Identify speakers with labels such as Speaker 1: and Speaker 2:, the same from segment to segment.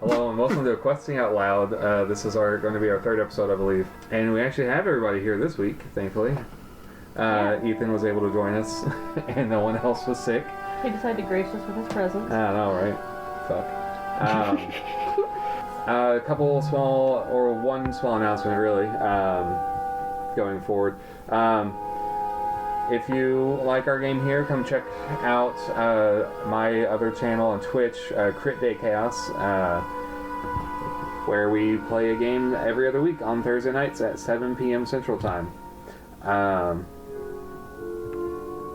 Speaker 1: Hello and welcome to Questing Out Loud. This is going to be our third episode, I believe. And we actually have everybody here this week, thankfully. Ethan was able to join us, and no one else was sick.
Speaker 2: He decided to grace us with his presence.
Speaker 1: I know, right? Fuck. One small announcement, really, going forward. If you like our game here, come check out my other channel on Twitch, Crit Day Chaos, where we play a game every other week on Thursday nights at 7 p.m. Central Time.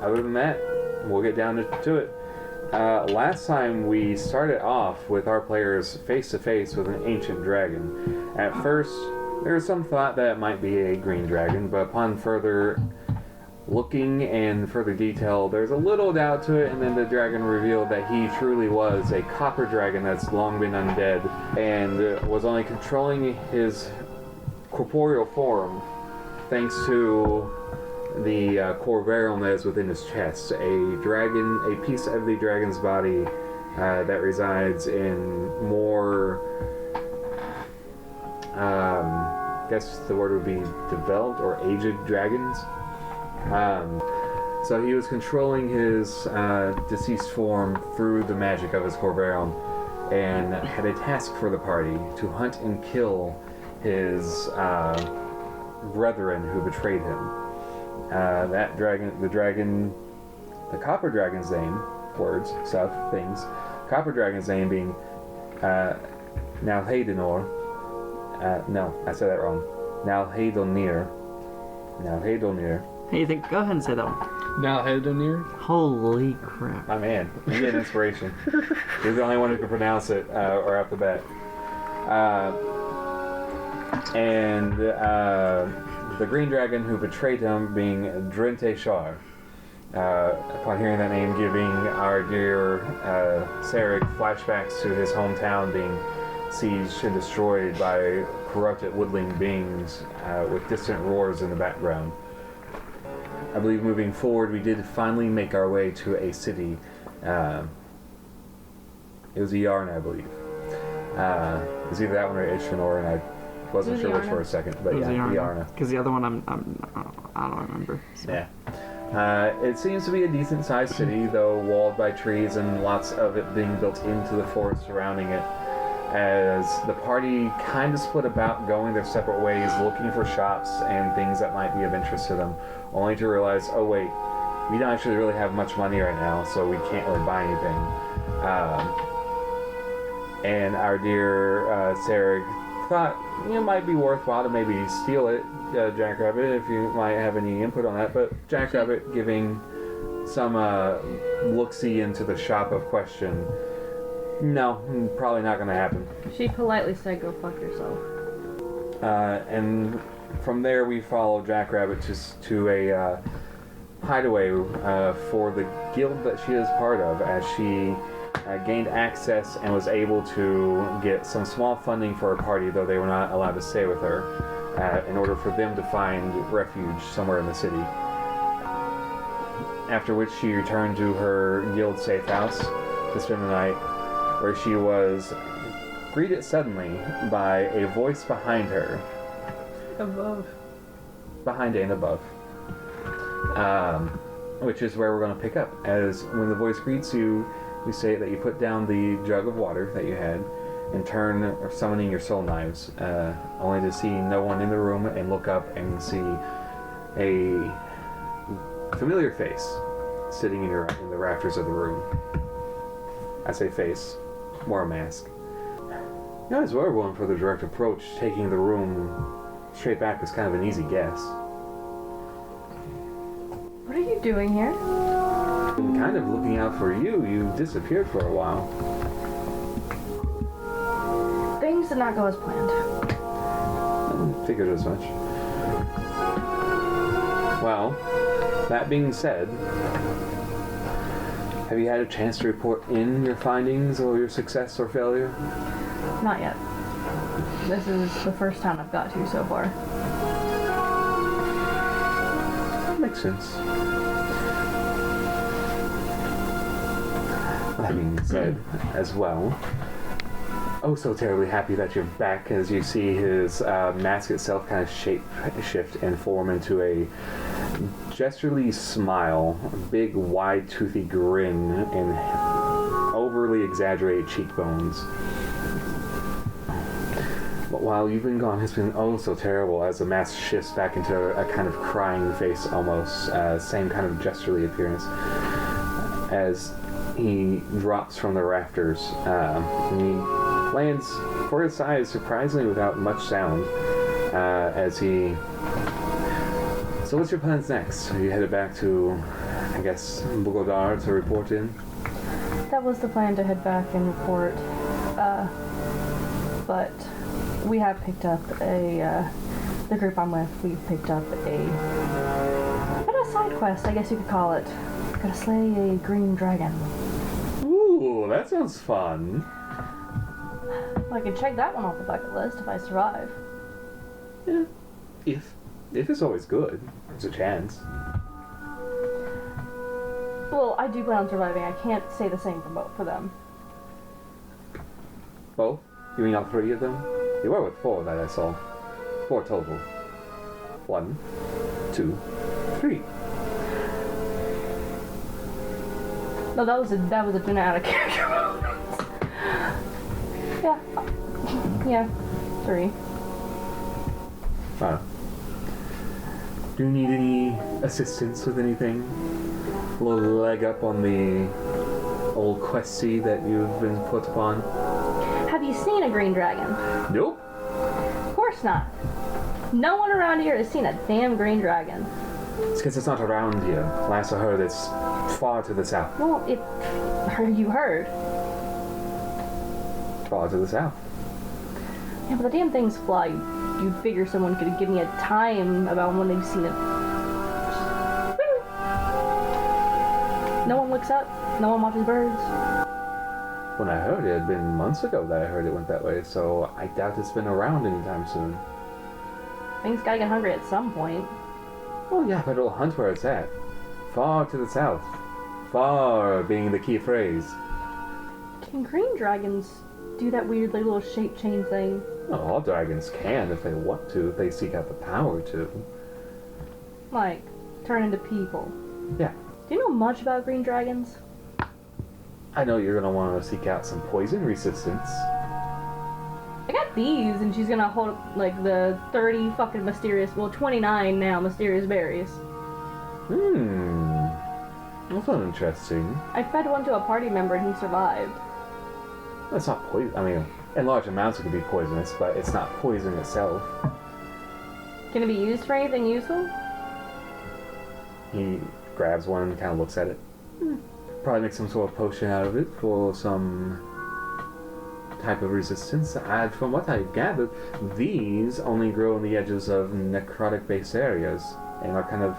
Speaker 1: Other than that, we'll get down to it. Last time we started off with our players face-to-face with an ancient dragon. At first, there was some thought that it might be a green dragon, but upon further looking and further detail, there's a little doubt to it, and then the dragon revealed that he truly was a copper dragon that's long been undead and was only controlling his corporeal form thanks to the corvarum that is within his chest. A piece of the dragon's body that resides in more, I guess the word would be developed or aged dragons. So he was controlling his deceased form through the magic of his corvarum, and had a task for the party to hunt and kill his brethren who betrayed him. The copper dragon's name, words, stuff, things. Copper dragon's name being Nalhaidenor. No, I said that wrong. Nalhaidenir.
Speaker 3: Hey, go ahead and say that one.
Speaker 4: Nalhaidenir?
Speaker 3: Holy crap.
Speaker 1: My man, you get inspiration. He's the only one who can pronounce it, or off the bat. The green dragon who betrayed him being Drente Shar. Upon hearing that name, giving our dear sereg flashbacks to his hometown being sieged and destroyed by corrupted woodling beings with distant roars in the background. I believe moving forward, we did finally make our way to a city. It was Yarn, I believe. It was either that one or Ishvanor, and I wasn't sure which for a second, but yeah, Yarna.
Speaker 3: Because the other one, I don't remember. So.
Speaker 1: Yeah. It seems to be a decent-sized city, though walled by trees and lots of it being built into the forest surrounding it. As the party kind of split about, going their separate ways, looking for shops and things that might be of interest to them, only to realize, oh wait, we don't actually really have much money right now, so we can't really buy anything. And our dear sereg thought it might be worthwhile to maybe steal it, Jackrabbit, if you might have any input on that. But Jackrabbit, giving some look-see into the shop of question, no, probably not going to happen.
Speaker 2: She politely said, "Go fuck yourself."
Speaker 1: And from there, we follow Jackrabbit to a hideaway for the guild that she is part of, as she gained access and was able to get some small funding for her party, though they were not allowed to stay with her, in order for them to find refuge somewhere in the city. After which she returned to her guild safe house to spend the night, where she was greeted suddenly by a voice behind her.
Speaker 2: Above.
Speaker 1: Behind and above. Which is where we're going to pick up, as when the voice greets you, we say that you put down the jug of water that you had and turn summoning your soul knives, only to see no one in the room and look up and see a familiar face sitting in the rafters of the room. I say face, more a mask. You guys were going for the direct approach. Taking the room straight back was kind of an easy guess.
Speaker 2: What are you doing here?
Speaker 1: Been kind of looking out for you. You disappeared for a while.
Speaker 2: Things did not go as planned.
Speaker 1: I figured as much. Well, that being said, have you had a chance to report in your findings or your success or failure?
Speaker 2: Not yet. This is the first time I've got to so far.
Speaker 1: Makes sense. That being said, as well, oh so terribly happy that you're back as you see his mask itself kind of shape shift and form into a gesturely smile, a big wide toothy grin, and overly exaggerated cheekbones. But while you've been gone, it's been oh so terrible as the mask shifts back into a kind of crying face almost, same kind of gesturely appearance, as he drops from the rafters. And he lands, for his size, surprisingly without much sound, as he... So what's your plans next? Are you headed back to, I guess, Bugodar to report in?
Speaker 2: That was the plan, to head back and report. But we have picked up the group I'm with, we've picked up a side quest, I guess you could call it. Gotta slay a green dragon.
Speaker 1: Ooh, that sounds fun.
Speaker 2: I can check that one off the bucket list if I survive.
Speaker 1: Yeah, if it's always good, there's a chance.
Speaker 2: Well, I do plan on surviving. I can't say the same for them.
Speaker 1: Both? You mean all three of them? You were with 4 that I saw. 4 total. 1, 2, 3.
Speaker 2: No, that was a genetic character moment. Yeah, 3.
Speaker 1: Do you need any assistance with anything? A little leg up on the old questy that you've been put upon?
Speaker 2: Have you seen a green dragon?
Speaker 1: Nope.
Speaker 2: Of course not. No one around here has seen a damn green dragon.
Speaker 1: It's because it's not around here. Last I heard, it's far to the south.
Speaker 2: Well, you heard.
Speaker 1: Far to the south.
Speaker 2: Yeah, but the damn things fly. You'd figure someone could give me a time about when they've seen it. No one looks up. No one watches birds.
Speaker 1: When I heard it had been months ago that I heard it went that way, so I doubt it's been around anytime soon.
Speaker 2: Things gotta get hungry at some point.
Speaker 1: Oh yeah, but it'll hunt where it's at. Far to the south. Far being the key phrase.
Speaker 2: Can green dragons do that weird little shape change thing?
Speaker 1: Oh, all dragons can if they want to, if they seek out the power to.
Speaker 2: Like, turn into people.
Speaker 1: Yeah.
Speaker 2: Do you know much about green dragons?
Speaker 1: I know you're gonna want to seek out some poison resistance.
Speaker 2: I got these, and she's gonna hold up, like, the 30 fucking mysterious, well, 29 now, mysterious berries.
Speaker 1: That's not interesting.
Speaker 2: I fed one to a party member and he survived.
Speaker 1: That's not poison. I mean, in large amounts it could be poisonous, but it's not poison itself.
Speaker 2: Can it be used for anything useful?
Speaker 1: He grabs one and kind of looks at it. Probably make some sort of potion out of it for some type of resistance. And from what I gathered, these only grow on the edges of necrotic-based areas and are kind of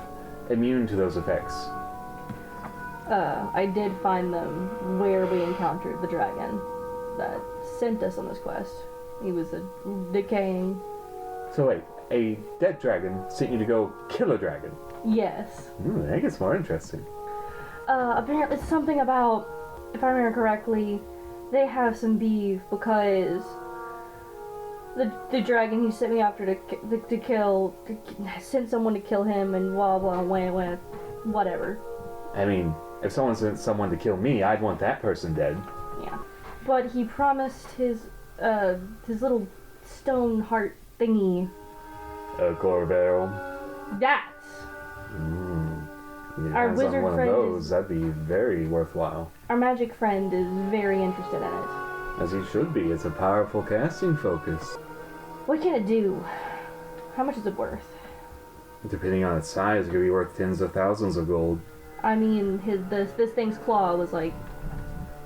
Speaker 1: immune to those effects.
Speaker 2: I did find them where we encountered the dragon that sent us on this quest. He was a decaying...
Speaker 1: So wait, a dead dragon sent you to go kill a dragon?
Speaker 2: Yes.
Speaker 1: That gets more interesting.
Speaker 2: Apparently it's something about, if I remember correctly, they have some beef because the dragon he sent me after to kill, sent someone to kill him and blah blah blah, whatever.
Speaker 1: I mean, if someone sent someone to kill me, I'd want that person dead.
Speaker 2: Yeah. But he promised his little stone heart thingy.
Speaker 1: A Corvero.
Speaker 2: That! Our
Speaker 1: Hands
Speaker 2: wizard
Speaker 1: on one
Speaker 2: friend
Speaker 1: of those, that'd be very worthwhile.
Speaker 2: Our magic friend is very interested in it.
Speaker 1: As he should be. It's a powerful casting focus.
Speaker 2: What can it do? How much is it worth?
Speaker 1: Depending on its size, it could be worth tens of thousands of gold.
Speaker 2: I mean, this thing's claw was like...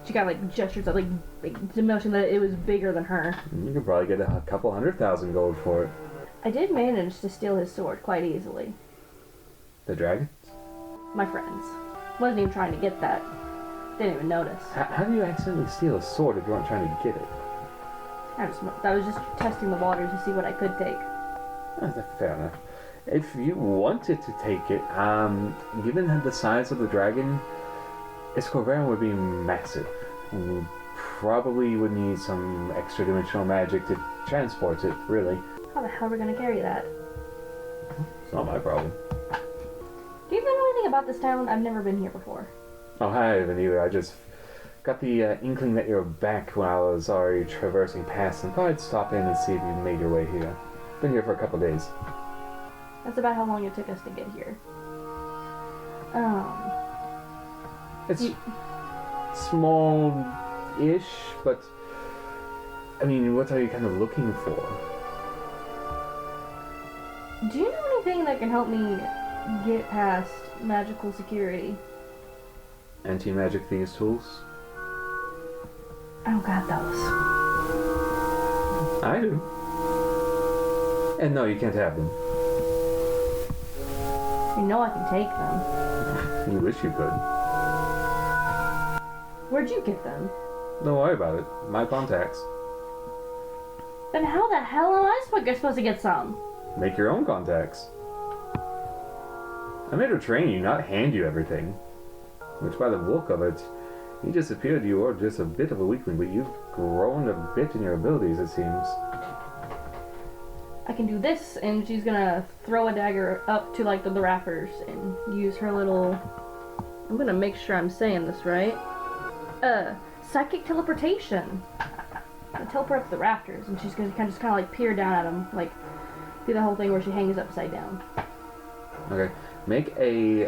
Speaker 2: She got like gestures of like denoting that it was bigger than her.
Speaker 1: You could probably get a couple 100,000 gold for it.
Speaker 2: I did manage to steal his sword quite easily.
Speaker 1: The dragon?
Speaker 2: My friends. Wasn't even trying to get that. Didn't even notice.
Speaker 1: How do you accidentally steal a sword if you weren't trying to get it?
Speaker 2: I was just testing the waters to see what I could take.
Speaker 1: Fair enough. If you wanted to take it, given the size of the dragon, its Corvair would be massive. It would probably would need some extra dimensional magic to transport it, really.
Speaker 2: How the hell are we gonna carry that?
Speaker 1: It's not my problem.
Speaker 2: Do you know anything about this town? I've never been here before.
Speaker 1: Oh, I haven't either. I just got the inkling that you're back when I was already traversing past and thought I'd stop in and see if you made your way here. Been here for a couple days.
Speaker 2: That's about how long it took us to get here.
Speaker 1: It's small-ish, but I mean, what are you kind of looking for?
Speaker 2: Do you know anything that can help me get past magical security?
Speaker 1: Anti-magic thieves tools?
Speaker 2: I don't got those.
Speaker 1: I do. And no, you can't have them.
Speaker 2: You know I can take them.
Speaker 1: You wish you could.
Speaker 2: Where'd you get them?
Speaker 1: Don't worry about it. My contacts.
Speaker 2: Then how the hell am I supposed to get some?
Speaker 1: Make your own contacts. I'm here to train you, not hand you everything. Which, by the look of it, you just appeared you were just a bit of a weakling, but you've grown a bit in your abilities, it seems.
Speaker 2: I can do this, and she's gonna throw a dagger up to like the rafters and use her little. I'm gonna make sure I'm saying this right. Psychic teleportation. I teleport up to the rafters, and she's gonna kind of like peer down at him, like do the whole thing where she hangs upside down.
Speaker 1: Okay, make a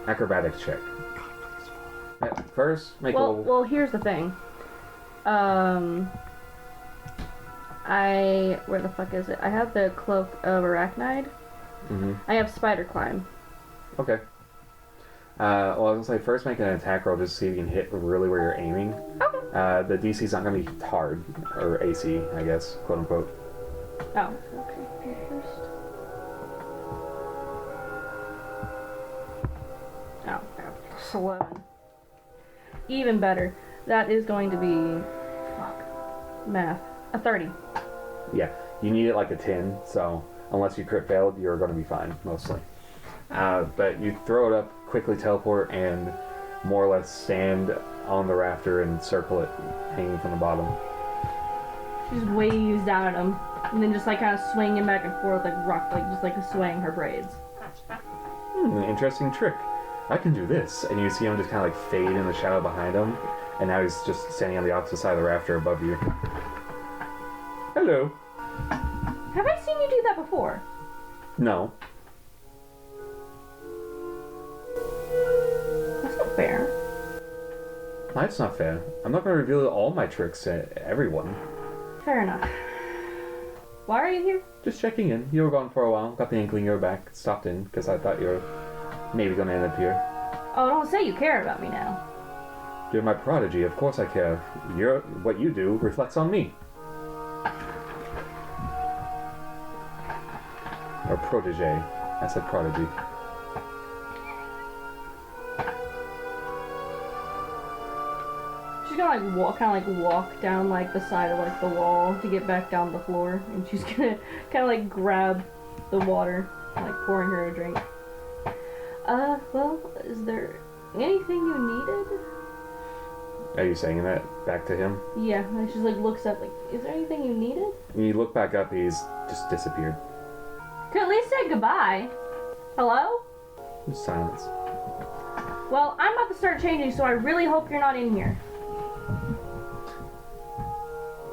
Speaker 1: acrobatics check. First, make
Speaker 2: Well, here's the thing. Where the fuck is it? I have the cloak of arachnide.
Speaker 1: Mm-hmm.
Speaker 2: I have spider climb.
Speaker 1: Okay. Well, I was gonna say first make an attack roll just to see if you can hit really where you're aiming.
Speaker 2: Okay.
Speaker 1: The DC's not gonna be hard, or AC, I guess, quote unquote.
Speaker 2: Oh, okay. First. Oh, it's 11. Even better. That is going to be math. A 30.
Speaker 1: Yeah, you need it like a 10, so unless you crit failed, you're going to be fine, mostly. But you throw it up, quickly teleport, and more or less stand on the rafter and circle it, hanging from the bottom.
Speaker 2: She just waves down at him, and then just like kind of swinging back and forth like rock, like just like swaying her braids.
Speaker 1: Interesting trick. I can do this. And you see him just kind of like fade in the shadow behind him, and now he's just standing on the opposite side of the rafter above you. Hello.
Speaker 2: Have I seen you do that before?
Speaker 1: No.
Speaker 2: That's not fair.
Speaker 1: That's not fair. I'm not going to reveal all my tricks to everyone.
Speaker 2: Fair enough. Why are you here?
Speaker 1: Just checking in. You were gone for a while. Got the inkling you were back. Stopped in because I thought you were maybe going to end up here.
Speaker 2: Oh, don't say you care about me now.
Speaker 1: You're my prodigy. Of course I care. What you do reflects on me. Or protege. I said prodigy.
Speaker 2: She's gonna like walk down like the side of like the wall to get back down the floor, and she's gonna kind of like grab the water, like pouring her a drink. Well, is there anything you needed?
Speaker 1: Are you saying that back to him?
Speaker 2: Yeah, and she like looks up like, is there anything you needed?
Speaker 1: When you look back up, he's just disappeared.
Speaker 2: Could at least say goodbye. Hello?
Speaker 1: Just silence.
Speaker 2: Well, I'm about to start changing, so I really hope you're not in here.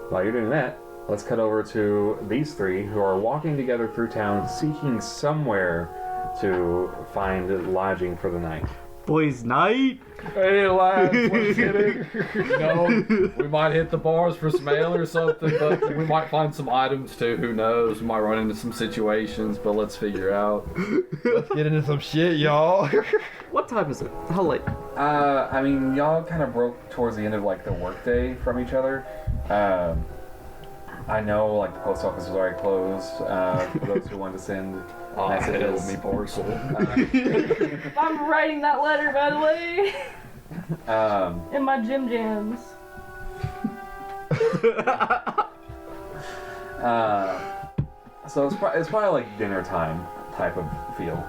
Speaker 1: While you're doing that, let's cut over to these three who are walking together through town, seeking somewhere to find lodging for the night.
Speaker 3: Boys' night?
Speaker 4: Hey lads, we're kidding. We might hit the bars for some ale or something, but we might find some items too, who knows. We might run into some situations, but let's figure out. Let's get into some shit, y'all.
Speaker 3: What time is it? How late?
Speaker 1: I mean, y'all kind of broke towards the end of like the workday from each other. I know like the post office was already closed for those who wanted to send messages.
Speaker 4: Me parcel.
Speaker 2: I'm writing that letter, by the way. In my gym jams.
Speaker 1: So it's probably like dinner time type of feel.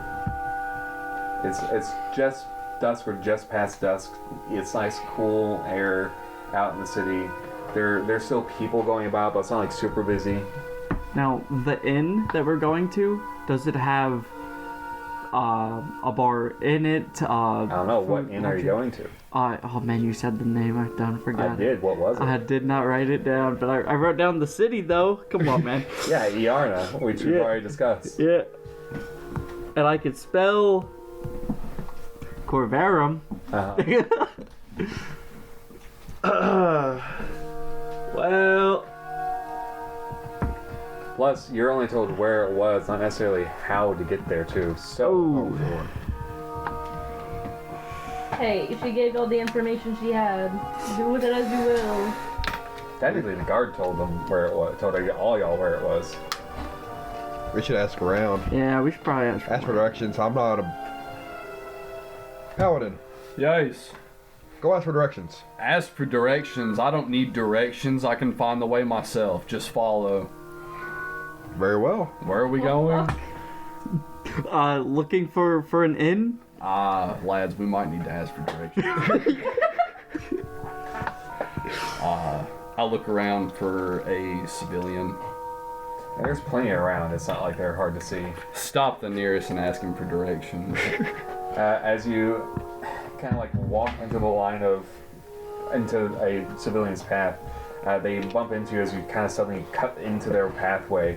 Speaker 1: It's just dusk or just past dusk. It's nice, cool air out in the city. There's still people going about, but it's not like super busy.
Speaker 3: Now, the inn that we're going to, does it have a bar in it?
Speaker 1: I don't know. What inn are you going to?
Speaker 3: Oh man, you said the name. I done forgot.
Speaker 1: I did. What was it?
Speaker 3: I did not write it down, but I wrote down the city though. Come on, man.
Speaker 1: Yeah, Iarna, which we've already discussed.
Speaker 3: Yeah. And I could spell Corvarum. Well.
Speaker 1: Plus, you're only told where it was, not necessarily how to get there too. So,
Speaker 3: Ooh.
Speaker 2: Hey, if she gave all the information she had, do with it as you will.
Speaker 1: technically the guard told them where it was. Told all y'all where it was.
Speaker 5: We should ask around.
Speaker 3: Yeah, we should probably ask.
Speaker 5: Ask for directions. I'm not a paladin.
Speaker 4: Yes.
Speaker 5: Go ask for directions.
Speaker 4: Ask for directions. I don't need directions. I can find the way myself. Just follow.
Speaker 5: Very well.
Speaker 4: Where are we going?
Speaker 3: Looking for an inn.
Speaker 4: Lads, we might need to ask for directions. I'll look around for a civilian.
Speaker 1: There's plenty around. It's not like they're hard to see.
Speaker 4: Stop the nearest and ask him for directions.
Speaker 1: As you kind of like walk into the line of into a civilian's path, they bump into you as you kind of suddenly cut into their pathway.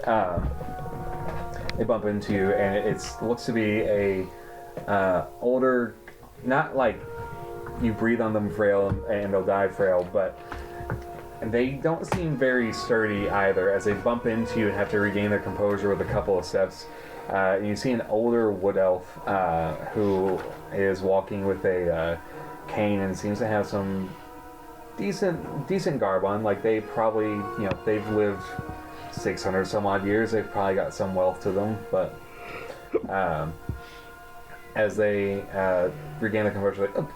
Speaker 1: They bump into you, and it looks to be a older, not like you breathe on them frail and they'll die frail, but they don't seem very sturdy either. As they bump into you and have to regain their composure with a couple of steps, and you see an older wood elf who is walking with a cane and seems to have some decent garb on. Like they probably, they've lived 600 some odd years. They've probably got some wealth to them, but as they regain their composure, like, oh,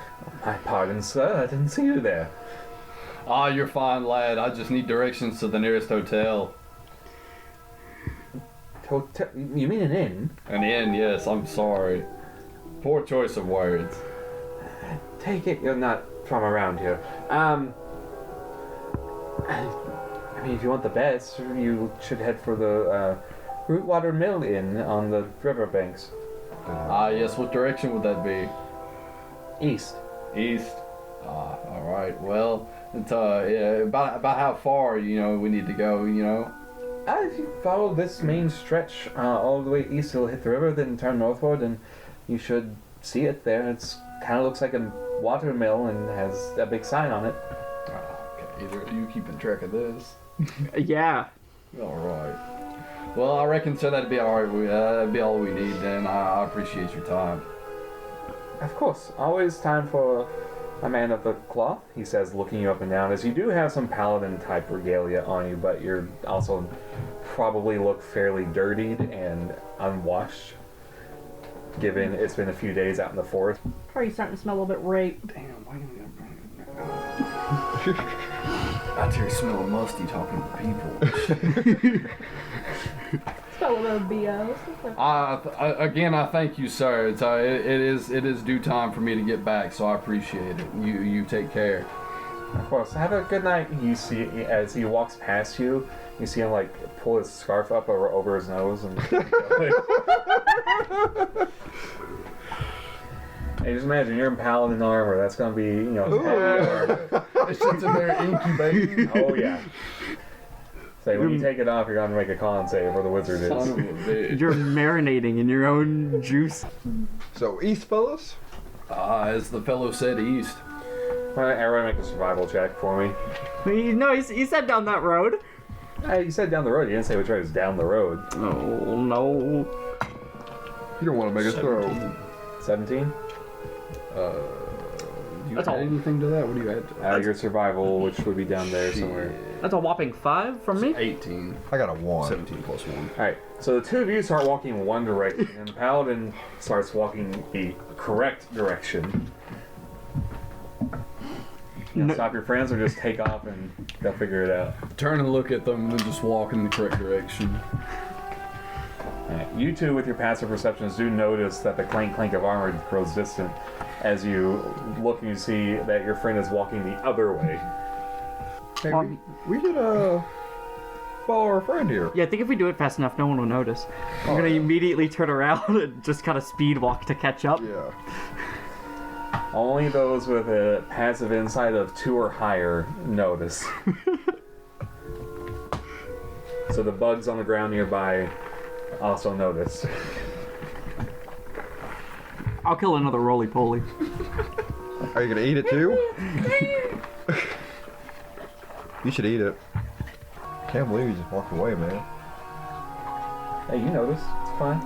Speaker 1: my pardon, sir, I didn't see you there.
Speaker 4: You're fine, lad. I just need directions to the nearest hotel.
Speaker 1: You mean an inn?
Speaker 4: An inn, yes. I'm sorry. Poor choice of words.
Speaker 1: Take it you're not from around here. I mean, if you want the best, you should head for the Rootwater Mill Inn on the riverbanks.
Speaker 4: Yes. What direction would that be?
Speaker 1: East.
Speaker 4: East. All right. Well, it's about how far we need to go.
Speaker 1: If you follow this main stretch all the way east, you'll hit the river, then turn northward, and you should see it there. It's kind of looks like a water mill and has a big sign on it.
Speaker 4: Okay. Either of you keeping track of this?
Speaker 3: Yeah.
Speaker 4: All right. Well, I reckon so. That'd be all right. That'd be all we need. Then I appreciate your time.
Speaker 1: Of course, always time for a man of the cloth, he says, looking you up and down, as you do have some paladin type regalia on you, but you're also probably look fairly dirtied and unwashed, given it's been a few days out in the forest.
Speaker 2: Probably starting to smell a little bit rape.
Speaker 4: Damn, why you out here smelling musty talking to people.
Speaker 2: Smell a little BO.
Speaker 4: Again, I thank you, sir. It is due time for me to get back, so I appreciate it. You take care.
Speaker 1: Of course, have a good night. You see, as he walks past you, you see him like pull his scarf up over his nose and. Hey, just imagine you're in paladin armor. That's gonna be, heavy armor.
Speaker 4: It's just in there incubating.
Speaker 1: Oh yeah. Say when you take it off, you're gonna make a con save, or the wizard is.
Speaker 4: Son of a bitch.
Speaker 3: You're marinating in your own juice.
Speaker 5: So, east, fellas?
Speaker 4: As the fellow said, east.
Speaker 1: Everyone make a survival check for me.
Speaker 3: No, he said down that road.
Speaker 1: You said down the road. You didn't say which way was down the road.
Speaker 3: Oh no.
Speaker 5: You don't want to make us throw.
Speaker 1: 17?
Speaker 4: You
Speaker 3: That's
Speaker 4: add
Speaker 3: all.
Speaker 4: anything to that? What do you add?
Speaker 1: Your survival, which would be down there somewhere.
Speaker 3: That's a whopping 5 from me.
Speaker 4: 18.
Speaker 5: I got a 1.
Speaker 4: 17 plus 1.
Speaker 1: Alright, so the two of you start walking one direction, and Paladin starts walking the correct direction.
Speaker 3: No.
Speaker 1: Stop your friends or just take off and they'll figure it out.
Speaker 4: Turn and look at them and then just walk in the correct direction.
Speaker 1: Alright, you two with your passive perceptions do notice that the clank clank of armor grows distant as you look and you see that your friend is walking the other way.
Speaker 5: Hey, we should follow our friend here.
Speaker 3: Yeah, I think if we do it fast enough, no one will notice. I'm gonna immediately turn around and just kind of speed walk to catch up.
Speaker 5: Yeah.
Speaker 1: Only those with a passive insight of 2 or higher notice. So the bugs on the ground nearby also notice.
Speaker 3: I'll kill another roly-poly.
Speaker 5: Are you gonna eat it too? You should eat it. Can't believe you just walked away, man.
Speaker 1: Hey, you notice. It's fine.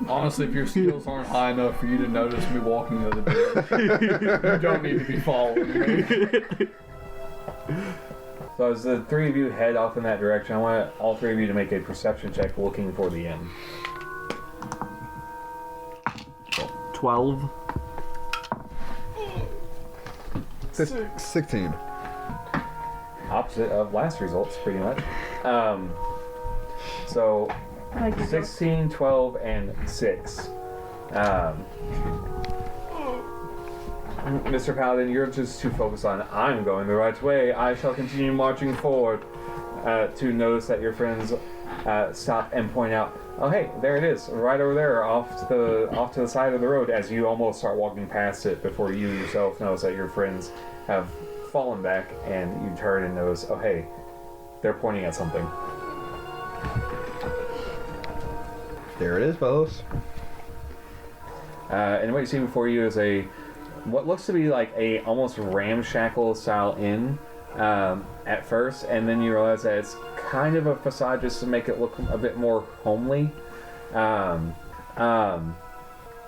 Speaker 4: Honestly, if your skills aren't high enough for you to notice me walking the other direction, you don't need to be following me.
Speaker 1: So as the 3 of you head off in that direction, I want all 3 of you to make a perception check looking for the inn.
Speaker 3: 12.
Speaker 5: 16.
Speaker 1: Opposite of last results, pretty much. So
Speaker 2: I like
Speaker 1: 16, 12, and 6. Mr. Paladin, you're just too focused on I'm going the right way. I shall continue marching forward to notice that your friends stop and point out, oh hey, there it is, right over there, off to the side of the road. As you almost start walking past it before you yourself notice that your friends have fallen back, and you turn and notice, oh hey, they're pointing at something.
Speaker 5: There it is, fellas.
Speaker 1: And what you see before you is what looks to be like a almost ramshackle style inn at first, and then you realize that it's kind of a facade just to make it look a bit more homely.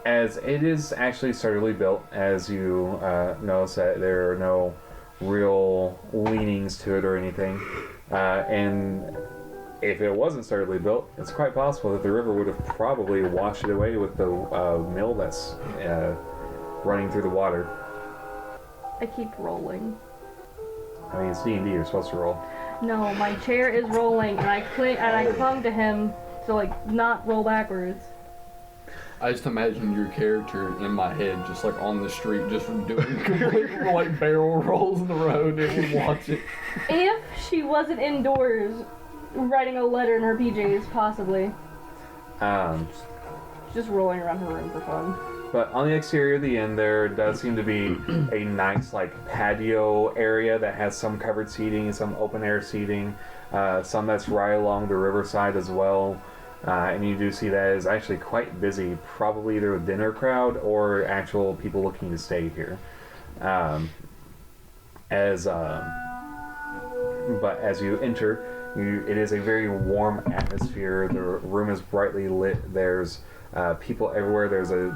Speaker 1: As it is actually sturdily built, as you notice that there are no real leanings to it or anything, and if it wasn't sturdily built, it's quite possible that the river would have probably washed it away with the mill that's running through the water.
Speaker 2: I keep rolling.
Speaker 1: I mean, it's D&D, you're supposed to roll.
Speaker 2: No, my chair is rolling, and I clung to him to like not roll backwards.
Speaker 4: I just imagine your character in my head, just like on the street, just doing complete like barrel rolls in the road, and would watch it.
Speaker 2: If she wasn't indoors, writing a letter in her PJs, possibly. Just rolling around her room for fun.
Speaker 1: But on the exterior of the inn, there does seem to be a nice, like, patio area that has some covered seating, some open-air seating, some that's right along the riverside as well. And you do see that it's actually quite busy, probably either a dinner crowd or actual people looking to stay here. But as you enter, it is a very warm atmosphere. The room is brightly lit. There's people everywhere. There's a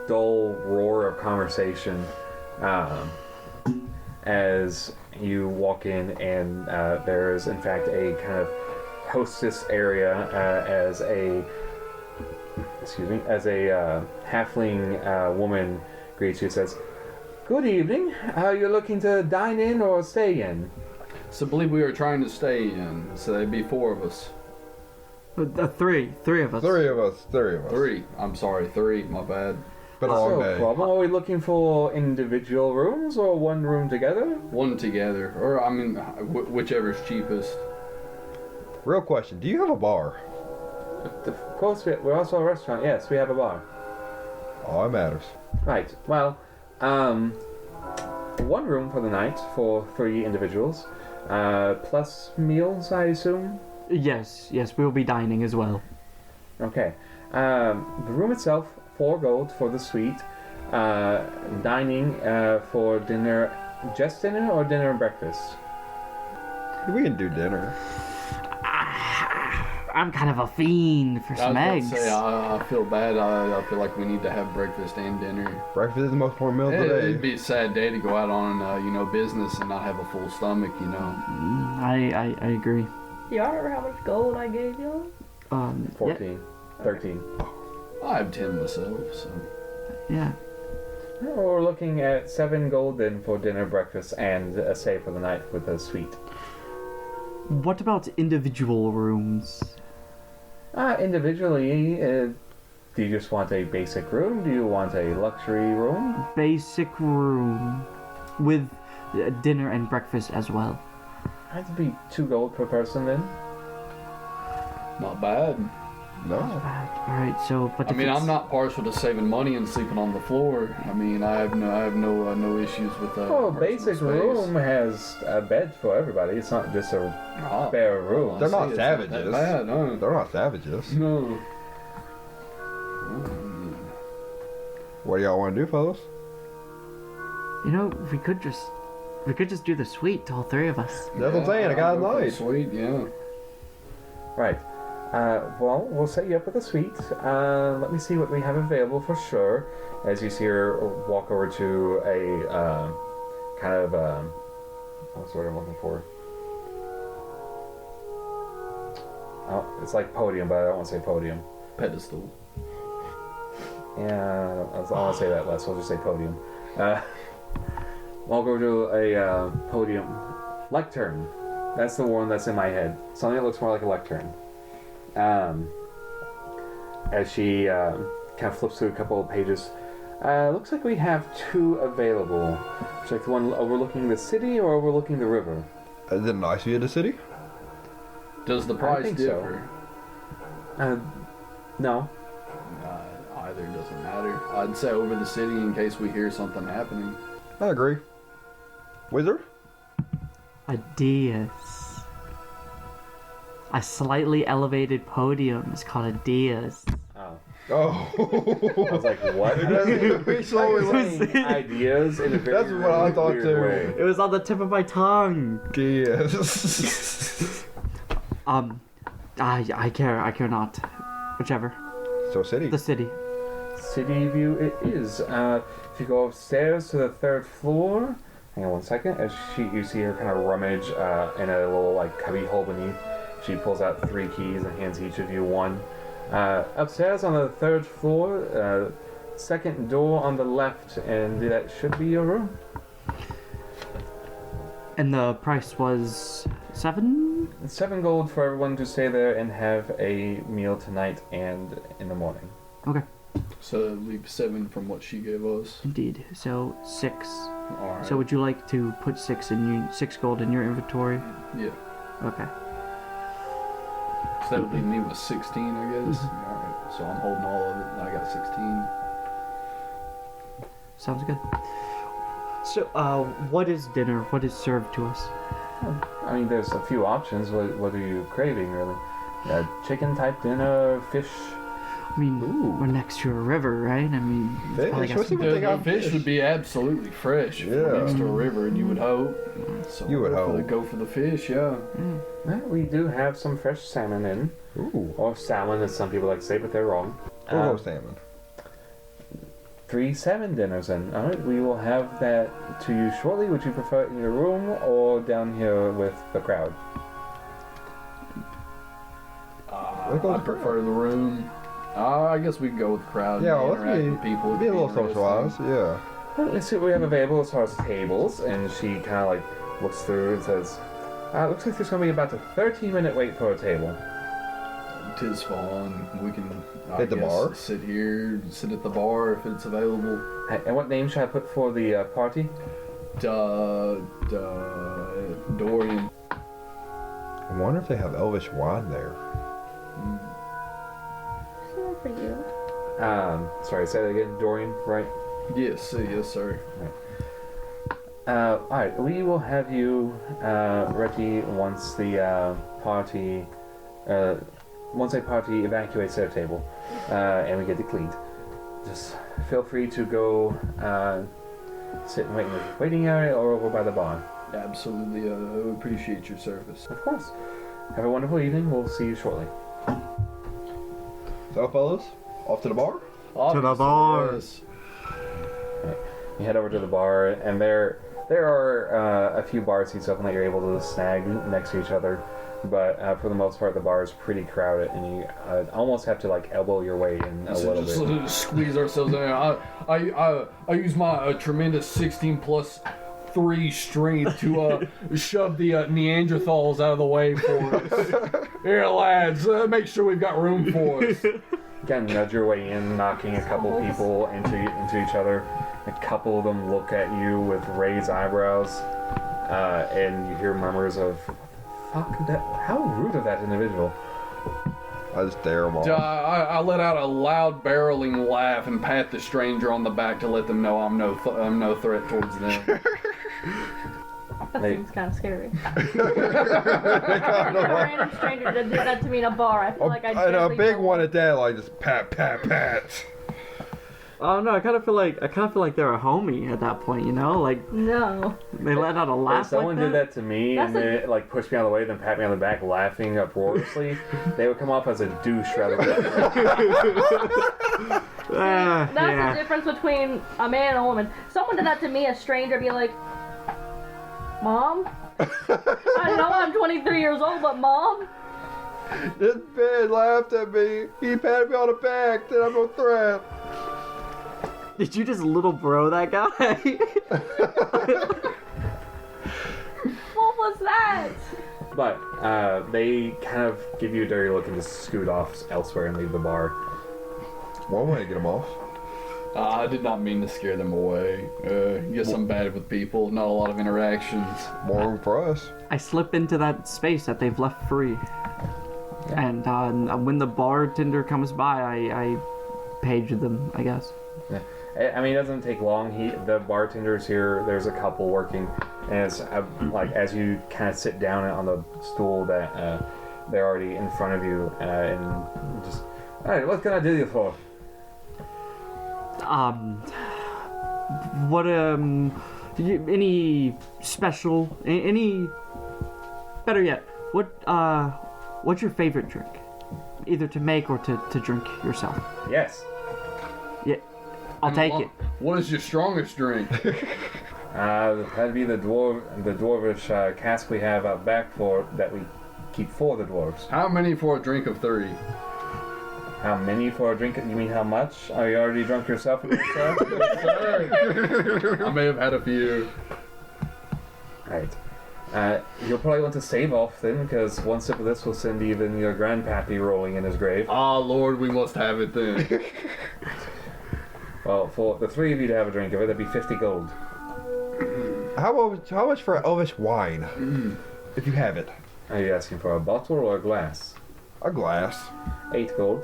Speaker 1: dull roar of conversation as you walk in, and there is in fact a kind of hostess area as a halfling woman greets you, says, "Good evening. You're looking to dine in or stay in?"
Speaker 4: So I believe we were trying to stay in, so there'd be 4 of us.
Speaker 3: Three of us.
Speaker 5: Three of us.
Speaker 4: 3. I'm sorry, 3. My bad.
Speaker 5: Been a long
Speaker 1: No
Speaker 5: day.
Speaker 1: problem. Are we looking for individual rooms or one room together?
Speaker 4: One together, or I mean, whichever's cheapest.
Speaker 5: Real question, do you have a bar?
Speaker 1: Of course, we're also a restaurant. Yes, we have a bar.
Speaker 5: Oh, it matters.
Speaker 1: Right. Well, one room for the night for 3 individuals, plus meals, I assume.
Speaker 3: Yes, we'll be dining as well.
Speaker 1: Okay. The room itself, 4 gold for the suite. Dining for dinner, just dinner or dinner and breakfast?
Speaker 5: We can do dinner.
Speaker 3: I'm kind of a fiend for some
Speaker 4: I was
Speaker 3: eggs.
Speaker 4: about to say, I feel bad. I feel like we need to have breakfast and dinner.
Speaker 5: Breakfast is the most important meal of the
Speaker 4: It'd
Speaker 5: day.
Speaker 4: be a sad day to go out on, business and not have a full stomach,
Speaker 3: I agree.
Speaker 2: Y'all remember how much gold I gave y'all?
Speaker 1: 14. 13.
Speaker 4: I have 10 myself, so.
Speaker 3: Yeah.
Speaker 1: We're looking at 7 gold then for dinner, breakfast, and a stay for the night with a suite.
Speaker 3: What about individual rooms?
Speaker 1: Individually, do you just want a basic room? Do you want a luxury room?
Speaker 3: Basic room with dinner and breakfast as well.
Speaker 1: I'd be 2 gold per person then.
Speaker 4: Not bad.
Speaker 5: No.
Speaker 3: Alright, so but
Speaker 4: I mean, I'm not partial to saving money and sleeping on the floor. I mean, I have no issues with that.
Speaker 1: Oh, basic room has a bed for everybody. It's not just a bare room.
Speaker 5: They're not
Speaker 4: It's
Speaker 5: savages.
Speaker 4: that bad, no.
Speaker 5: They're not savages.
Speaker 4: No.
Speaker 5: What do y'all want to do, fellas?
Speaker 3: You know, we could just do the suite, all 3 of us.
Speaker 5: That's what I'm saying. I got a night.
Speaker 4: Sweet, yeah.
Speaker 1: Right. Well, we'll set you up with a suite. Let me see what we have available for sure. As you see her walk over to a kind of what's the word I'm looking for? Oh, it's like podium, but I don't want to say podium.
Speaker 4: Pedestal.
Speaker 1: Yeah, I don't want to say that less. We'll just say podium. I'll go to a podium. Lectern. That's the one that's in my head. Something that looks more like a lectern. As she kind of flips through a couple of pages. Looks like we have 2 available. Would you like the one overlooking the city or overlooking the river?
Speaker 5: Is it a nice view of the city?
Speaker 4: Does the price differ?
Speaker 1: No.
Speaker 4: Either doesn't matter. I'd say over the city in case we hear something happening.
Speaker 5: I agree. Wizard?
Speaker 3: Ideas. A slightly elevated podium is called a dais.
Speaker 1: Oh.
Speaker 5: Oh.
Speaker 1: I was like, what?
Speaker 5: We slowly
Speaker 1: saying ideas in a very
Speaker 5: That's what I thought
Speaker 1: weird
Speaker 5: too.
Speaker 1: way.
Speaker 3: It was on the tip of my tongue.
Speaker 5: Yes.
Speaker 3: I care not. Whichever.
Speaker 5: So city.
Speaker 3: The city.
Speaker 1: City view it is. If you go upstairs to the 3rd floor, hang on one second, as you see her kind of rummage in a little like cubby hole beneath. She pulls out 3 keys and hands each of you one. Upstairs on the 3rd floor, 2nd door on the left, and that should be your room.
Speaker 3: And the price was 7?
Speaker 1: 7 gold for everyone to stay there and have a meal tonight and in the morning.
Speaker 3: Okay.
Speaker 4: So leave 7 from what she gave us.
Speaker 3: Indeed. So 6.
Speaker 4: Alright.
Speaker 3: So would you like to put 6 gold in your inventory?
Speaker 4: Yeah.
Speaker 3: Okay.
Speaker 4: So that would leave me with 16, I guess. Alright. So I'm holding all of it. I got 16.
Speaker 3: Sounds good. So, what is dinner? What is served to us?
Speaker 1: I mean, there's a few options. What are you craving, really? Chicken type dinner, fish.
Speaker 3: I mean, we're next to a river, right? I mean, it's
Speaker 5: Fish?
Speaker 3: probably got
Speaker 5: What's
Speaker 3: some-
Speaker 5: the- They
Speaker 4: The
Speaker 5: got
Speaker 4: fish
Speaker 5: fish.
Speaker 4: would be absolutely fresh if we're
Speaker 5: Yeah.
Speaker 4: next to a river, and you would hope. So
Speaker 5: You would hope.
Speaker 4: Go for the fish, yeah.
Speaker 1: Well, we do have some fresh salmon in,
Speaker 5: Ooh.
Speaker 1: or salmon, as some people like to say, but they're wrong.
Speaker 5: We'll go salmon.
Speaker 1: 3 salmon dinners in. All right, we will have that to you shortly. Would you prefer it in your room or down here with the crowd?
Speaker 5: Let's go
Speaker 4: I
Speaker 5: with the
Speaker 4: prefer the room. I guess we can go with the crowd.
Speaker 5: Yeah,
Speaker 4: and
Speaker 5: let's
Speaker 4: interact
Speaker 5: be-
Speaker 4: with people.
Speaker 5: Be a little
Speaker 4: interesting.
Speaker 5: socialized, yeah.
Speaker 1: Well, let's see what we have available as far as tables. And she kind of like looks through and says, looks like there's going to be about a 13-minute wait for a table.
Speaker 4: Tis fun. We can
Speaker 5: At the bar?
Speaker 4: sit here, sit at the bar if it's available.
Speaker 1: And what name should I put for the party?
Speaker 4: Dorian.
Speaker 5: I wonder if they have elvish wine there.
Speaker 2: So for you.
Speaker 1: Sorry, say that again. Dorian, right?
Speaker 4: Yes, yes, sir.
Speaker 1: Alright, we will have you ready once the party, once a party evacuates their table, and we get it cleaned. Just feel free to go sit and wait in the waiting area or over by the bar.
Speaker 4: Absolutely. I appreciate your service.
Speaker 1: Of course. Have a wonderful evening. We'll see you shortly.
Speaker 5: So, fellas, off to the bar?
Speaker 3: the bar.
Speaker 4: Yes.
Speaker 1: You head over to the bar, and there are a few bar seats open that you're able to snag next to each other. But for the most part, the bar is pretty crowded, and you almost have to like elbow your way in a
Speaker 4: So
Speaker 1: little bit.
Speaker 4: just squeeze ourselves in there. I use my tremendous 16 plus 3 strength to shove the Neanderthals out of the way for us. Here, lads, make sure we've got room for us.
Speaker 1: You kind of nudge your way in, knocking a couple people into each other. A couple of them look at you with raised eyebrows, and you hear murmurs of, "Fuck that! How rude of that individual."
Speaker 5: I just stare them off.
Speaker 4: I let out a loud barreling laugh and pat the stranger on the back to let them know I'm no threat towards them.
Speaker 2: That
Speaker 1: Hey.
Speaker 2: seems kind of scary. If a random stranger did that to me in a bar, I feel like I'd
Speaker 5: And a
Speaker 2: definitely
Speaker 5: big
Speaker 2: know.
Speaker 5: one at that, like just pat.
Speaker 3: Oh no, I kind of feel like they're a homie at that point, you know? Like
Speaker 2: No.
Speaker 3: they let out a laugh
Speaker 1: If someone
Speaker 3: like
Speaker 1: did that to me
Speaker 2: That's
Speaker 1: and then like pushed me out of the way, then pat me on the back, laughing uproariously, they would come off as a douche rather than.
Speaker 2: That's
Speaker 3: yeah.
Speaker 2: the difference between a man and a woman. Someone did that to me, a stranger, be like, Mom? I know I'm 23 years old, but Mom?
Speaker 5: This man laughed at me. He patted me on the back. Then I'm no threat.
Speaker 3: Did you just little bro that guy?
Speaker 2: What was that?
Speaker 1: But they kind of give you a dirty look and just scoot off elsewhere and leave the bar.
Speaker 5: One way to get him off.
Speaker 4: I did not mean to scare them away. Guess I'm bad with people. Not a lot of interactions.
Speaker 5: More room for us.
Speaker 3: I slip into that space that they've left free. And when the bartender comes by, I page them, I guess.
Speaker 1: Yeah. I mean, it doesn't take long. The bartender's here. There's a couple working, and it's like as you kind of sit down on the stool that they're already in front of you, and just, all right, what can I do you for?
Speaker 3: Any special, any, better yet, what's your favorite drink? Either to make or to drink yourself.
Speaker 1: Yes.
Speaker 3: Yeah, I'll take it.
Speaker 4: What is your strongest drink?
Speaker 1: That'd be the dwarvish cask we have out back that we keep for the dwarves.
Speaker 4: How many for a drink of 3?
Speaker 1: How many for a drink? You mean how much? Are you already drunk yourself? Sir?
Speaker 4: I may have had a few.
Speaker 1: Right. You'll probably want to save off then, because one sip of this will send even your grandpappy rolling in his grave.
Speaker 4: Ah, Lord, we must have it then.
Speaker 1: Well, for the 3 of you to have a drink of it, that'd be 50 gold.
Speaker 5: How much for Elvish wine? If you have it.
Speaker 1: Are you asking for a bottle or a glass?
Speaker 5: A glass.
Speaker 1: 8 gold.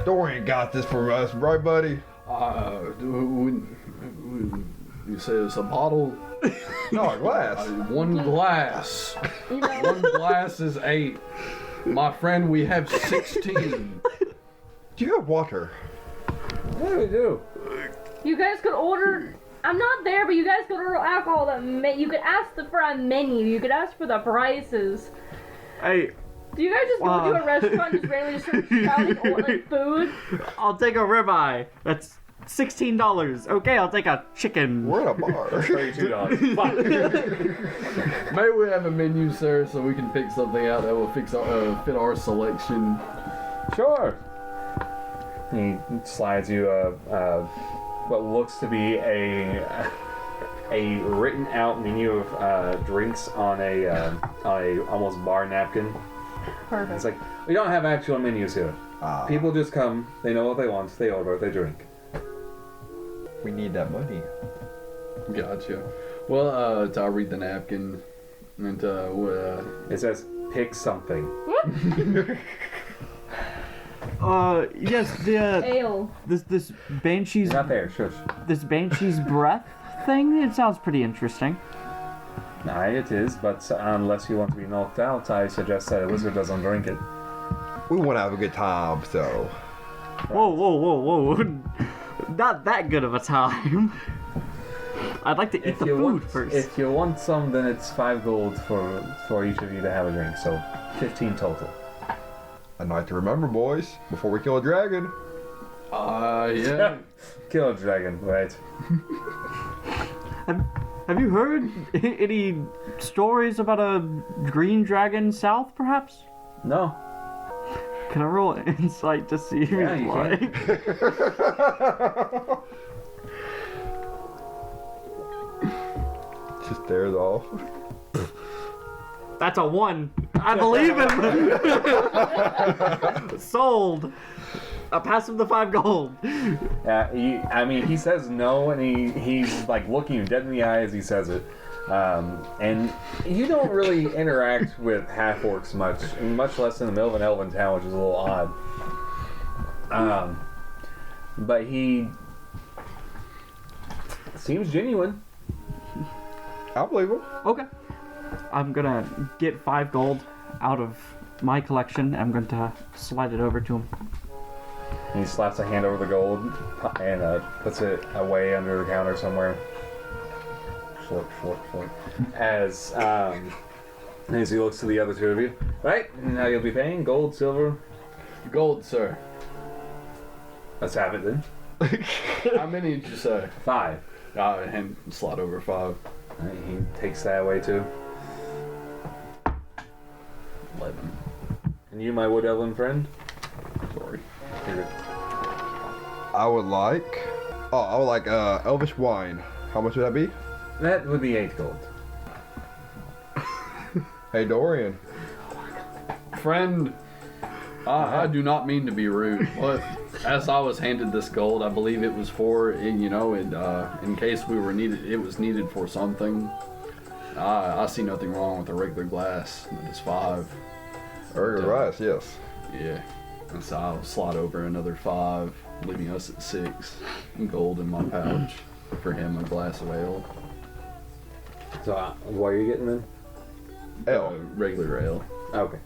Speaker 5: Dorian got this for us, right, buddy?
Speaker 4: You say it's a bottle?
Speaker 5: No, a glass.
Speaker 4: One glass.
Speaker 2: You know,
Speaker 4: One glass is 8. My friend, we have 16.
Speaker 5: Do you have water?
Speaker 1: Yeah, we do.
Speaker 2: you guys could order. I'm not there, but you guys could order alcohol. You could ask for a menu. You could ask for the prices.
Speaker 3: Hey,
Speaker 2: Do you guys just go to a restaurant and just randomly start shouting like food?
Speaker 3: I'll take a ribeye. That's $16. Okay, I'll take a chicken.
Speaker 5: We're in a bar.
Speaker 1: $32. Fuck.
Speaker 4: May we have a menu, sir, so we can pick something out that will fit our selection?
Speaker 1: Sure. He slides you what looks to be a written out menu of drinks on a almost bar napkin.
Speaker 2: Perfect.
Speaker 1: It's like, we don't have actual menus here. People just come, they know what they want, they order, they drink.
Speaker 5: We need that money.
Speaker 4: Gotcha. Well, I'll read the napkin, and
Speaker 1: It says, pick something.
Speaker 3: Yes, the
Speaker 2: Ale.
Speaker 3: this banshee's
Speaker 1: It's not there, shush.
Speaker 3: this banshee's breath thing. It sounds pretty interesting.
Speaker 1: Aye, it is, but unless you want to be knocked out, I suggest that a wizard doesn't drink it.
Speaker 5: We want to have a good time, so.
Speaker 3: Whoa! Not that good of a time. I'd like to eat the food first.
Speaker 1: If you want some, then it's 5 gold for each of you to have a drink, so 15 total.
Speaker 5: A night to remember, boys, before we kill a dragon.
Speaker 4: yeah.
Speaker 1: Kill a dragon, right?
Speaker 3: Have you heard any stories about a green dragon south, perhaps?
Speaker 1: No.
Speaker 3: Can I roll insight to see who
Speaker 1: Yeah,
Speaker 3: he's
Speaker 1: you
Speaker 3: like?
Speaker 1: can.
Speaker 5: Just stares off.
Speaker 3: That's a 1. I believe him. Sold. I'll pass him the 5 gold.
Speaker 1: He says no, and he's like looking you dead in the eye as he says it. And you don't really interact with half-orcs much less in the middle of an elven town, which is a little odd. But he seems genuine.
Speaker 5: I believe him.
Speaker 3: Okay. I'm gonna get 5 gold out of my collection. I'm going to slide it over to him.
Speaker 1: And he slaps a hand over the gold and puts it away under the counter somewhere. Slurp. As he looks to the other 2 of you. Right, now you'll be paying gold, silver.
Speaker 4: Gold, sir.
Speaker 1: Let's have it then.
Speaker 4: How many did you say?
Speaker 1: 5.
Speaker 4: And slide over 5.
Speaker 1: Right, he takes that away too.
Speaker 4: 11.
Speaker 1: And you, my wood elven friend?
Speaker 4: Sorry.
Speaker 1: Here.
Speaker 5: I would like elvish wine. How much would that be?
Speaker 1: That would be 8 gold.
Speaker 5: Hey, Dorian.
Speaker 4: Friend, I do not mean to be rude, but as I was handed this gold, I believe it was for, in case we were needed, it was needed for something. I see nothing wrong with a regular glass. That is 5.
Speaker 5: Regular rice, yes.
Speaker 4: Yeah. And so I'll slide over another 5, leaving us at 6. Gold in my pouch. For him, a glass of ale.
Speaker 1: So, what are you getting then?
Speaker 5: Ale.
Speaker 4: Regular ale.
Speaker 1: Okay.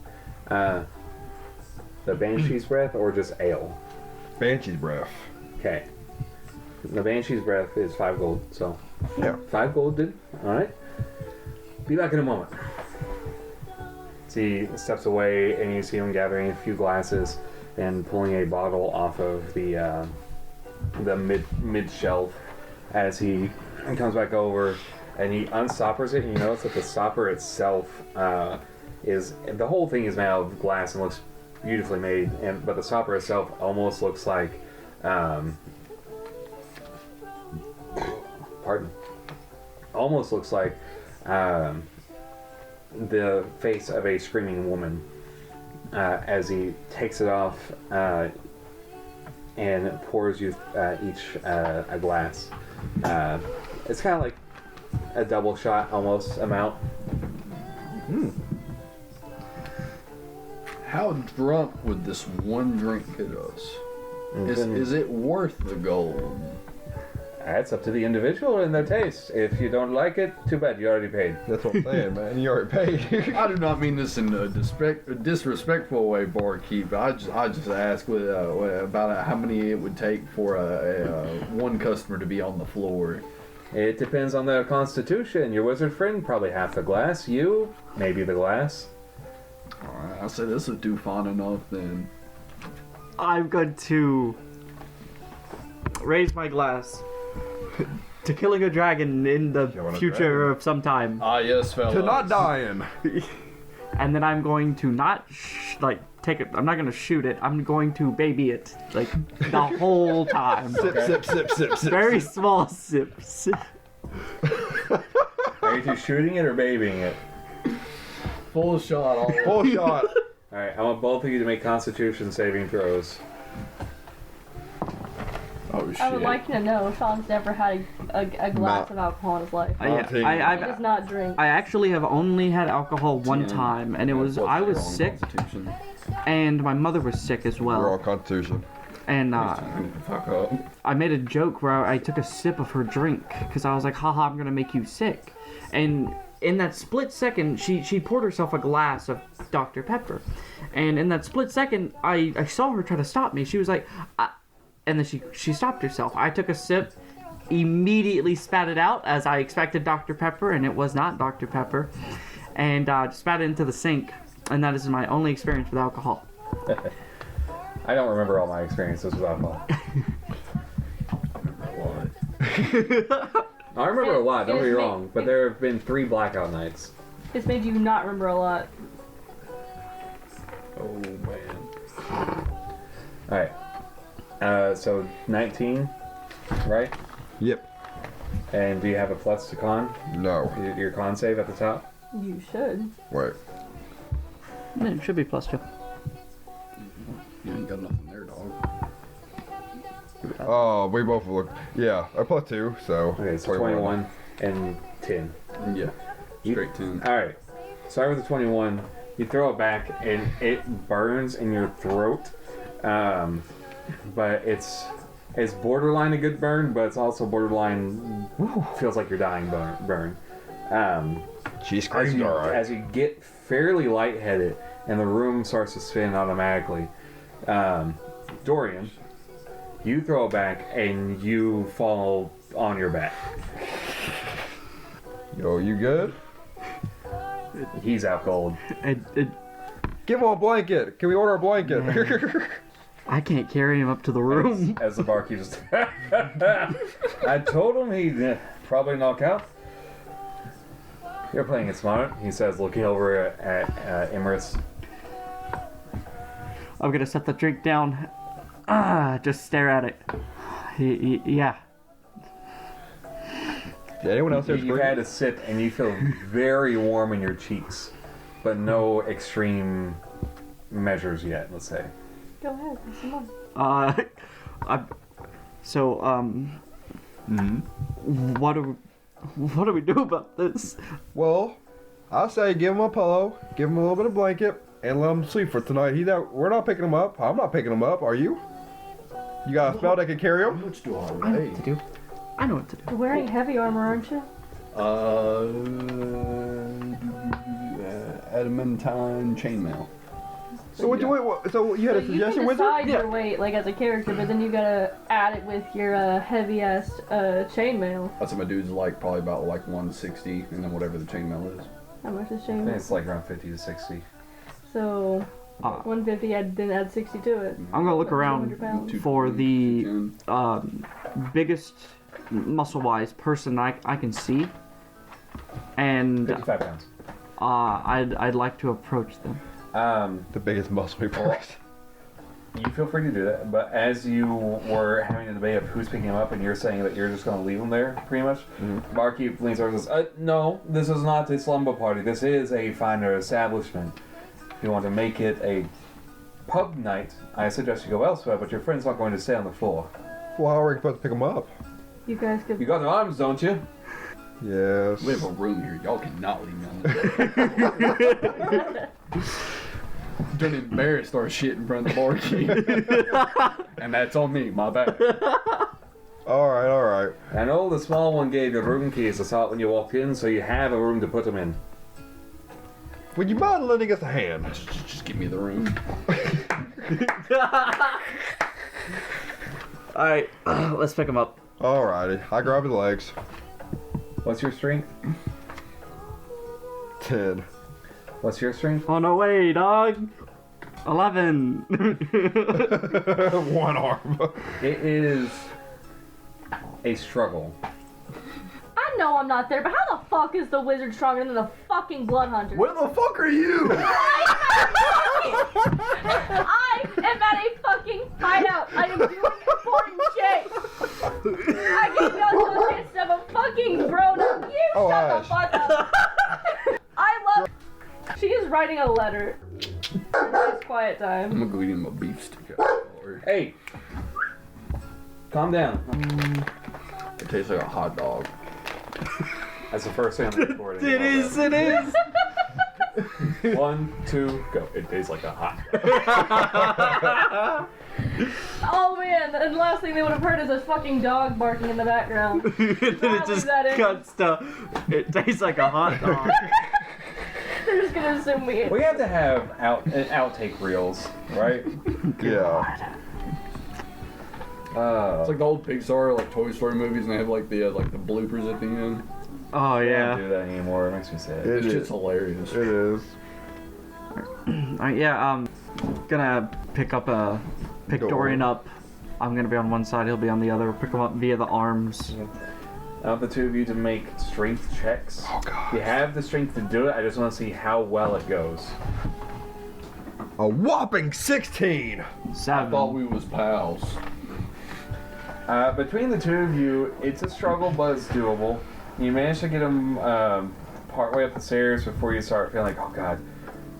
Speaker 1: The Banshee's Breath or just ale?
Speaker 5: Banshee's breath.
Speaker 1: Okay. The Banshee's Breath is 5 gold, so.
Speaker 5: Yeah.
Speaker 1: 5 gold, dude. Alright. Be back in a moment. So he steps away and you see him gathering a few glasses and pulling a bottle off of the mid shelf as he comes back over and he unstoppers it, and you notice that the stopper itself is, the whole thing is made out of glass and looks beautifully made, but the stopper itself almost looks like almost looks like the face of a screaming woman as he takes it off and pours you each a glass. It's kind of like a double shot almost amount.
Speaker 4: How drunk would this one drink get us? Is it worth the gold?
Speaker 1: That's up to the individual and their taste. If you don't like it, too bad, you already paid.
Speaker 5: That's what I'm saying, man. You already paid.
Speaker 4: I do not mean this in a disrespectful way, barkeep. I just ask about how many it would take for one customer to be on the floor.
Speaker 1: It depends on their constitution. Your wizard friend, probably half the glass. You, maybe the glass.
Speaker 4: Alright, I said this would do fine enough then.
Speaker 3: I'm going to raise my glass to killing a dragon in the future of some time.
Speaker 4: Ah, yes, fellas.
Speaker 5: To not dying.
Speaker 3: And then I'm going to not take it. I'm not going to shoot it. I'm going to baby it the whole time.
Speaker 5: Sip.
Speaker 3: Very small sip.
Speaker 1: Are you two shooting it or babying it?
Speaker 4: Full shot. All
Speaker 5: Full shot.
Speaker 1: Alright, I want both of you to make constitution saving throws.
Speaker 4: Oh shit.
Speaker 2: I would like you to know, Sean's never had a glass of alcohol in his life. He does not drink.
Speaker 3: I actually have only had alcohol one time, and it was I was sick, and my mother was sick as well.
Speaker 5: We're all constitution.
Speaker 3: And
Speaker 4: Fuck up.
Speaker 3: I made a joke where I took a sip of her drink because I was like, haha, I'm gonna make you sick. And in that split second, she poured herself a glass of Dr. Pepper. And in that split second, I saw her try to stop me. She was like, and then she stopped herself. I took a sip, immediately spat it out as I expected Dr. Pepper, and it was not Dr. Pepper. And spat it into the sink. And that is my only experience with alcohol.
Speaker 1: I don't remember all my experiences with alcohol. I remember a lot, don't get me wrong, but there have been 3 blackout nights.
Speaker 2: This made you not remember a lot.
Speaker 4: Oh man.
Speaker 1: Alright. So 19, right?
Speaker 5: Yep.
Speaker 1: And do you have a plus to con?
Speaker 5: No.
Speaker 1: Your con save at the top?
Speaker 2: You should.
Speaker 5: Wait.
Speaker 3: It should be +2.
Speaker 4: You ain't got nothing there, dog.
Speaker 5: Oh, we both look. Yeah, a +2, so.
Speaker 1: Okay, so 21 and 10.
Speaker 4: Yeah. Straight 10.
Speaker 1: Alright. Start with the 21. You throw it back and it burns in your throat. But it's borderline a good burn, but it's also borderline feels like you're dying burn.
Speaker 5: She screamed alright.
Speaker 1: As you get fairly lightheaded and the room starts to spin automatically, Dorian, you throw it back and you fall on your back.
Speaker 5: Yo, you good?
Speaker 1: He's out cold.
Speaker 5: Give him a blanket. Can we order a blanket?
Speaker 3: I can't carry him up to the room.
Speaker 1: As the barkeep just... I told him he'd probably knock out. You're playing it smart, he says, looking over at hemryst.
Speaker 3: I'm gonna set the drink down. Just stare at it. Yeah.
Speaker 5: Anyone else there
Speaker 1: You've had a sip and you feel very warm in your cheeks, but no extreme measures yet, let's say.
Speaker 2: Go ahead. Have some more.
Speaker 3: What do we do about this?
Speaker 5: Well, I say give him a pillow, give him a little bit of blanket, and let him sleep for tonight. We're not picking him up. I'm not picking him up. Are you? You got a spell that can carry him?
Speaker 4: Let's do
Speaker 3: I know what to do. I know what to do.
Speaker 2: You're wearing heavy armor, aren't you?
Speaker 4: Adamantine chainmail.
Speaker 5: So what? So you had a
Speaker 2: You
Speaker 5: suggestion,
Speaker 2: can
Speaker 5: wizard?
Speaker 2: decide your weight, like as a character, but then you gotta add it with your heavy ass chainmail.
Speaker 4: That's what my dude's like, probably about like 160, and then whatever the chainmail is.
Speaker 2: How much is
Speaker 1: I think
Speaker 2: chainmail?
Speaker 1: it's like around 50 to 60.
Speaker 2: So 150. Then add 60 to it.
Speaker 3: I'm gonna look
Speaker 2: About
Speaker 3: around
Speaker 2: 200 pounds.
Speaker 3: for the
Speaker 4: 210.
Speaker 3: biggest muscle-wise person I can see, and
Speaker 1: 55 pounds.
Speaker 3: I'd like to approach them.
Speaker 5: The biggest muscle person.
Speaker 1: You feel free to do that, but as you were having a debate of who's picking him up and you're saying that you're just going to leave him there, pretty much, barkeep leans over and says, no, this is not a slumber party. This is a finer establishment. If you want to make it a pub night, I suggest you go elsewhere, but your friend's not going to stay on the floor.
Speaker 5: Well, how are we supposed to pick him up?
Speaker 2: You guys could.
Speaker 1: You got arms, don't you?
Speaker 5: Yes.
Speaker 4: We have a room here. Y'all cannot leave me on this. Don't embarrass our shit in front of the barkeep. And that's on me, my bad.
Speaker 5: Alright.
Speaker 1: I know the small one gave you room keys to start when you walked in, so you have a room to put them in.
Speaker 5: Would you mind lending us a hand?
Speaker 4: Just give me the room.
Speaker 3: Alright, let's pick him up.
Speaker 5: Alrighty. I grab his legs.
Speaker 1: What's your strength?
Speaker 5: 10.
Speaker 1: What's your strength?
Speaker 3: Oh no way, dog. 11.
Speaker 5: One arm.
Speaker 1: It is a struggle.
Speaker 2: I know I'm not there, but how the fuck is the wizard stronger than the fucking blood hunter?
Speaker 5: Where the fuck are you?
Speaker 2: I am at a fucking hideout. I am doing important shit. I can go to a chance of a fucking grown up. You
Speaker 5: Oh,
Speaker 2: shut
Speaker 5: Ash.
Speaker 2: the fuck up. I love. She is writing a letter. It's quiet time.
Speaker 4: I'm gonna go eat him a beef stick.
Speaker 1: Hey! Calm down.
Speaker 4: It tastes like a hot dog.
Speaker 1: That's the first thing I'm recording.
Speaker 3: It is.
Speaker 1: 1, 2, go. It tastes like a hot.
Speaker 2: Oh man, and the last thing they would have heard is a fucking dog barking in the background.
Speaker 3: And then it just cuts to. It tastes like a hot dog.
Speaker 2: They're just gonna assume we.
Speaker 1: We have to have outtake reels, right?
Speaker 5: Yeah.
Speaker 4: It's like the old Pixar, like Toy Story movies, and they have like the bloopers at the end.
Speaker 3: Oh
Speaker 1: I don't
Speaker 3: yeah.
Speaker 1: do that anymore. It makes me sad.
Speaker 4: It's just hilarious.
Speaker 5: It is.
Speaker 3: Yeah. Gonna pick Dorian up. I'm gonna be on one side. He'll be on the other. Pick him up via the arms.
Speaker 1: I want the two of you to make strength checks.
Speaker 5: Oh god.
Speaker 1: You have the strength to do it. I just want to see how well it goes.
Speaker 5: A whopping 16.
Speaker 3: 7.
Speaker 4: I thought we was pals.
Speaker 1: Between the two of you, it's a struggle, but it's doable. You manage to get them partway up the stairs before you start feeling like, oh god,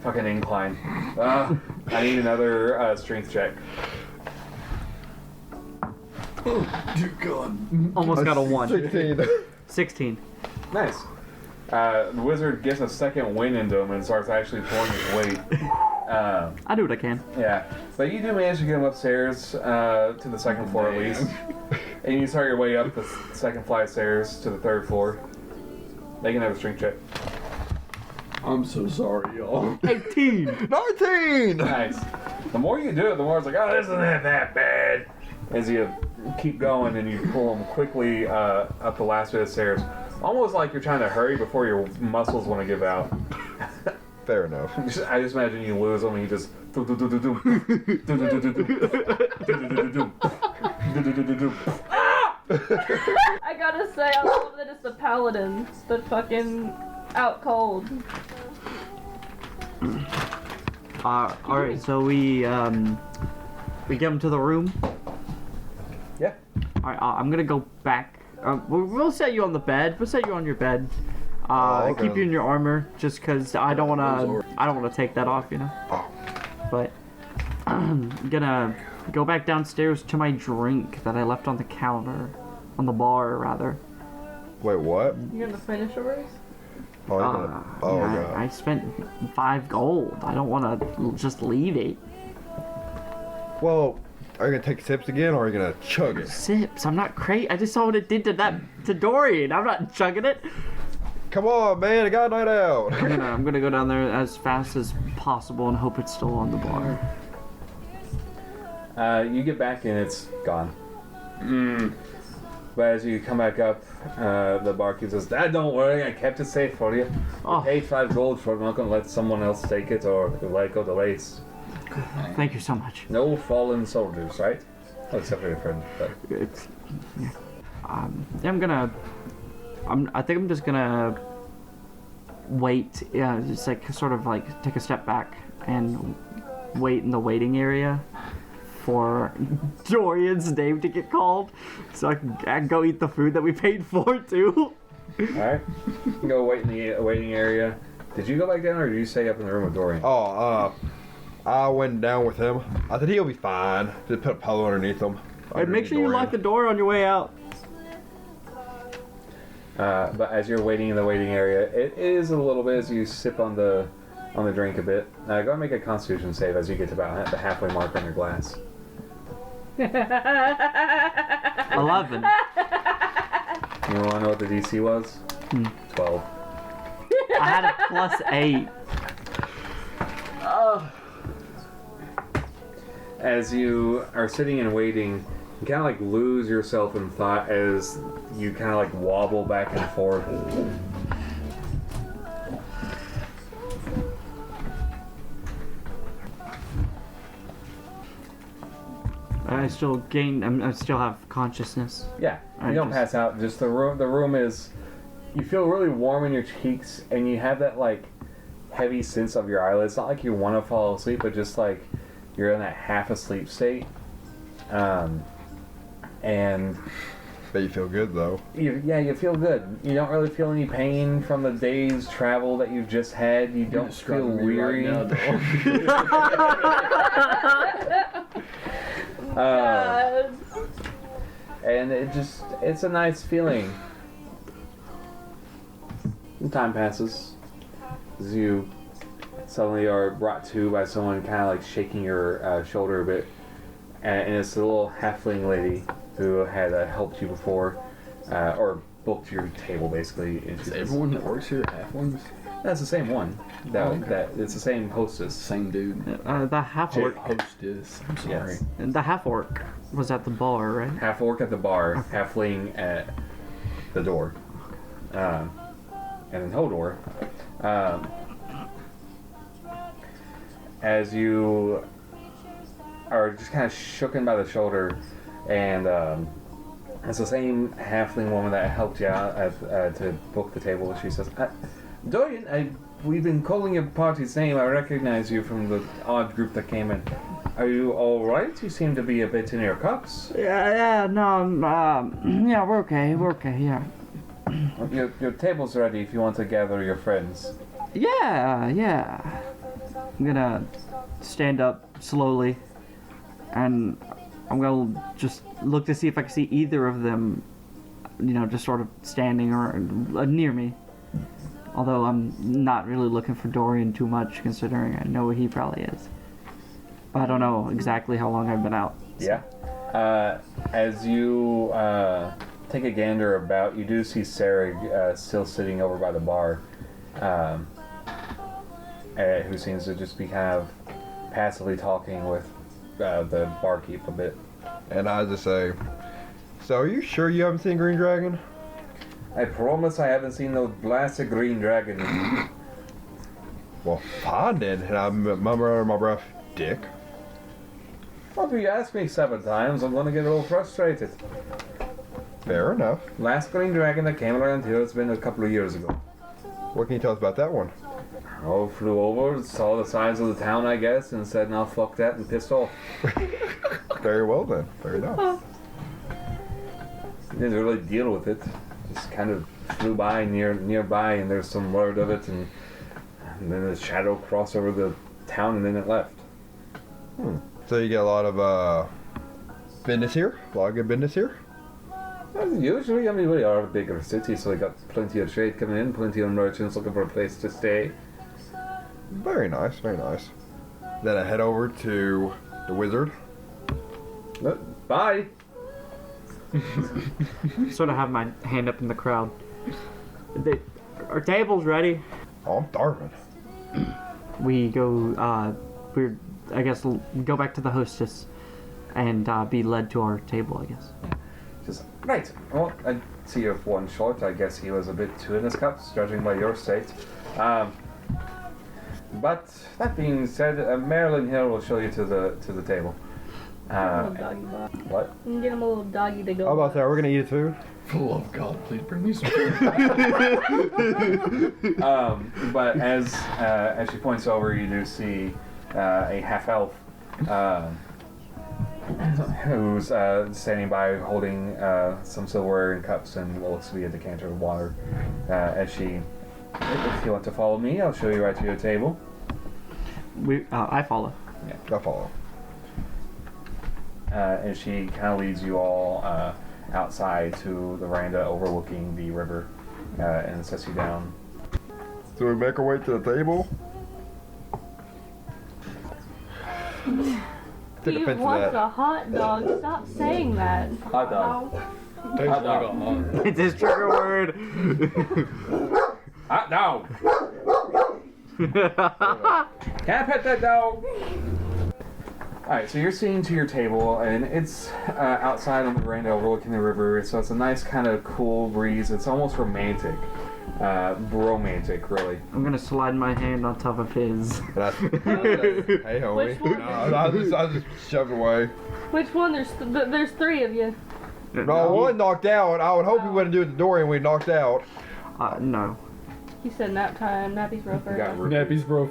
Speaker 1: fucking incline. I need another strength check.
Speaker 4: Oh, dear God.
Speaker 3: Almost got a 1.
Speaker 5: 16.
Speaker 3: 16.
Speaker 1: Nice. The wizard gets a second wind into him and starts actually pulling his weight.
Speaker 3: I do what I can.
Speaker 1: Yeah, but you do manage to get him upstairs to the second floor at least. And you start your way up the second flight of stairs to the third floor. Make another strength check.
Speaker 4: I'm so sorry, y'all.
Speaker 3: 18.
Speaker 5: 19!
Speaker 1: Nice. The more you do it, the more it's like, oh, this isn't that bad. As you keep going and you pull them quickly up the last bit of stairs. Almost like you're trying to hurry before your muscles want to give out.
Speaker 5: Fair enough.
Speaker 1: I just imagine you lose them and you just...
Speaker 2: I gotta say, I love that it's the paladin that's fucking out cold.
Speaker 3: Alright, so we get him to the room.
Speaker 1: Yeah.
Speaker 3: Alright, I'm gonna go back. We'll set you on the bed. We'll set you on your bed.
Speaker 5: Okay.
Speaker 3: Keep you in your armor, just because I don't wanna take that off, you know.
Speaker 5: Oh.
Speaker 3: But I'm gonna go back downstairs to my drink that I left on the counter, on the bar rather.
Speaker 5: Wait, what?
Speaker 2: You gonna finish yours?
Speaker 5: Oh, you're gonna... Oh,
Speaker 3: Yeah,
Speaker 5: God.
Speaker 3: I spent 5 gold. I don't want to just leave it.
Speaker 5: Well, are you gonna take sips again, or are you gonna chug it?
Speaker 3: Sips. I'm not crazy. I just saw what it did to Dorian. I'm not chugging it.
Speaker 5: Come on, man, I got a night out.
Speaker 3: I'm gonna go down there as fast as possible and hope it's still on the bar.
Speaker 1: You get back and it's gone. But as you come back up, the barkeep says, don't worry, I kept it safe for you.
Speaker 3: Oh.
Speaker 1: You paid 5 gold for it, I'm not going to let someone else take it or let go the lace.
Speaker 3: Thank you so much.
Speaker 1: No fallen soldiers, right? Oh, except for your friend. But.
Speaker 3: It's, yeah. I think I'm just gonna wait. Yeah, just like sort of like take a step back and wait in the waiting area for Dorian's name to get called, so I can go eat the food that we paid for too.
Speaker 1: Alright. You can go wait in the waiting area. Did you go back down or did you stay up in the room with Dorian?
Speaker 5: Oh, I went down with him. I think he'll be fine. Just put a pillow underneath him.
Speaker 3: And make sure you lock the door on your way out.
Speaker 1: But as you're waiting in the waiting area, it is a little bit as you sip on the drink a bit. Go and make a Constitution save as you get to about the halfway mark on your glass.
Speaker 3: 11.
Speaker 1: You want to know what the DC was? 12.
Speaker 3: I had a +8.
Speaker 1: As you are sitting and waiting, you kind of like lose yourself in thought as you kind of like wobble back and forth.
Speaker 3: I still gain. I still have consciousness.
Speaker 1: Yeah, you
Speaker 3: I
Speaker 1: don't
Speaker 3: just-
Speaker 1: pass out. Just the room is. You feel really warm in your cheeks, and you have that like heavy sense of your eyelids. It's not like you want to fall asleep, but just like you're in that half asleep state. And
Speaker 5: Bet you feel good though.
Speaker 1: you feel good. You don't really feel any pain from the day's travel that you've just had. You don't feel weary.
Speaker 2: God.
Speaker 1: And it's a nice feeling. And time passes as you suddenly are brought to by someone kind of like shaking your shoulder a bit. And it's the little halfling lady who had helped you before, or booked your table basically. And
Speaker 4: Is everyone that works here halflings?
Speaker 1: That's the same one. That it's the same hostess.
Speaker 4: Same dude.
Speaker 3: The half orc.
Speaker 4: Hostess. I'm sorry.
Speaker 1: Yes.
Speaker 3: The half orc was at the bar, right?
Speaker 1: Half orc at the bar, halfling at the door, and then Hodor. As you are just kind of shooken by the shoulder, and it's the same halfling woman that helped you out to book the table. She says, Dorian, we've been calling your party's name. I recognize you from the odd group that came in. Are you all right? You seem to be a bit in your cups.
Speaker 3: Yeah, no, yeah, we're okay, yeah.
Speaker 1: Your table's ready if you want to gather your friends.
Speaker 3: Yeah. I'm gonna stand up slowly, and I'm gonna just look to see if I can see either of them, just sort of standing or near me. Although I'm not really looking for Dorian too much, considering I know where he probably is. But I don't know exactly how long I've been out.
Speaker 1: Yeah. As you take a gander about, you do see Sereg still sitting over by the bar, who seems to just be kind of passively talking with the barkeep a bit.
Speaker 5: And I just say, so are you sure you haven't seen Green Dragon?
Speaker 1: I promise I haven't seen those blasted green dragon.
Speaker 5: Well, fine then. And I murmur under my breath, dick.
Speaker 1: Well, if you ask me 7 times, I'm gonna get a little frustrated.
Speaker 5: Fair enough.
Speaker 1: Last green dragon that came around here has been a couple of years ago.
Speaker 5: What can you tell us about that one?
Speaker 1: Oh, flew over, saw the size of the town, I guess, and said, "Now fuck that," and pissed off.
Speaker 5: Very well then. Very nice.
Speaker 1: Didn't really deal with it. Just kind of flew by nearby, and there's some word of it, and then the shadow crossed over the town, and then it left.
Speaker 5: So you get a lot of business here? A lot of good business here?
Speaker 1: Usually, I mean, we are a bigger city, so we got plenty of trade coming in, plenty of merchants looking for a place to stay.
Speaker 5: Very nice, very nice. Then I head over to the wizard.
Speaker 1: Bye.
Speaker 3: Sort of have my hand up in the crowd. Our table's ready.
Speaker 5: Oh, I'm starving.
Speaker 3: We go, I guess, go back to the hostess and be led to our table, I guess.
Speaker 1: Just, right. Well, I see you have one short. I guess he was a bit too in his cups, judging by your state. But that being said, Marilyn here will show you to the table.
Speaker 2: Doggy bar.
Speaker 1: What?
Speaker 2: You can get him a little doggy to go.
Speaker 5: How about that? We're gonna eat food.
Speaker 4: For the love of God, please bring me some food.
Speaker 1: But as she points over, you do see a half elf who's standing by, holding some silverware and cups, and what looks to be a decanter of water. If you want to follow me, I'll show you right to your table.
Speaker 3: I follow.
Speaker 1: Yeah.
Speaker 5: I follow.
Speaker 1: And she kind of leads you all outside to the veranda overlooking the river and sets you down.
Speaker 5: So we make our way to the table. Take
Speaker 2: He
Speaker 5: offense to
Speaker 2: wants
Speaker 5: that.
Speaker 2: a hot dog. Stop saying that.
Speaker 1: Hot dog.
Speaker 4: Tastes
Speaker 1: Hot
Speaker 4: like
Speaker 1: dog.
Speaker 4: a hot.
Speaker 3: It's his trigger word.
Speaker 1: Hot dog. Can I pet that dog? Alright, so you're sitting to your table, and it's outside on the veranda overlooking the river, so it's a nice kind of cool breeze. It's almost romantic. Romantic, really.
Speaker 3: I'm gonna slide my hand on top of his.
Speaker 5: Hey, homie.
Speaker 2: Which one?
Speaker 5: No, I just shoved it away.
Speaker 2: Which one? There's 3 of you.
Speaker 5: No, one knocked out. I would hope he wouldn't do it to Dorian when he knocked out.
Speaker 3: No.
Speaker 2: He said nap time. Nappy's real
Speaker 1: You got
Speaker 2: first.
Speaker 1: root.
Speaker 4: Nappy's bro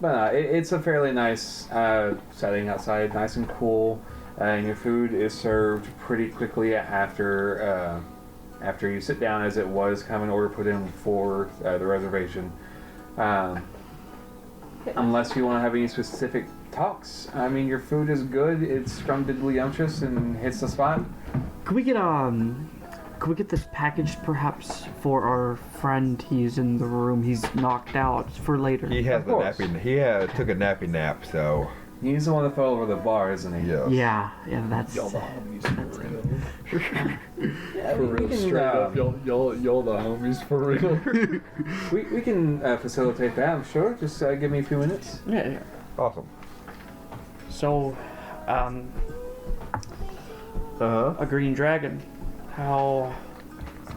Speaker 1: But it's a fairly nice setting outside, nice and cool, and your food is served pretty quickly after you sit down, as it was kind of an order put in for the reservation. Unless you want to have any specific talks. I mean, your food is good, it's scrumptiously and hits the spot.
Speaker 3: Could we get this packaged perhaps for our friend? He's in the room. He's knocked out for later.
Speaker 5: He has
Speaker 1: Of
Speaker 5: the
Speaker 1: course.
Speaker 5: nappy. He took a nappy nap, so
Speaker 1: He's the one that fell over the bar, isn't he?
Speaker 5: yeah.
Speaker 3: Yeah, that's.
Speaker 4: Y'all the homies for real.
Speaker 1: Yeah,
Speaker 4: For
Speaker 1: we
Speaker 4: real,
Speaker 1: can,
Speaker 4: straight up. Y'all the homies for real.
Speaker 1: we can facilitate that, I'm sure. Just give me a few minutes.
Speaker 3: Yeah.
Speaker 5: Awesome.
Speaker 3: So,
Speaker 5: Uh-huh.
Speaker 3: a green dragon. How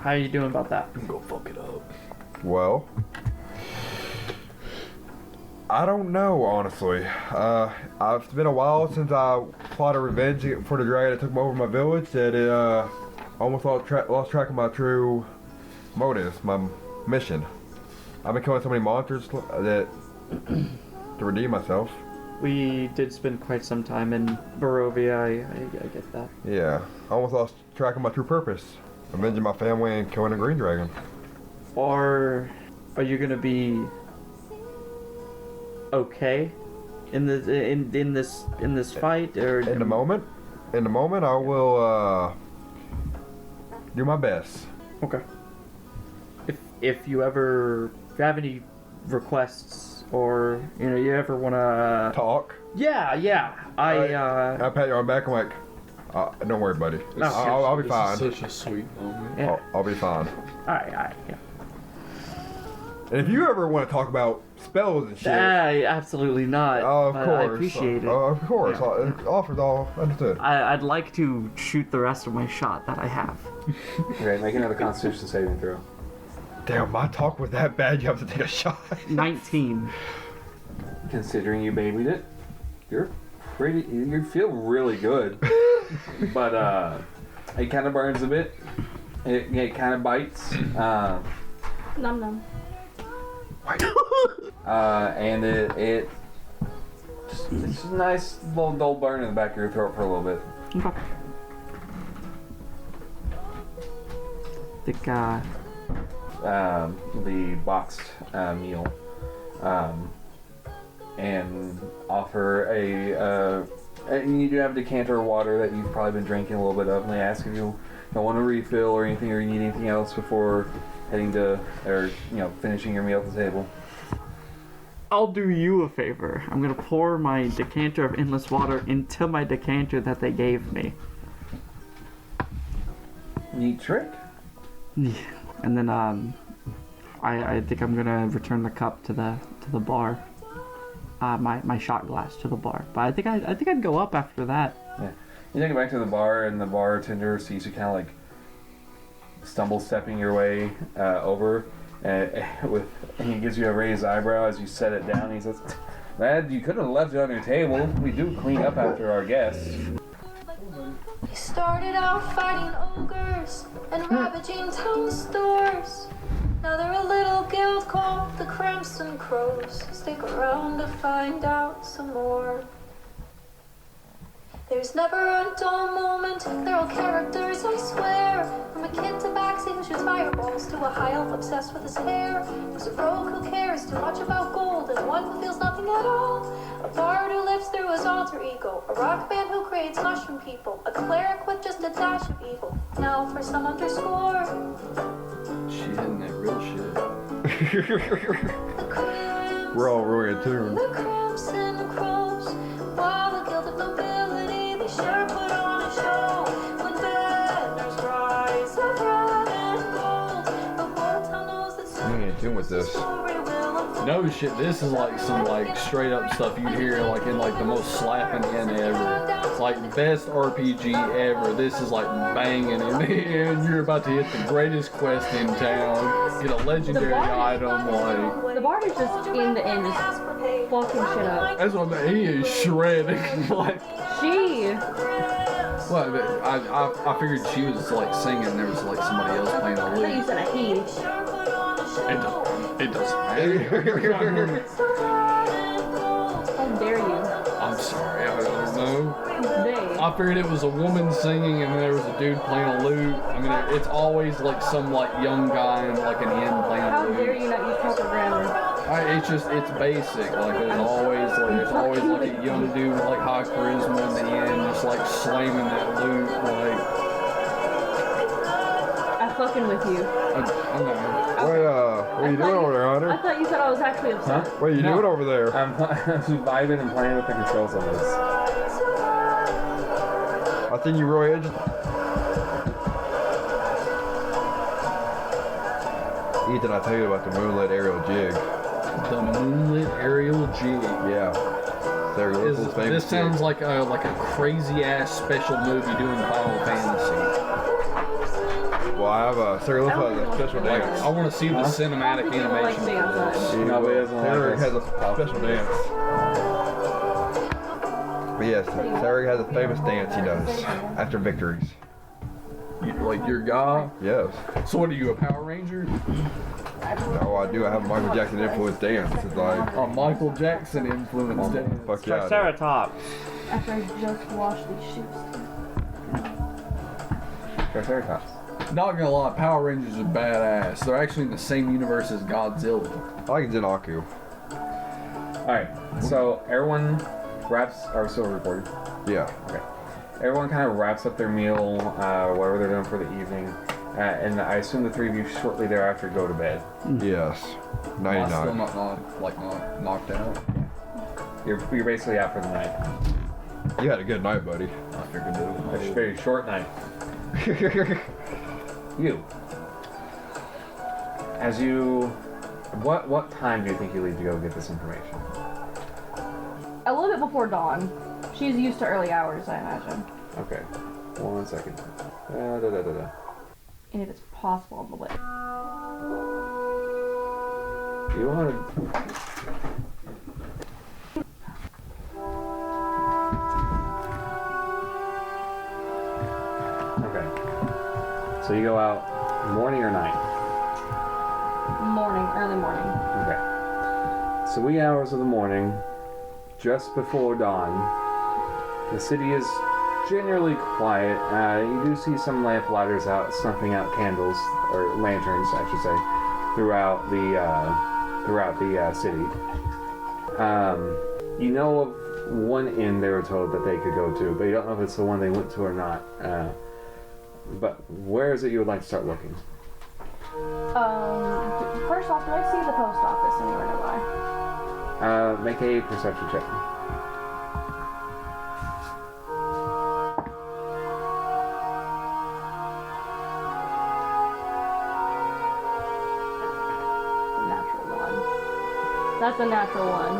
Speaker 3: are you doing about that?
Speaker 4: Go fuck it up.
Speaker 5: Well, I don't know, honestly. It's been a while since I plotted revenge for the dragon that took over my village. That almost lost track of my true motives, my mission. I've been killing so many monsters that to redeem myself.
Speaker 3: We did spend quite some time in Barovia. I get that.
Speaker 5: Yeah, I almost lost track of my true purpose, avenging my family and killing a green dragon.
Speaker 3: Or are you gonna be okay in this fight, or
Speaker 5: In the moment, I will do my best.
Speaker 3: Okay. If you ever have any requests, or you ever wanna
Speaker 5: Talk.
Speaker 3: Yeah.
Speaker 5: I pat you on the back. I'm like, don't worry, buddy.
Speaker 3: No,
Speaker 5: I'll be fine.
Speaker 4: This is such a sweet moment.
Speaker 3: Yeah.
Speaker 5: I'll be fine.
Speaker 3: Alright, yeah.
Speaker 5: And if you ever want to talk about spells and shit,
Speaker 3: Absolutely not.
Speaker 5: of
Speaker 3: but
Speaker 5: course,
Speaker 3: I appreciate it.
Speaker 5: Of course,
Speaker 3: Yeah.
Speaker 5: offers all understood.
Speaker 3: I'd like to shoot the rest of my shot that I have.
Speaker 1: Okay, make another Constitution saving throw.
Speaker 5: Damn, my talk was that bad. You have to take a shot.
Speaker 3: 19.
Speaker 1: Considering you babied it, you feel really good. But it kind of burns a bit. It kind of bites.
Speaker 2: Num num.
Speaker 1: And it's just a nice little dull burn in the back of your throat for a little bit.
Speaker 3: Okay. Think,
Speaker 1: The boxed meal, and offer and you do have a decanter of water that you've probably been drinking a little bit of, and they ask if you don't want a refill or anything, or you need anything else before heading to, or finishing your meal at the table.
Speaker 3: I'll do you a favor. I'm gonna pour my decanter of endless water into my decanter that they gave me.
Speaker 1: Neat trick.
Speaker 3: Yeah. And then I think I'm gonna return the cup to the bar. My shot glass to the bar. But I think I'd go up after that.
Speaker 1: Yeah. You take it back to the bar, and the bartender sees you kind of like stumble stepping your way over, and he gives you a raised eyebrow as you set it down. He says, "Lad, you couldn't have left it on your table. We do clean up after our guests."
Speaker 6: He started out fighting ogres and ravaging town stores. Now they're a little guild called the Crimson Crows. Stick around to find out some more. There's never a dull moment, they're all characters, I swear. From a kid to Maxie who shoots fireballs, to a high elf obsessed with his hair. There's a rogue who cares too much about gold, and one who feels nothing at all. A bard who lives through his alter ego, a rock band who creates mushroom people, a cleric with just a dash of evil. Now for some underscore.
Speaker 4: She hitting that real shit.
Speaker 6: The crimson,
Speaker 5: We're all really attuned.
Speaker 6: the Crimson Crows, while the guild of nobility, they sure put on a show. When banners rise of red and gold, the whole town knows that
Speaker 5: I'm in tune with this.
Speaker 6: story will unfold.
Speaker 4: No shit, this is like some like straight up stuff you'd hear like in like the most slapping in ever. It's like best RPG ever. This is like banging in there, and you're about to hit the greatest quest in town. Get a legendary item like.
Speaker 2: The bard is just in the end, just fucking shit up.
Speaker 4: That's what I mean. He is shredding. Like,
Speaker 2: She.
Speaker 4: well, I figured she was like singing. There was like somebody else playing a
Speaker 2: I thought you
Speaker 4: lute.
Speaker 2: said a he.
Speaker 4: It doesn't matter.
Speaker 2: How dare you?
Speaker 4: I'm sorry. I don't know.
Speaker 2: They.
Speaker 4: I figured it was a woman singing and there was a dude playing a lute. I mean, it's always like some like young guy in like an inn playing a
Speaker 2: How
Speaker 4: lute.
Speaker 2: dare you not use proper grammar?
Speaker 4: It's basic. Like there's always like a young dude with like high charisma in the end, just like slamming that lute. Like
Speaker 2: I'm fucking with you.
Speaker 4: I don't know.
Speaker 5: What are you doing over there,
Speaker 2: I
Speaker 5: Hunter?
Speaker 2: thought you said I was actually upset.
Speaker 5: What are you doing over there?
Speaker 1: I'm vibing and playing with the controls on this.
Speaker 5: I think you really edged. Ethan, I tell you about the moonlit aerial jig.
Speaker 4: The moonlit aerial jig.
Speaker 5: Yeah. There goes
Speaker 4: Is,
Speaker 5: the famous
Speaker 4: this sounds
Speaker 5: jig.
Speaker 4: like a crazy ass special move you do in Final Fantasy.
Speaker 5: Well, I have a Sarah has a special
Speaker 4: Like
Speaker 5: dance.
Speaker 4: I want to see the cinematic
Speaker 2: People like
Speaker 4: animation
Speaker 2: dance
Speaker 4: for this.
Speaker 2: on.
Speaker 1: Nobody doesn't like
Speaker 5: Sarah
Speaker 1: us.
Speaker 5: has a special dance. But yes, Sarah has a famous dance he does after victories.
Speaker 4: Like your guy?
Speaker 5: Yes.
Speaker 4: So what are you, a Power Ranger?
Speaker 5: No, I do. I have a Michael Jackson influence dance. It's like,
Speaker 4: A Michael Jackson influence dance.
Speaker 5: fuck yeah. I do.
Speaker 3: Triceratops.
Speaker 2: After I just washed these shoes.
Speaker 1: Triceratops.
Speaker 4: Not gonna lie, Power Rangers are badass. They're actually in the same universe as Godzilla.
Speaker 5: I like Jinaku.
Speaker 1: Alright, so everyone wraps. Are we still recording?
Speaker 5: Yeah.
Speaker 1: Okay. Everyone kind of wraps up their meal, whatever they're doing for the evening, and I assume the three of you shortly thereafter go to bed.
Speaker 5: Yes.
Speaker 4: Am I still
Speaker 5: 99.
Speaker 4: not knocked out?
Speaker 1: You're basically out for the night.
Speaker 5: You had a good night, buddy.
Speaker 4: I figured it
Speaker 1: It's a
Speaker 4: was.
Speaker 1: very short night. You. As you. What time do you think you leave to go get this information?
Speaker 2: A little bit before dawn. She's used to early hours, I imagine.
Speaker 1: Okay. 1 second. Da, da, da, da, da.
Speaker 2: And if it's possible on the way.
Speaker 1: You want to. Okay. So you go out morning or night?
Speaker 2: Morning, early morning.
Speaker 1: Okay. So wee hours of the morning, just before dawn, the city is generally quiet. You do see some lamplighters out snuffing out candles, or lanterns, I should say, throughout the city. You know of one inn they were told that they could go to, but you don't know if it's the one they went to or not. But where is it you would like to start looking?
Speaker 2: First off, do I see the post office anywhere nearby?
Speaker 1: Make a perception check.
Speaker 2: Natural one. That's a natural one.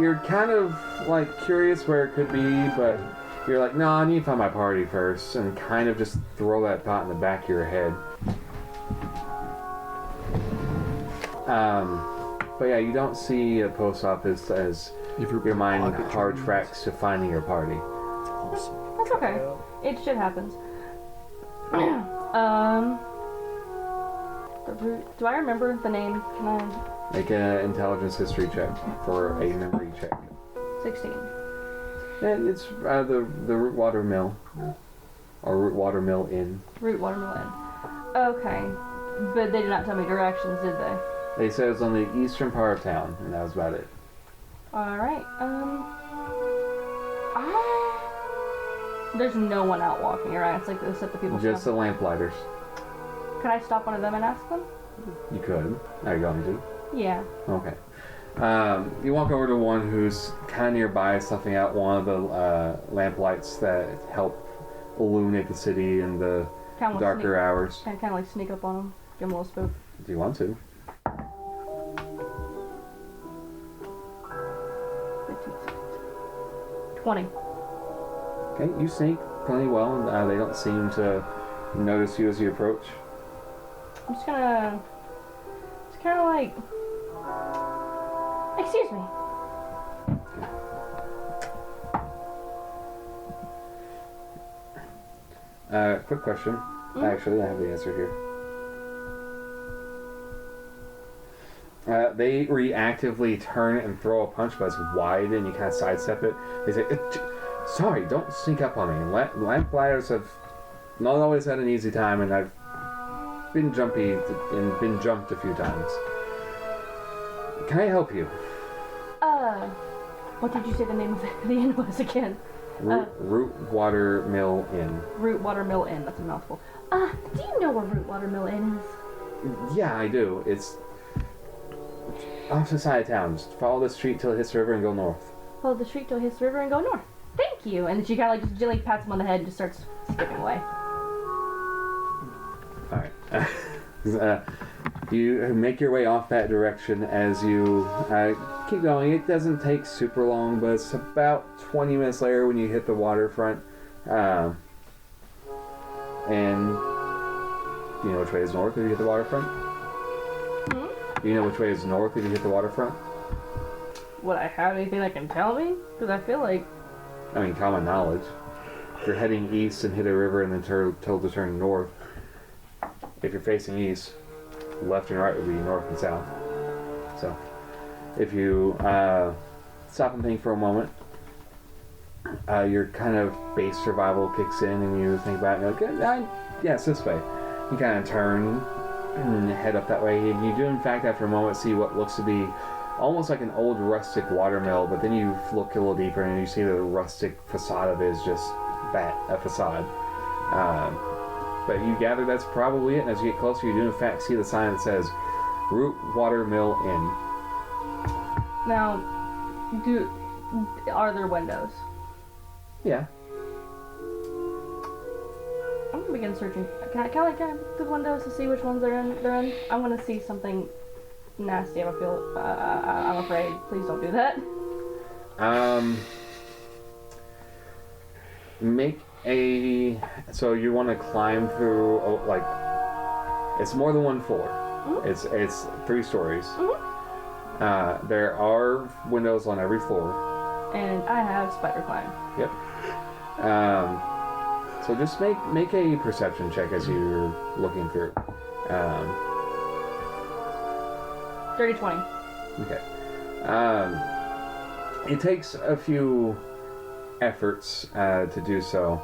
Speaker 1: You're kind of like curious where it could be, but you're like, no, I need to find my party first, and kind of just throw that thought in the back of your head. But yeah, you don't see a post office as your mind hard tracks to finding your party.
Speaker 2: That's okay. It shit happens. The root. Do I remember the name? Can I?
Speaker 1: Make an intelligence history check for a memory check.
Speaker 2: 16.
Speaker 1: And it's the Rootwater Mill, or Rootwater Mill Inn.
Speaker 2: Root watermelon. Okay. But they did not tell me directions, did they?
Speaker 1: They said it was on the eastern part of town, and that was about it.
Speaker 2: Alright, there's no one out walking around. It's like except the people.
Speaker 1: Just the lamplighters.
Speaker 2: Could I stop one of them and ask them?
Speaker 1: You could. Are you going to?
Speaker 2: Yeah.
Speaker 1: Okay. You walk over to one who's kind of nearby, stuffing out one of the lamplights that help illuminate the city in the
Speaker 2: Kinda
Speaker 1: darker hours.
Speaker 2: Kind of like sneak up on them, give them a little spook.
Speaker 1: Do you want to?
Speaker 2: 15, 20.
Speaker 1: Okay, you sneak plenty well. They don't seem to notice you as you approach.
Speaker 2: I'm just gonna. It's kind of like. Excuse me.
Speaker 1: Quick question. Actually, I have the answer here. They reactively turn and throw a punch, but it's wide, and you kind of sidestep it. They say, "Sorry, don't sneak up on me." Lamplighters have not always had an easy time, and I've been jumpy and been jumped a few times. Can I help you?
Speaker 2: What did you say the name of the inn was again?
Speaker 1: Rootwater Mill Inn.
Speaker 2: Root Watermill Inn. That's a mouthful. Do you know where Root Watermill Inn is?
Speaker 1: Yeah, I do. It's off the side of town. Just follow the street till it hits the river and go north.
Speaker 2: Follow the street till it hits the river and go north. Thank you. And then she kind of like just gently pats him on the head and just starts skipping away.
Speaker 1: Alright. You make your way off that direction as you keep going. It doesn't take super long, but it's about 20 minutes later when you hit the waterfront. And do you know which way is north if you hit the waterfront? Do you know which way is north if you hit the waterfront?
Speaker 2: Would I have anything that can tell me? Because I feel like...
Speaker 1: I mean, common knowledge. If you're heading east and hit a river and then told to turn north, if you're facing east, left and right would be north and south. So, if you stop and think for a moment, your kind of base survival kicks in and you think about it and you're like, yeah, it's this way. You kind of turn and head up that way, and you do in fact after a moment see what looks to be almost like an old rustic watermill, but then you look a little deeper and you see the rustic facade of it is just a facade. But you gather that's probably it, and as you get closer you do in fact see the sign that says Root Watermill Inn.
Speaker 2: Now, are there windows?
Speaker 1: Yeah.
Speaker 2: I'm gonna begin searching. Can I look at the windows to see which ones they're in? I want to see something nasty. I'm afraid. Please don't do that.
Speaker 1: Make a... So you want to climb through, it's more than one floor.
Speaker 2: Mm-hmm.
Speaker 1: It's 3 stories.
Speaker 2: Mm-hmm.
Speaker 1: There are windows on every floor.
Speaker 2: And I have spider climb.
Speaker 1: Yep. So just make a perception check as you're looking through.
Speaker 2: 30-20.
Speaker 1: Okay. It takes a few efforts to do so.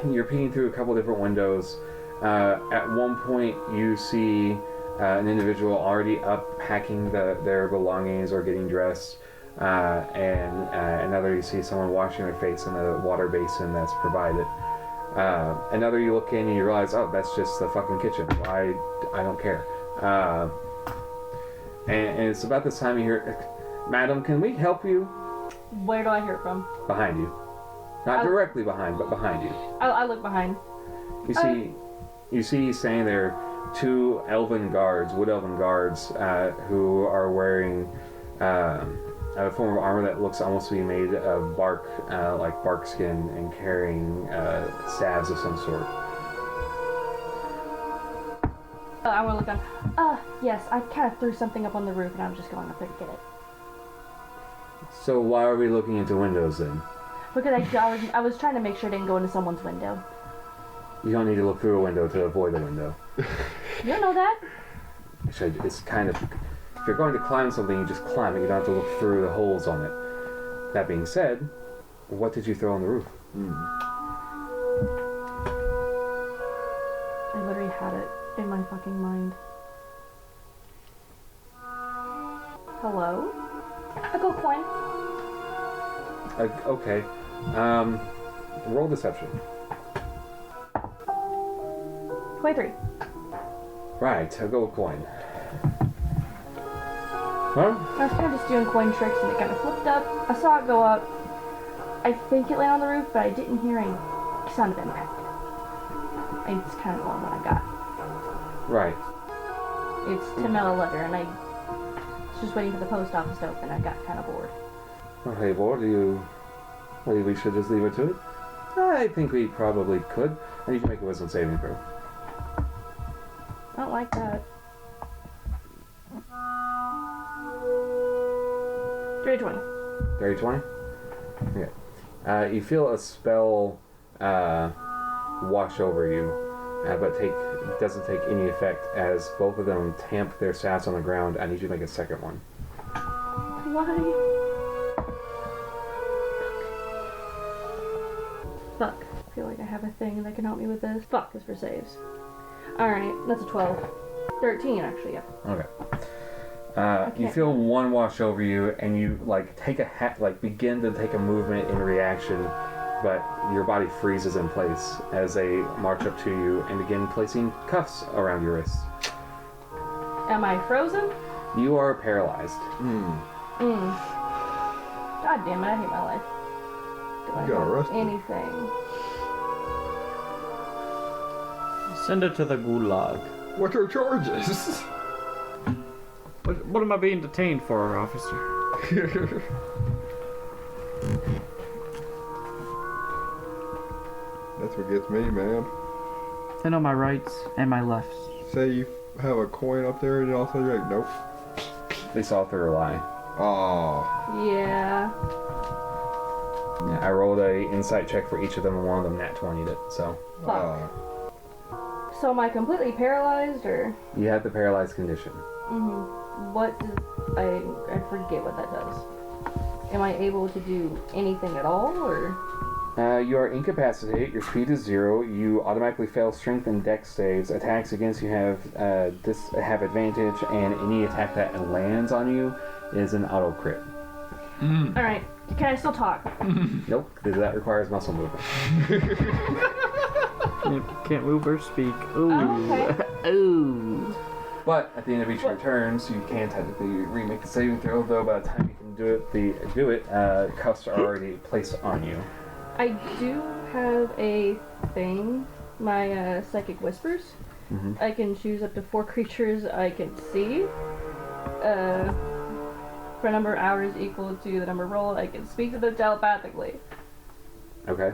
Speaker 1: You're peeking through a couple different windows. At one point, you see an individual already up packing their belongings or getting dressed. And another you see someone washing their face in the water basin that's provided. Another you look in and you realize, oh, that's just the fucking kitchen. I don't care. And it's about this time you hear, Madam, can we help you?
Speaker 2: Where do I hear it from?
Speaker 1: Behind you. Not directly behind, but behind you.
Speaker 2: I look behind.
Speaker 1: You see standing there 2 wood elven guards, who are wearing a form of armor that looks almost to be made of bark, like bark skin, and carrying staves of some sort.
Speaker 2: I want to look down. Yes, I kind of threw something up on the roof and I'm just going up there to get it.
Speaker 1: So why are we looking into windows then?
Speaker 2: Because I was trying to make sure it didn't go into someone's window.
Speaker 1: You don't need to look through a window to avoid a window.
Speaker 2: You don't know that?
Speaker 1: Actually, it's kind of... If you're going to climb something, you just climb it. You don't have to look through the holes on it. That being said, what did you throw on the roof?
Speaker 2: I literally had it in my fucking mind. Hello? A gold coin.
Speaker 1: Okay. Roll deception.
Speaker 2: 23.
Speaker 1: Right, a gold coin. Huh?
Speaker 2: I was kind of just doing coin tricks and it kind of flipped up. I saw it go up. I think it landed on the roof, but I didn't hear any sound of impact. It's kind of the one I got.
Speaker 1: Right.
Speaker 2: It's $10 letter, and I was just waiting for the post office to open. I got kind of bored.
Speaker 1: Okay, well, maybe we should just leave it to it? I think we probably could. I need to make a wisdom saving throw.
Speaker 2: I don't like that. 320.
Speaker 1: 30-20? Okay. You feel a spell wash over you, but doesn't take any effect as both of them tamp their staffs on the ground. I need you to make a second one.
Speaker 2: Why? Fuck. I feel like I have a thing that can help me with this. Fuck is for saves. Alright, that's a 12. 13, actually, yeah.
Speaker 1: Okay. You feel one wash over you, and you begin to take a movement in reaction, but your body freezes in place as they march up to you and begin placing cuffs around your wrists.
Speaker 2: Am I frozen?
Speaker 1: You are paralyzed.
Speaker 2: God damn it, I hate my life. Do I
Speaker 5: You got
Speaker 2: have
Speaker 5: arrested.
Speaker 2: anything?
Speaker 3: Send her to the gulag.
Speaker 5: What are charges?
Speaker 3: What am I being detained for, officer?
Speaker 5: That's what gets me, man.
Speaker 3: I know my rights and my lefts.
Speaker 5: Say you have a coin up there and all of a sudden you're like, nope.
Speaker 1: They saw through a lie.
Speaker 5: Oh.
Speaker 2: Yeah.
Speaker 1: Yeah, I rolled a insight check for each of them, and one of them nat 20'd it. So
Speaker 2: Fuck. So am I completely paralyzed, or?
Speaker 1: you have the paralyzed condition.
Speaker 2: What does... I forget what that does. Am I able to do anything at all, or?
Speaker 1: You are incapacitated. Your speed is 0. You automatically fail strength and dex saves. Attacks against you have have advantage, and any attack that lands on you is an auto crit.
Speaker 2: Alright, can I still talk?
Speaker 1: Nope, because that requires muscle movement.
Speaker 3: Can't move or speak. Ooh.
Speaker 2: Oh, okay.
Speaker 3: Ooh.
Speaker 1: But at the end of each of your turns, you can technically remake a saving throw. Though by the time you can do it, cuffs are already placed on you.
Speaker 2: I do have a thing, my psychic whispers. I can choose up to 4 creatures I can see. For a number of hours equal to the number rolled, I can speak to them telepathically.
Speaker 1: Okay.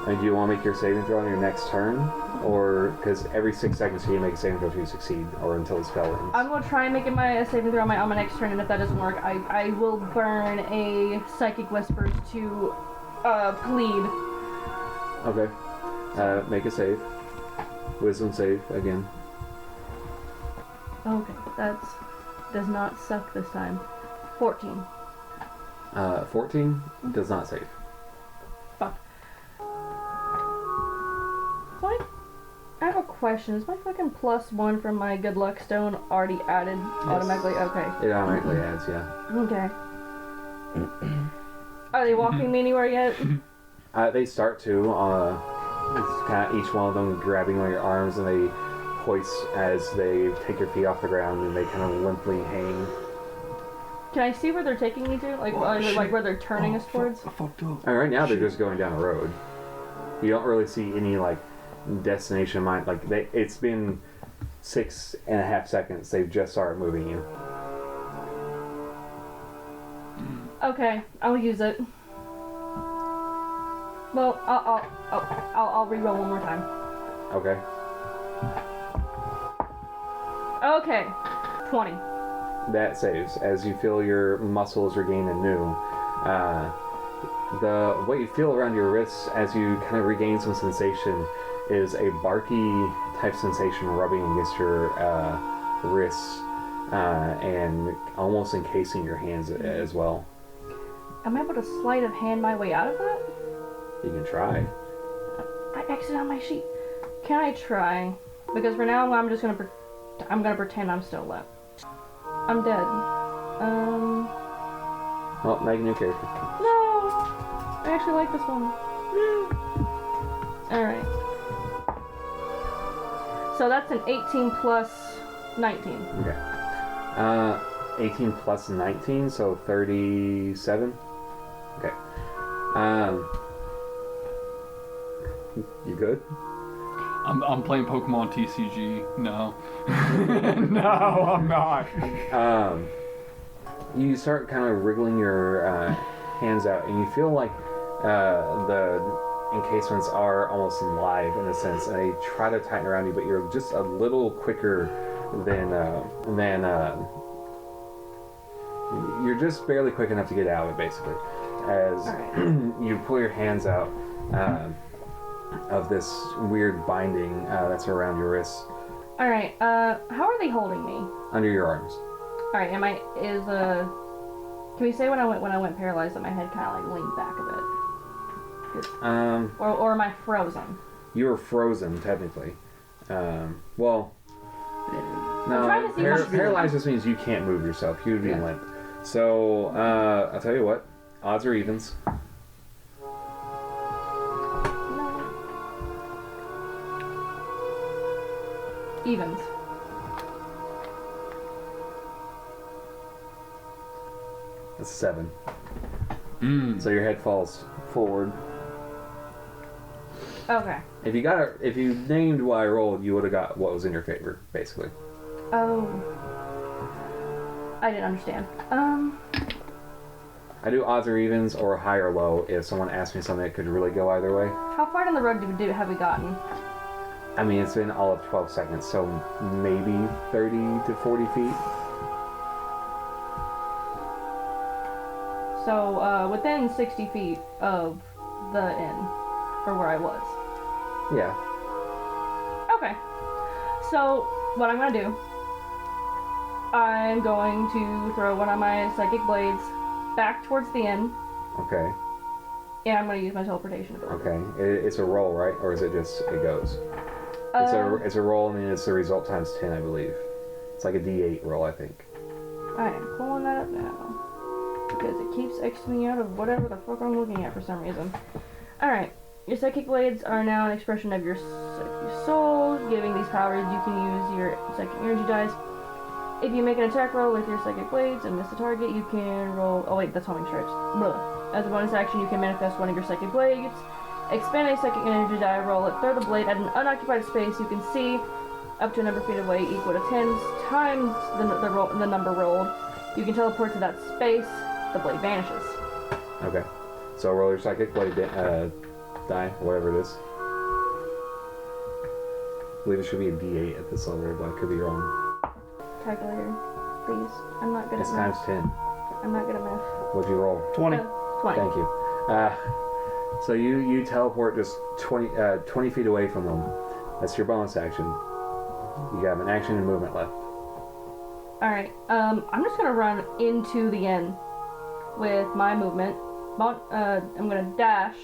Speaker 1: And do you want to make your saving throw on your next turn? Or, because every 6 seconds you make a saving throw to succeed, or until the spell ends.
Speaker 2: I'm going to try and make my saving throw on my next turn, and if that doesn't work, I will burn a psychic whispers to plead.
Speaker 1: Okay. Make a save. Wisdom save, again.
Speaker 2: Okay, does not suck this time. 14.
Speaker 1: 14 does not save.
Speaker 2: Fuck. So I have a question. Is my fucking +1 from my good luck stone already added automatically? Okay.
Speaker 1: It automatically adds, yeah.
Speaker 2: Okay. Are they walking me anywhere yet?
Speaker 1: They start to. It's kind of each one of them grabbing on your arms, and they hoist as they take your feet off the ground, and they kind of limply hang.
Speaker 2: Can I see where they're taking me to? Like, like where they're turning us towards?
Speaker 5: I fucked up.
Speaker 1: And right now they're just going down a road. You don't really see any like destination in mind. Like it's been 6.5 seconds. They've just started moving you.
Speaker 2: Okay, I'll use it. Well, I'll reroll one more time.
Speaker 1: Okay.
Speaker 2: Okay, 20.
Speaker 1: That saves as you feel your muscles regain anew. What you feel around your wrists as you kind of regain some sensation is a barky type sensation rubbing against your wrists and almost encasing your hands as well.
Speaker 2: Am I able to sleight of hand my way out of that?
Speaker 1: You can try.
Speaker 2: I exited on my sheet. Can I try? Because for now I'm just gonna I'm gonna pretend I'm still left. I'm dead.
Speaker 1: Well, make a new character.
Speaker 2: No! I actually like this one. Alright. So that's an 18 plus 19.
Speaker 1: Okay. 18 plus 19, so 37. Okay. You good?
Speaker 4: I'm playing Pokemon TCG. No. No, I'm not.
Speaker 1: You start kind of wriggling your hands out, and you feel like the encasements are almost live in a sense, and they try to tighten around you, but you're just a little quicker than you're just barely quick enough to get out of it, basically. As you pull your hands out of this weird binding that's around your wrists.
Speaker 2: Alright, how are they holding me?
Speaker 1: Under your arms.
Speaker 2: Alright, can we say when I went paralyzed that my head kind of like leaned back a bit? Or am I frozen?
Speaker 1: You were frozen, technically. Well, no, paralyzed just means you can't move yourself. You would be limp. So, I'll tell you what, odds or evens.
Speaker 2: Evens.
Speaker 1: That's 7. So your head falls forward.
Speaker 2: Okay.
Speaker 1: If you named what I rolled, you would have got what was in your favor, basically.
Speaker 2: Oh. I didn't understand.
Speaker 1: I do odds or evens or high or low if someone asks me something that could really go either way.
Speaker 2: How far down the road have we gotten?
Speaker 1: I mean, it's been all of 12 seconds, so maybe 30 to 40 feet.
Speaker 2: So, within 60 feet of the inn, or where I was.
Speaker 1: Yeah.
Speaker 2: Okay. So, what I'm gonna do, I'm going to throw one of my psychic blades back towards the inn,
Speaker 1: Okay.
Speaker 2: and I'm gonna use my teleportation ability.
Speaker 1: Okay. It's a roll, right? Or is it just it goes? It's a roll, and then it's the result times 10, I believe. It's like a D8 roll, I think.
Speaker 2: I am pulling that up now. Because it keeps Xing me out of whatever the fuck I'm looking at for some reason. Alright. Your psychic blades are now an expression of your soul. Giving these powers, you can use your psychic energy dice. If you make an attack roll with your psychic blades and miss the target, you can roll... Oh wait, that's homing stripes. Blah. As a bonus action, you can manifest one of your psychic blades. Expand a psychic energy die, roll it, throw the blade at an unoccupied space you can see up to a number of feet away equal to 10 times the number rolled. You can teleport to that space. The blade vanishes.
Speaker 1: Okay. So roll your psychic blade die, whatever it is. I believe it should be a D8 at this level, but I could be wrong.
Speaker 2: Calculator, please. I'm not good
Speaker 1: It's
Speaker 2: at
Speaker 1: times
Speaker 2: math.
Speaker 1: 10.
Speaker 2: I'm not good at math.
Speaker 1: What'd you roll?
Speaker 3: 20.
Speaker 2: 20.
Speaker 1: Thank you. So you teleport just 20 feet away from them. That's your bonus action. You got an action and movement left.
Speaker 2: Alright, I'm just gonna run into the inn with my movement. I'm gonna dash,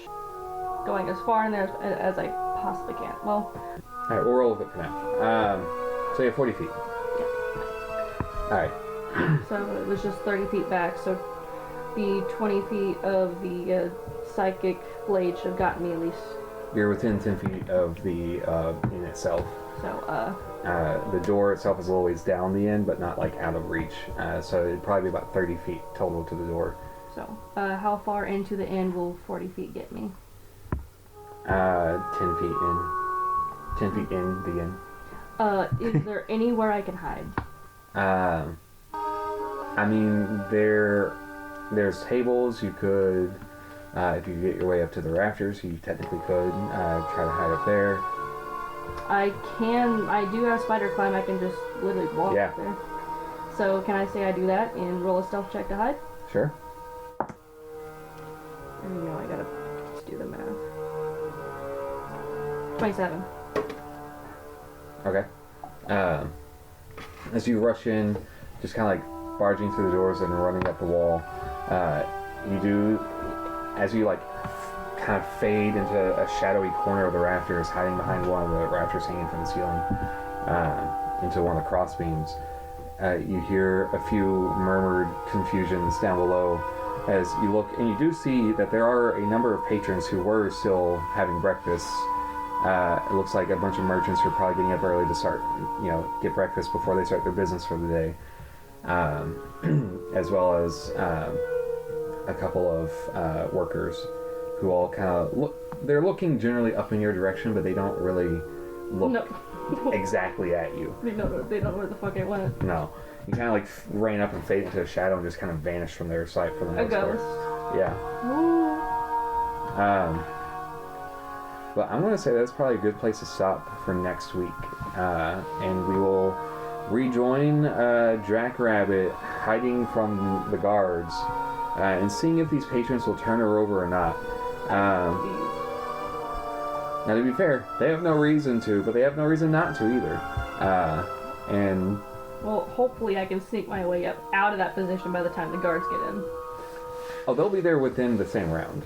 Speaker 2: going as far in there as I possibly can. Well,
Speaker 1: Alright, we'll roll with it for now. So you have 40 feet. Alright.
Speaker 2: so it was just 30 feet back, so the 20 feet of the psychic blade should have gotten me at least.
Speaker 1: You're within 10 feet of the inn itself.
Speaker 2: So,
Speaker 1: The door itself is a little ways down the end, but not like out of reach. So it'd probably be about 30 feet total to the door.
Speaker 2: so, how far into the inn will 40 feet get me?
Speaker 1: 10 feet in. 10 feet in the inn.
Speaker 2: Is there anywhere I can hide?
Speaker 1: I mean, there's tables. You could, if you get your way up to the rafters, you technically could try to hide up there.
Speaker 2: I do have spider climb, I can just literally walk
Speaker 1: Yeah.
Speaker 2: up there. So can I say I do that and roll a stealth check to hide?
Speaker 1: Sure.
Speaker 2: And you know I gotta just do the math. 27.
Speaker 1: Okay. As you rush in, just kind of like barging through the doors and running up the wall, you do, as you like kind of fade into a shadowy corner of the rafters, hiding behind one of the rafters hanging from the ceiling, into one of the cross beams. You hear a few murmured confusions down below as you look, and you do see that there are a number of patrons who were still having breakfast. It looks like a bunch of merchants who are probably getting up early to start, get breakfast before they start their business for the day, as well as a couple of workers who all kind of look. They're looking generally up in your direction, but they don't really look
Speaker 2: No.
Speaker 1: exactly at you.
Speaker 2: They don't know where the fuck it went.
Speaker 1: No, you kind of like ran up and faded into a shadow and just kind of vanished from their sight for the
Speaker 2: A
Speaker 1: most part.
Speaker 2: ghost.
Speaker 1: Yeah.
Speaker 2: Ooh.
Speaker 1: But I'm gonna say that's probably a good place to stop for next week, and we will rejoin Jackrabbit hiding from the guards, and seeing if these patrons will turn her over or not. Now, to be fair, they have no reason to, but they have no reason not to either. And
Speaker 2: Well, hopefully I can sneak my way up out of that position by the time the guards get in.
Speaker 1: they'll be there within the same round.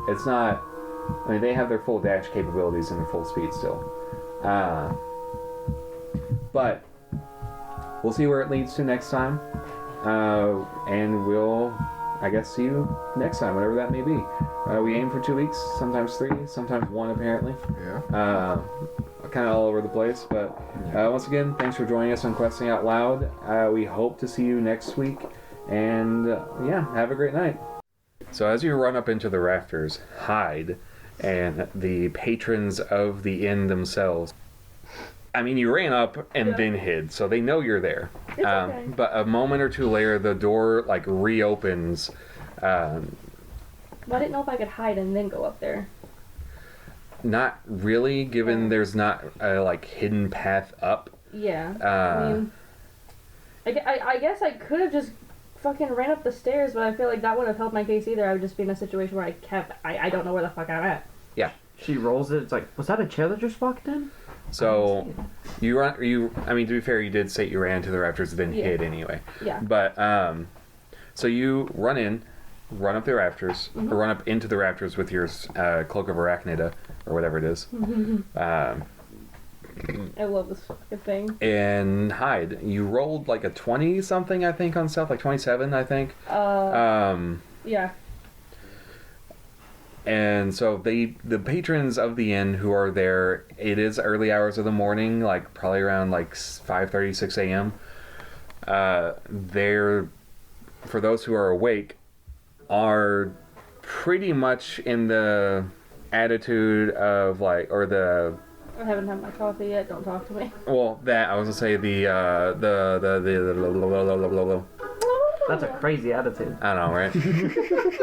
Speaker 1: It's not. I mean, they have their full dash capabilities and their full speed still. But we'll see where it leads to next time. And we'll, I guess, see you next time, whatever that may be. We aim for 2 weeks, sometimes 3, sometimes 1 apparently.
Speaker 5: Yeah.
Speaker 1: Kind of all over the place. But once again, thanks for joining us on Questing Out Loud. We hope to see you next week. And have a great night. So as you run up into the rafters, hide, and the patrons of the inn themselves, I mean, you ran up and then hid, so they know you're there.
Speaker 2: It's okay.
Speaker 1: But a moment or two later, the door reopens.
Speaker 2: Well, I didn't know if I could hide and then go up there.
Speaker 1: Not really, given there's not a hidden path up.
Speaker 2: Yeah.
Speaker 1: Uh,
Speaker 2: I mean, I guess I could have just fucking ran up the stairs, but I feel like that wouldn't have helped my case either. I would just be in a situation where I don't know where the fuck I'm at.
Speaker 1: Yeah.
Speaker 3: She rolls it. It's like, was that a chair that just walked in?
Speaker 1: So I mean, to be fair, you did say you ran into the rafters, then hid anyway.
Speaker 2: Yeah.
Speaker 1: But so you run up the rafters, or run up into the rafters with your cloak of arachnida or whatever it is.
Speaker 2: I love this fucking thing.
Speaker 1: And hide. You rolled like a 20 something, I think, on stealth, like 27, I think.
Speaker 2: Yeah.
Speaker 1: And so the patrons of the inn who are there, it is early hours of the morning, like probably around like 5:30, 6 a.m. They're, for those who are awake, are pretty much in the attitude of like, or the...
Speaker 2: I haven't had my coffee yet, don't talk to me.
Speaker 1: Well, that, I was gonna say the
Speaker 3: That's a crazy attitude.
Speaker 1: I don't know, right?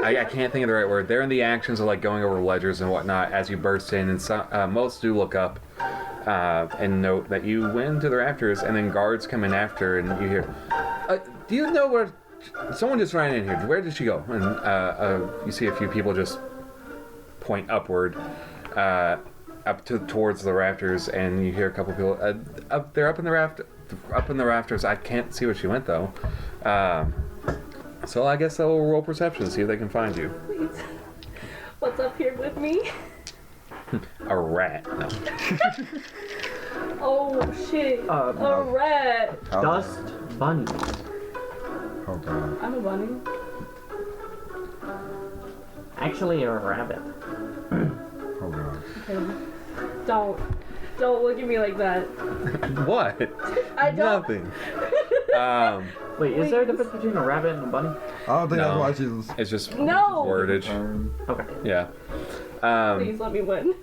Speaker 1: I can't think of the right word. They're in the actions of like going over ledgers and whatnot as you burst in, and some, most do look up and note that you went into the rafters, and then guards come in after, and you hear, "Do you know where someone just ran in here? Where did she go?" And you see a few people just point upward, towards the rafters, and you hear a couple people. They're up in the rafters. I can't see where she went though. So I guess they'll roll perception, see if they can find you.
Speaker 2: Please. What's up here with me?
Speaker 1: A rat. No.
Speaker 2: Oh shit. A rat.
Speaker 3: Dust bunny.
Speaker 5: Oh god.
Speaker 2: I'm a bunny.
Speaker 3: Actually, a rabbit.
Speaker 5: Oh god.
Speaker 2: Okay. Don't look at me like that.
Speaker 1: What?
Speaker 2: I don't.
Speaker 1: Nothing.
Speaker 3: Wait, is there a difference between a rabbit and a bunny?
Speaker 5: I don't think
Speaker 1: No.
Speaker 5: that's why she's...
Speaker 1: It's just
Speaker 2: No!
Speaker 1: wordage.
Speaker 3: Okay.
Speaker 1: Yeah.
Speaker 2: Please let me win.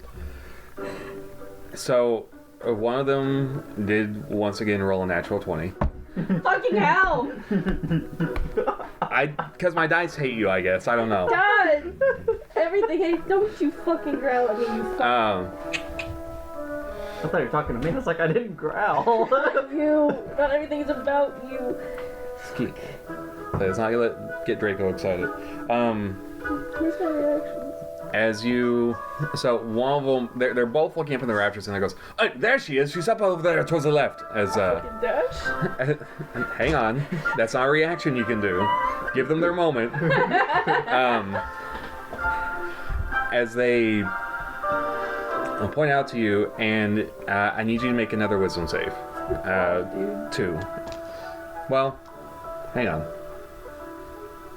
Speaker 1: So one of them did once again roll a natural 20.
Speaker 2: Fucking hell!
Speaker 1: Because my dice hate you, I guess. I don't know.
Speaker 2: God! Everything hates. Don't you fucking growl at me, you fuck.
Speaker 3: I thought you were talking to me. It's like I didn't growl.
Speaker 2: You. Not everything's about you.
Speaker 1: Skeek. Let's not get Draco excited.
Speaker 2: Here's my reactions.
Speaker 1: As you, so one of them, they're both looking up in the rafters, and it goes, "Oh, there she is. She's up over there towards the left." As
Speaker 2: Fucking dash.
Speaker 1: hang on, that's not a reaction you can do. Give them their moment. As they point out to you, and I need you to make another wisdom save. 2. Well, hang on.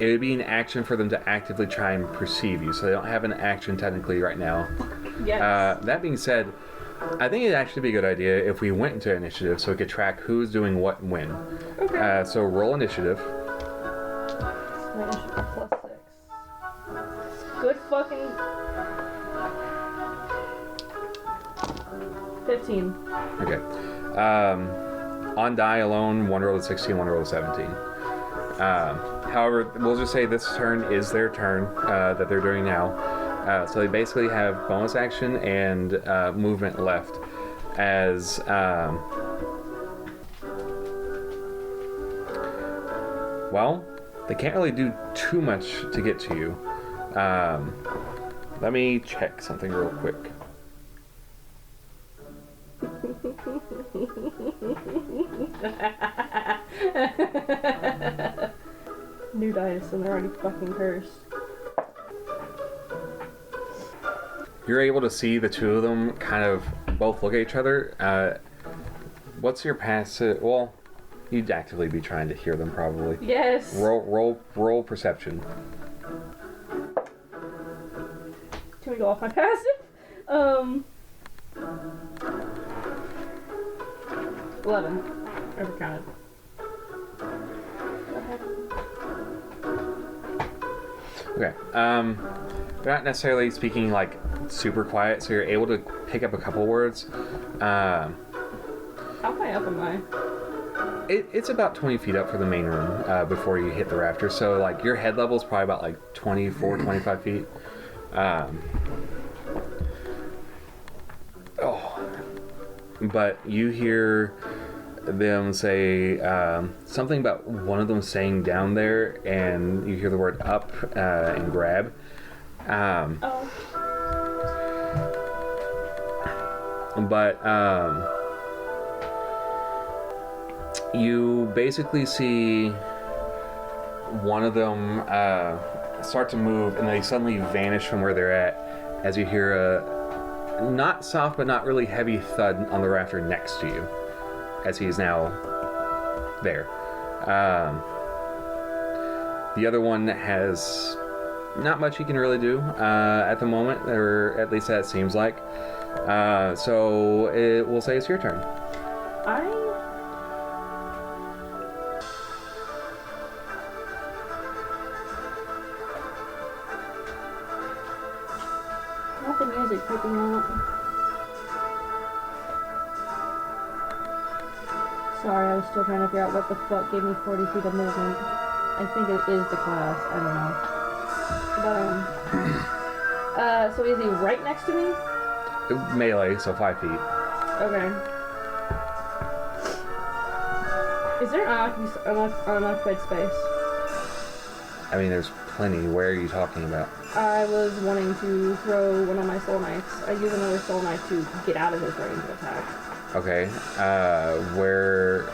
Speaker 1: It would be an action for them to actively try and perceive you, so they don't have an action technically right now.
Speaker 2: Yes.
Speaker 1: That being said, I think it'd actually be a good idea if we went into initiative so we could track who's doing what and when.
Speaker 2: Okay.
Speaker 1: So roll initiative.
Speaker 2: My initiative +6. Good fucking... 15.
Speaker 1: Okay. On die alone, one roll of 16, one roll of 17. However, we'll just say this turn is their turn that they're doing now. So they basically have bonus action and movement left as... well, they can't really do too much to get to you. Let me check something real quick.
Speaker 2: New dice, and they're already fucking cursed.
Speaker 1: You're able to see the two of them kind of both look at each other. What's your passive? Well, you'd actively be trying to hear them probably.
Speaker 2: Yes.
Speaker 1: Roll perception.
Speaker 2: Can we go off my passive? 11. Overcounted.
Speaker 1: Okay. They're not necessarily speaking like super quiet, so you're able to pick up a couple words.
Speaker 2: How high up am I?
Speaker 1: It's about 20 feet up for the main room before you hit the rafters. So like your head level is probably about like 24, 25 feet. But you hear them say something about one of them saying down there, and you hear the word up and grab.
Speaker 2: Oh.
Speaker 1: But you basically see one of them start to move, and they suddenly vanish from where they're at as you hear a not soft but not really heavy thud on the rafter next to you as he's now there. The other one has not much he can really do at the moment, or at least that seems like. So it will say it's your turn.
Speaker 2: Not the music picking up. Sorry, I was still trying to figure out what the fuck gave me 40 feet of movement. I think it is the class. I don't know. But, so is he right next to me?
Speaker 1: Melee, so 5 feet.
Speaker 2: Okay. Is there an unoccupied space?
Speaker 1: I mean, there's plenty. Where are you talking about?
Speaker 2: I was wanting to throw one of my soul knights. I use another soul knight to get out of his range of attack.
Speaker 1: Okay. Where...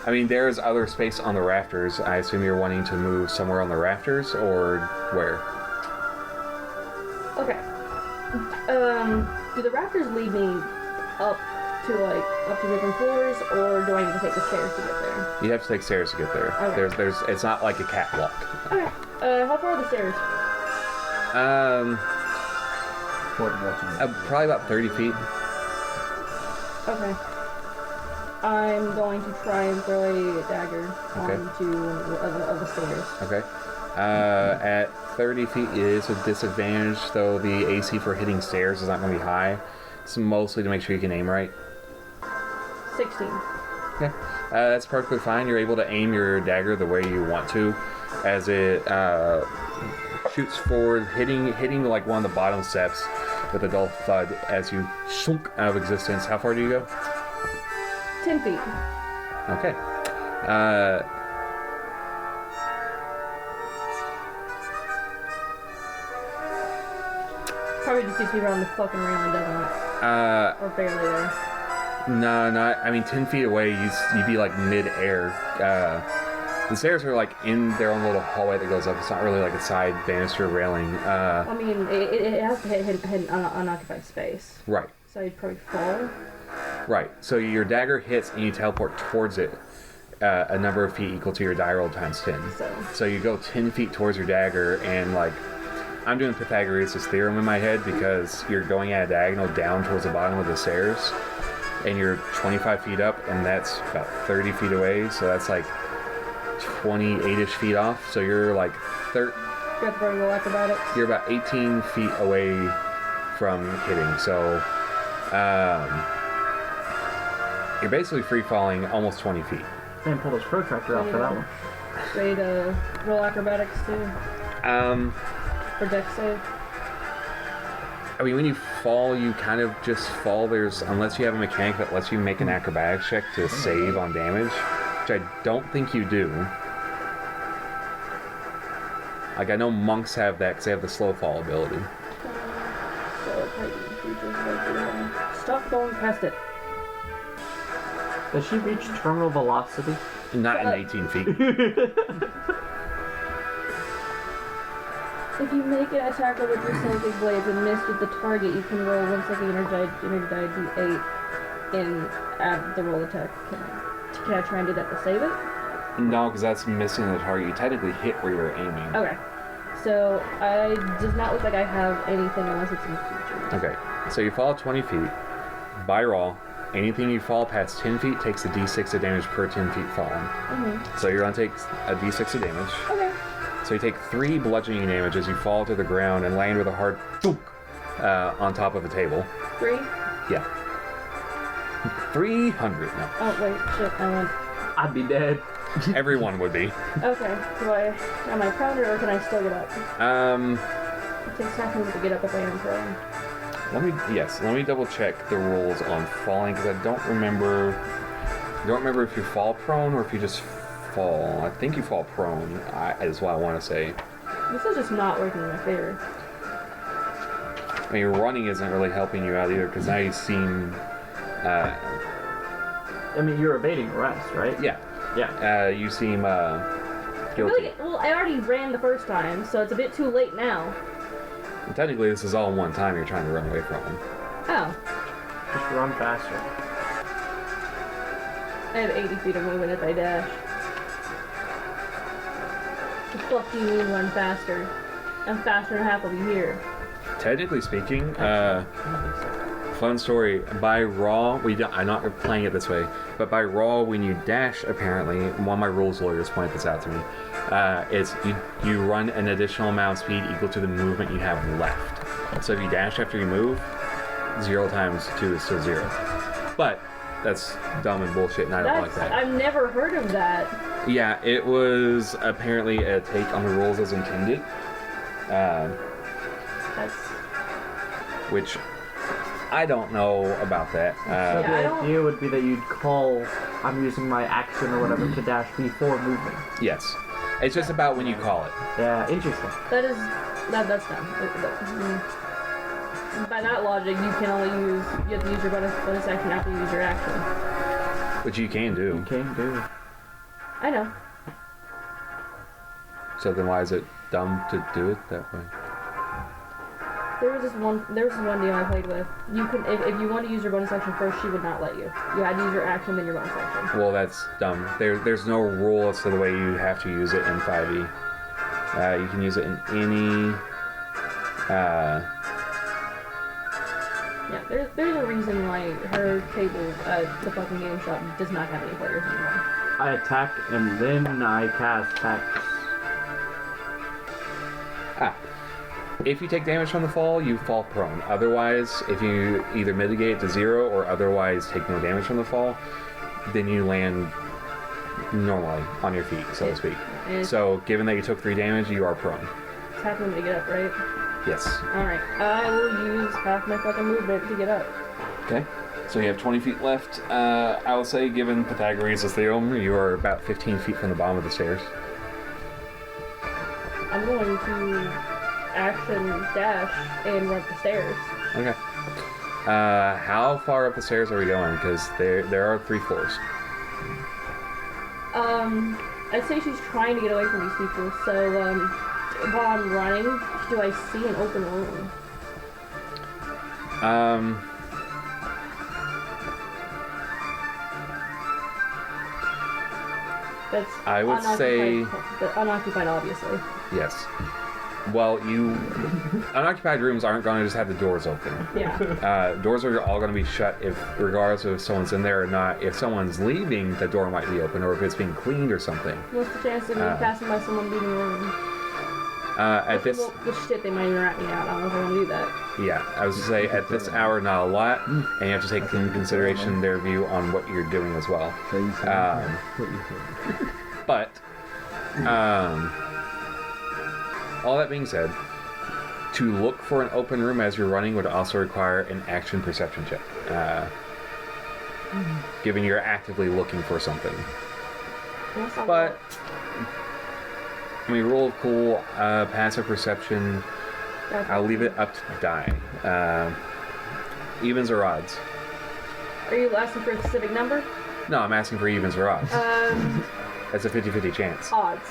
Speaker 1: I mean, there's other space on the rafters. I assume you're wanting to move somewhere on the rafters, or where?
Speaker 2: Okay. Do the rafters lead me up to different floors, or do I need to take the stairs to get there?
Speaker 1: You have to take stairs to get there.
Speaker 2: Okay.
Speaker 1: There's it's not like a catwalk.
Speaker 2: Okay. How far are the stairs?
Speaker 1: Probably about 30 feet.
Speaker 2: Okay. I'm going to try and throw a dagger onto of the stairs.
Speaker 1: Okay. At 30 feet it is a disadvantage, though the AC for hitting stairs is not going to be high. It's mostly to make sure you can aim right.
Speaker 2: 16.
Speaker 1: Okay. That's perfectly fine. You're able to aim your dagger the way you want to, as it shoots forward, hitting like one of the bottom steps with a dull thud as you shunk out of existence. How far do you go?
Speaker 2: 10 feet.
Speaker 1: Okay.
Speaker 2: Probably just keeps me around the fucking railing, doesn't it? Or barely there.
Speaker 1: No, not. I mean, 10 feet away, you'd be like mid-air. The stairs are like in their own little hallway that goes up. It's not really like a side banister railing.
Speaker 2: I mean, it has to hit an unoccupied space.
Speaker 1: Right.
Speaker 2: So you'd probably fall.
Speaker 1: Right. So your dagger hits and you teleport towards it a number of feet equal to your die roll times 10. So you go 10 feet towards your dagger, and like, I'm doing Pythagoras' theorem in my head because you're going at a diagonal down towards the bottom of the stairs, and you're 25 feet up, and that's about 30 feet away, so that's like 28-ish feet off. So you're like
Speaker 2: You have to roll acrobatics.
Speaker 1: you're about 18 feet away from hitting. So you're basically free falling almost 20 feet.
Speaker 3: Man, pull his protractor out for that one.
Speaker 2: Ready to roll acrobatics too? For dex save?
Speaker 1: I mean, when you fall, you kind of just fall. Unless you have a mechanic that lets you make an acrobatics check to save on damage, which I don't think you do. Like, I know monks have that because they have the slow fall ability.
Speaker 2: Stop going past it.
Speaker 3: Does she reach terminal velocity?
Speaker 1: Not in 18 feet.
Speaker 2: If you make an attack with your psychic blades and miss with the target, you can roll one second energized d8 and add the roll attack. Can I try and do that to save it?
Speaker 1: No, because that's missing the target. You technically hit where you're aiming.
Speaker 2: Okay. So, does not look like I have anything unless it's in creatures.
Speaker 1: Okay. So you fall 20 feet. By roll, anything you fall past 10 feet takes a d6 of damage per 10 feet fallen. So you're going to take a d6 of damage.
Speaker 2: Okay.
Speaker 1: So you take 3 bludgeoning damage as you fall to the ground and land with a hard thunk on top of a table.
Speaker 2: 3?
Speaker 1: Yeah. 300. No.
Speaker 2: Oh, wait, shit, I went.
Speaker 3: I'd be dead.
Speaker 1: Everyone would be.
Speaker 2: Okay, am I prone or can I still get up? It takes half a minute to get up if I am prone.
Speaker 1: Let me double check the rules on falling because I don't remember don't remember if you fall prone or if you just fall. I think you fall prone, is what I want to say.
Speaker 2: This is just not working in my favor.
Speaker 1: I mean, running isn't really helping you out either, because now you seem...
Speaker 3: I mean, you're evading arrest, right?
Speaker 1: yeah.
Speaker 3: Yeah.
Speaker 1: You seem guilty.
Speaker 2: Really, well, I already ran the first time, so it's a bit too late now.
Speaker 1: And technically, this is all in one time you're trying to run away from him.
Speaker 2: Oh.
Speaker 3: Just run faster.
Speaker 2: I have 80 feet of movement if I dash. The fuck do you mean run faster? I'm faster than half of you here.
Speaker 1: Technically speaking, fun story. By raw, I'm not playing it this way, but by raw, when you dash, apparently, one of my rules lawyers pointed this out to me. It's you run an additional amount of speed equal to the movement you have left. So if you dash after you move, 0 times 2 is still 0. But that's dumb and bullshit, and I don't like that.
Speaker 2: I've never heard of that.
Speaker 1: Yeah, it was apparently a take on the rules as intended.
Speaker 2: That's...
Speaker 1: Which I don't know about that.
Speaker 3: So
Speaker 2: Yeah, I
Speaker 3: the
Speaker 2: don't-
Speaker 3: idea would be that you'd call, I'm using my action or whatever to dash before movement.
Speaker 1: Yes. It's just about when you call it.
Speaker 3: Yeah, interesting.
Speaker 2: That's dumb. By that logic, you can only use, you have to use your bonus action after you use your action.
Speaker 1: Which you can do.
Speaker 3: You can do.
Speaker 2: I know.
Speaker 1: So then why is it dumb to do it that way?
Speaker 2: There was this one DM I played with. You can, if you want to use your bonus action first, she would not let you. You had to use your action, then your bonus action.
Speaker 1: Well, that's dumb. There's no rule as to the way you have to use it in 5e. You can use it in any...
Speaker 2: Yeah, there's a reason why her table at the fucking game shop does not have any players anymore.
Speaker 3: I attack and then I cast Hex.
Speaker 1: If you take damage from the fall, you fall prone. Otherwise, if you either mitigate it to 0 or otherwise take no damage from the fall, then you land normally on your feet, so to speak. So, given that you took 3 damage, you are prone.
Speaker 2: It's half movement to get up, right?
Speaker 1: Yes.
Speaker 2: Alright, I will use half my fucking movement to get up.
Speaker 1: Okay. So you have 20 feet left. I will say, given Pythagoras' theorem, you are about 15 feet from the bottom of the stairs.
Speaker 2: I'm going to action dash and run up the stairs.
Speaker 1: Okay. How far up the stairs are we going? Because there are 3 floors.
Speaker 2: I'd say she's trying to get away from these people, so, while I'm running, do I see an open room? That's
Speaker 1: I would say...
Speaker 2: unoccupied, obviously.
Speaker 1: Yes. Well, unoccupied rooms aren't going to just have the doors open.
Speaker 2: Yeah.
Speaker 1: Doors are all going to be shut regardless of if someone's in there or not. If someone's leaving, the door might be open, or if it's being cleaned or something.
Speaker 2: What's the chance of me passing by someone leaving the room?
Speaker 1: At this...
Speaker 2: Well, shit, they might even rat me out. I don't know if I want to do that.
Speaker 1: Yeah, I was going to say, at this hour, not a lot, and you have to take into consideration their view on what you're doing as well. But, all that being said, to look for an open room as you're running would also require an action perception check. Given you're actively looking for something. But, I mean, roll of cool, passive perception, I'll leave it up to die. Evens or odds?
Speaker 2: Are you asking for a specific number?
Speaker 1: No, I'm asking for evens or odds. That's a 50-50 chance.
Speaker 2: Odds.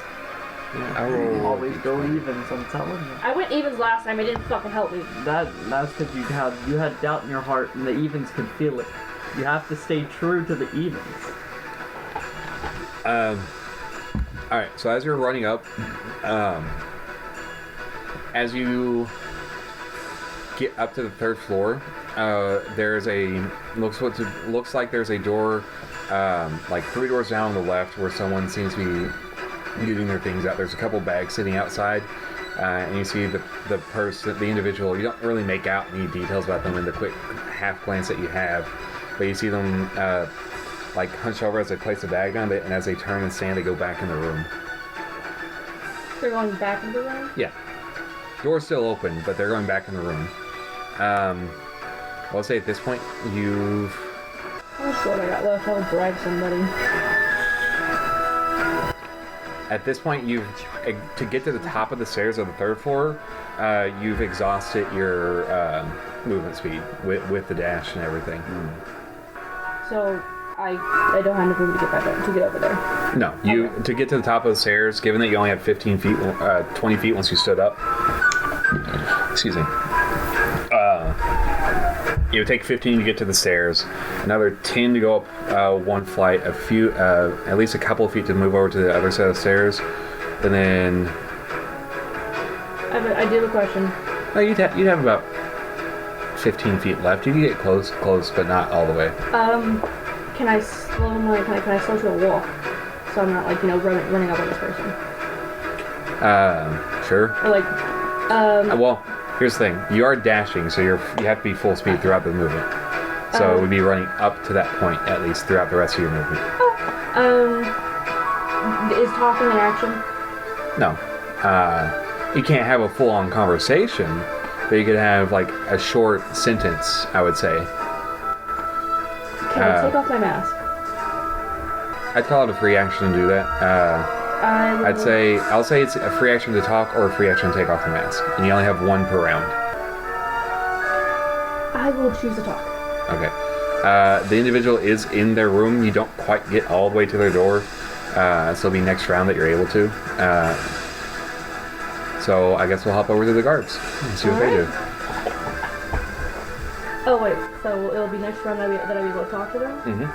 Speaker 1: Yeah, I roll.
Speaker 3: Always go evens, I'm telling you.
Speaker 2: I went evens last time. It didn't fucking help me.
Speaker 3: That's because you had doubt in your heart, and the evens could feel it. You have to stay true to the evens.
Speaker 1: Alright, so as you're running up, as you get up to the 3rd floor, there's looks like there's a door, like 3 doors down on the left where someone seems to be getting their things out. There's a couple bags sitting outside, and you see the individual. You don't really make out any details about them in the quick half glance that you have, but you see them like hunch over as they place a bag down, and as they turn and stand, they go back in the room.
Speaker 2: They're going back into the room?
Speaker 1: Yeah. Door's still open, but they're going back in the room. Well, I'll say at this point, you've
Speaker 2: That's what I got left. I'll drag somebody.
Speaker 1: At this point, to get to the top of the stairs of the 3rd floor, you've exhausted your movement speed with the dash and everything.
Speaker 2: So I don't have enough room to get back up, to get over there.
Speaker 1: No, to get to the top of the stairs, given that you only have 15 feet, 20 feet once you stood up. Excuse me. It would take 15 to get to the stairs, another 10 to go up one flight, at least a couple of feet to move over to the other side of the stairs, and then.
Speaker 2: I do have a question.
Speaker 1: Oh, you'd have about 15 feet left. You can get close, but not all the way.
Speaker 2: Can I slow to a walk, so I'm not running up on this person?
Speaker 1: Sure.
Speaker 2: Or
Speaker 1: Well, here's the thing. You are dashing, so you have to be full speed throughout the movement. So it would be running up to that point, at least, throughout the rest of your movement.
Speaker 2: Is talking an action?
Speaker 1: No. You can't have a full-on conversation, but you could have, a short sentence, I would say.
Speaker 2: Can I take off my mask?
Speaker 1: I'd call it a free action to do that. I'll say it's a free action to talk or a free action to take off the mask. And you only have one per round.
Speaker 2: I will choose to talk.
Speaker 1: Okay. The individual is in their room. You don't quite get all the way to their door. So it'll be next round that you're able to. So I guess we'll hop over to the guards and see what they do.
Speaker 2: Oh wait, so it'll be next round that I'll be able to talk to them?
Speaker 1: Mm-hmm.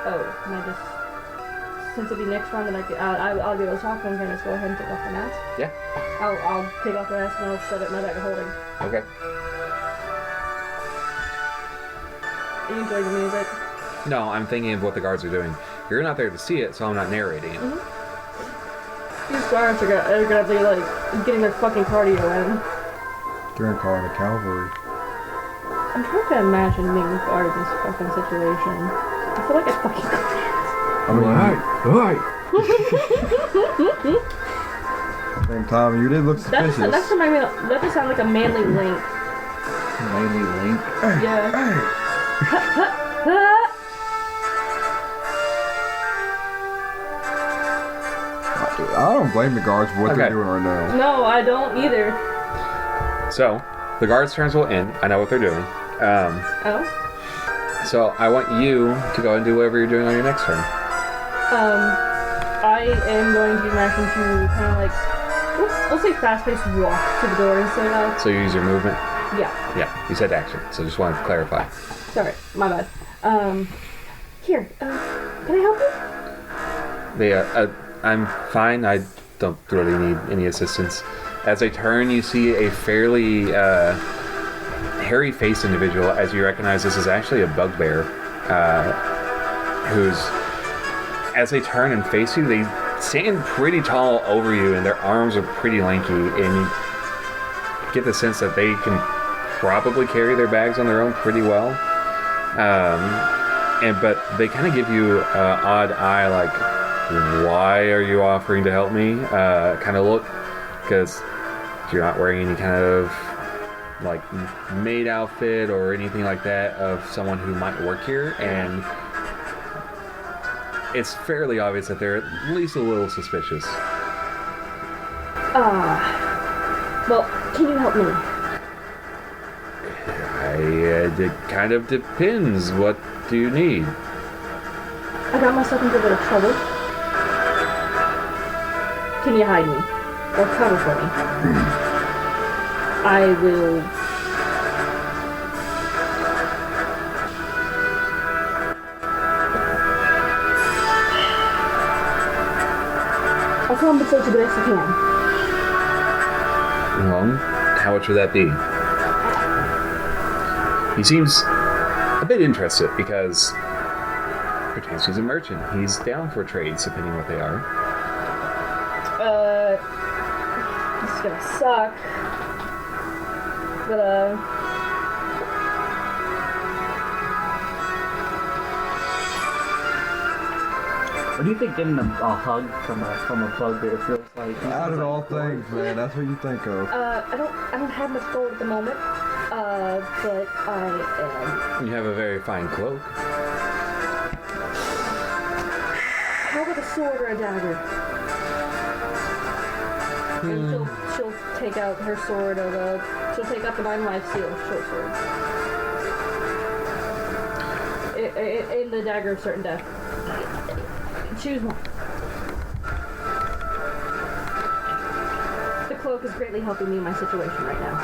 Speaker 2: Oh, can I just... Since it'll be next round, then I'll be able to talk to them, can I just go ahead and take off the mask?
Speaker 1: Yeah.
Speaker 2: I'll take off the mask and I'll set it in my bag of holding.
Speaker 1: Okay.
Speaker 2: Are you enjoying the music?
Speaker 1: No, I'm thinking of what the guards are doing. You're not there to see it, so I'm not narrating it.
Speaker 2: Mm-hmm. These guards are gonna be getting their fucking cardio in.
Speaker 5: They're calling the cavalry.
Speaker 2: I'm trying to imagine being a guard in this fucking situation. I feel like I fucking can't.
Speaker 5: I mean, same time, you did look suspicious.
Speaker 2: That just sounds like a manly link.
Speaker 3: Manly link.
Speaker 2: Yeah.
Speaker 5: I don't blame the guards for what they're doing right now.
Speaker 2: No, I don't either.
Speaker 1: So, the guards' turns will end. I know what they're doing.
Speaker 2: Oh?
Speaker 1: So, I want you to go and do whatever you're doing on your next turn.
Speaker 2: I am going to use my action to kind of let's say fast-paced walk to the door instead of...
Speaker 1: So you use your movement?
Speaker 2: Yeah.
Speaker 1: Yeah, you said action, so just wanted to clarify.
Speaker 2: Sorry, my bad. Here, can I help you?
Speaker 1: I'm fine. I don't really need any assistance. As I turn, you see a fairly hairy-faced individual, as you recognize this is actually a bugbear, who's... As they turn and face you, they stand pretty tall over you, and their arms are pretty lanky, and you get the sense that they can probably carry their bags on their own pretty well. But they kind of give you an odd eye, like, why are you offering to help me? Kind of look, because you're not wearing any kind of maid outfit or anything like that of someone who might work here, and it's fairly obvious that they're at least a little suspicious.
Speaker 2: Well, can you help me?
Speaker 1: It kind of depends. What do you need?
Speaker 2: I got myself into a bit of trouble. Can you hide me? Or cover for me? I will... I'll compensate you the best I can.
Speaker 1: Well, how much would that be? He seems a bit interested because pertains he's a merchant. He's down for trades, depending on what they are.
Speaker 2: This is gonna suck. But,
Speaker 3: What do you think getting a hug from a bugbear feels like?
Speaker 5: Out of all things, man, that's what you think of.
Speaker 2: I don't have much gold at the moment. But I am.
Speaker 1: You have a very fine cloak.
Speaker 2: How about a sword or a dagger? And she'll take out her sword she'll take out the 9 life seal short sword. In the dagger of certain death. Choose one. The cloak is greatly helping me in my situation right now.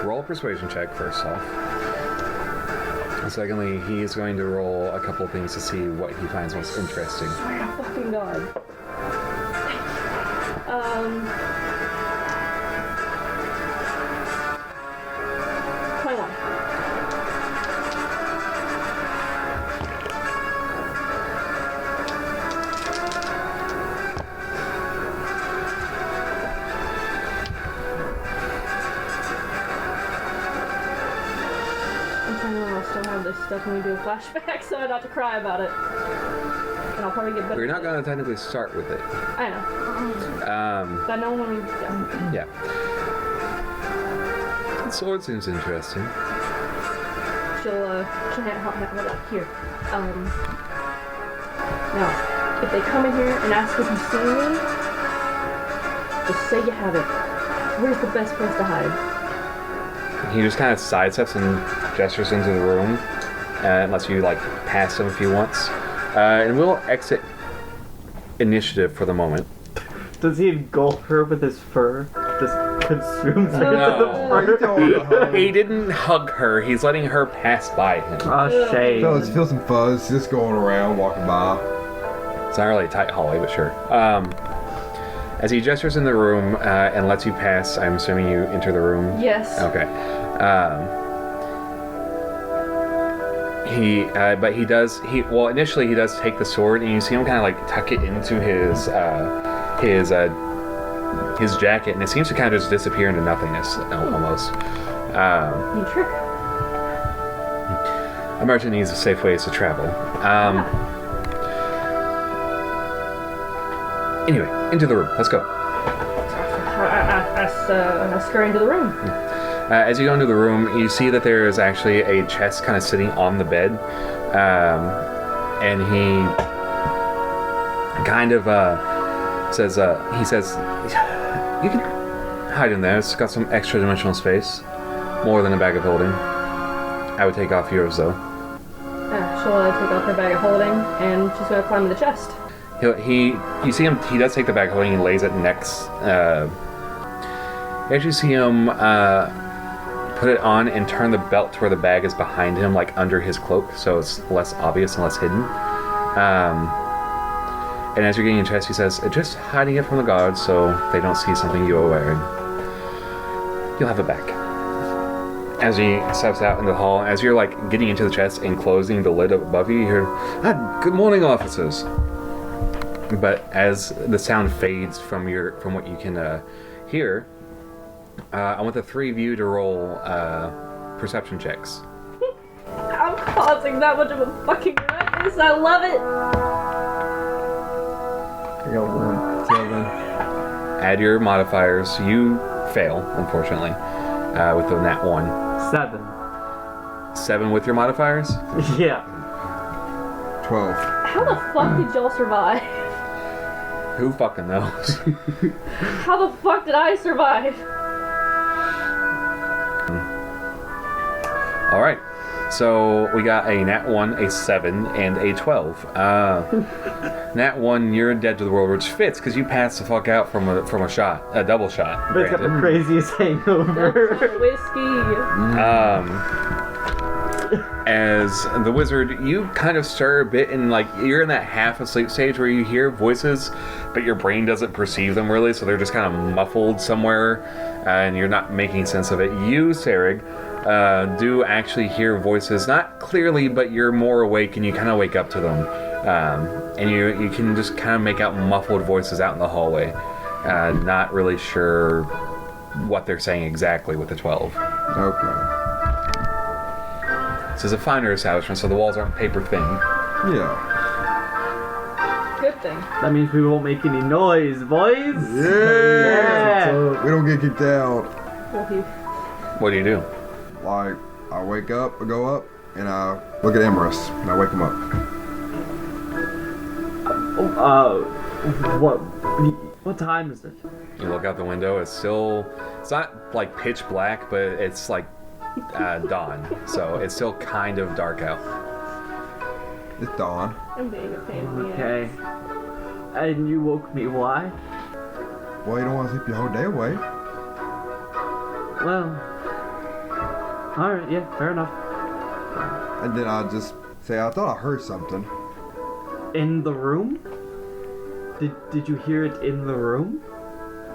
Speaker 1: Roll a persuasion check first off. And secondly, he is going to roll a couple of things to see what he finds most interesting.
Speaker 2: Swear to fucking God. 21. I'll still have this stuff when we do a flashback, so I don't have to cry about it. And I'll probably get better.
Speaker 1: We're not going to technically start with it.
Speaker 2: I know. But I know when we.
Speaker 1: Yeah. The sword seems interesting.
Speaker 2: She'll hand it up here. Now, if they come in here and ask if you see me, just say you have it. Where's the best place to hide?
Speaker 1: He just kind of sidesteps and gestures into the room, unless you like pass him if he wants. And we'll exit initiative for the moment.
Speaker 3: Does he engulf her with his fur? Just consumes her
Speaker 1: No.
Speaker 3: to the fur?
Speaker 1: He didn't hug her. He's letting her pass by him.
Speaker 3: Oh, shame.
Speaker 5: Fellas, feel some fuzz just going around, walking by.
Speaker 1: It's not really a tight hallway, but sure. As he gestures in the room and lets you pass, I'm assuming you enter the room.
Speaker 2: Yes.
Speaker 1: Okay. Initially he does take the sword, and you see him kind of like tuck it into his jacket, and it seems to kind of just disappear into nothingness almost.
Speaker 2: You trick.
Speaker 1: A merchant needs a safe ways to travel. Anyway, into the room. Let's go.
Speaker 2: I scurry into the room.
Speaker 1: As you go into the room, you see that there is actually a chest kind of sitting on the bed, and he kind of says, "You can hide in there. It's got some extra dimensional space, more than a bag of holding. I would take off yours though."
Speaker 2: She'll take off her bag of holding, and she's gonna climb in the chest.
Speaker 1: You see him. He does take the bag of holding and lays it next. You actually see him put it on and turn the belt to where the bag is behind him, like under his cloak, so it's less obvious and less hidden. And as you're getting in chest, he says, "Just hiding it from the guards so they don't see something you are wearing. You'll have it back." As he steps out in the hall, as you're like getting into the chest and closing the lid above you, you hear, "Good morning, officers." But as the sound fades from what you can hear, I want the three of you to roll perception checks.
Speaker 2: I'm causing that much of a fucking ruckus. I love it.
Speaker 3: I got 1.
Speaker 1: 7. Add your modifiers. You fail, unfortunately, with the nat 1.
Speaker 3: 7.
Speaker 1: 7 with your modifiers?
Speaker 3: Yeah.
Speaker 5: 12.
Speaker 2: How the fuck did y'all survive?
Speaker 1: Who fucking knows?
Speaker 2: How the fuck did I survive?
Speaker 1: Alright. So we got a nat 1, a 7, and a 12. Nat 1, you're dead to the world, which fits because you passed the fuck out from a shot, a double shot.
Speaker 3: But it's got the craziest hangover.
Speaker 2: Whiskey.
Speaker 1: As the wizard, you kind of stir a bit, and like you're in that half asleep stage where you hear voices, but your brain doesn't perceive them really, so they're just kind of muffled somewhere, and you're not making sense of it. You, Sereg, do actually hear voices, not clearly, but you're more awake, and you kind of wake up to them, and you can just kind of make out muffled voices out in the hallway, not really sure what they're saying exactly with the 12.
Speaker 5: Okay.
Speaker 1: This is a finer establishment, so the walls aren't paper thin.
Speaker 5: Yeah.
Speaker 2: Good thing.
Speaker 3: That means we won't make any noise, boys.
Speaker 5: Yeah. We don't get kicked out.
Speaker 2: Well, he
Speaker 1: What do you do?
Speaker 5: Like, I wake up, I go up, and I look at hemryst, and I wake him up.
Speaker 3: What time is it?
Speaker 1: You look out the window. It's not like pitch black, but it's like dawn. So it's still kind of dark out.
Speaker 5: It's dawn.
Speaker 2: I'm being a pain in the ass.
Speaker 3: Okay. And you woke me, why?
Speaker 5: Well, you don't want to sleep your whole day away.
Speaker 3: Well, alright, yeah, fair enough.
Speaker 5: And then I just say, I thought I heard something.
Speaker 3: In the room? Did you hear it in the room?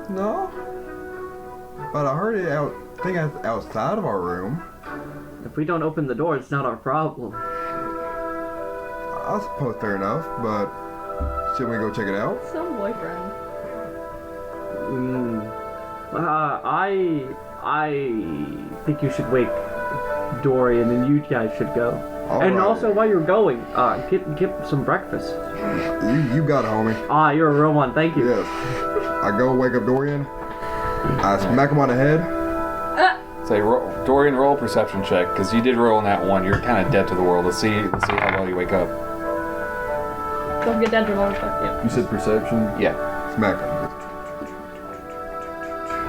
Speaker 5: No. But I heard it outside of our room.
Speaker 3: If we don't open the door, it's not our problem.
Speaker 5: I suppose fair enough, but should we go check it out?
Speaker 2: Some boyfriend.
Speaker 3: I think you should wake Dorian and you guys should go.
Speaker 5: All
Speaker 3: and
Speaker 5: right.
Speaker 3: also, while you're going, get some breakfast.
Speaker 5: You got it, homie.
Speaker 3: Ah, you're a real one. Thank you.
Speaker 5: Yes. I go wake up Dorian. I smack him on the head.
Speaker 1: Say, Dorian, roll a perception check, because you did roll in that one. You're kind of dead to the world. Let's see how well you wake up.
Speaker 2: Don't get dead to motherfucker. Yeah.
Speaker 4: You said perception?
Speaker 1: Yeah.
Speaker 5: Smack him.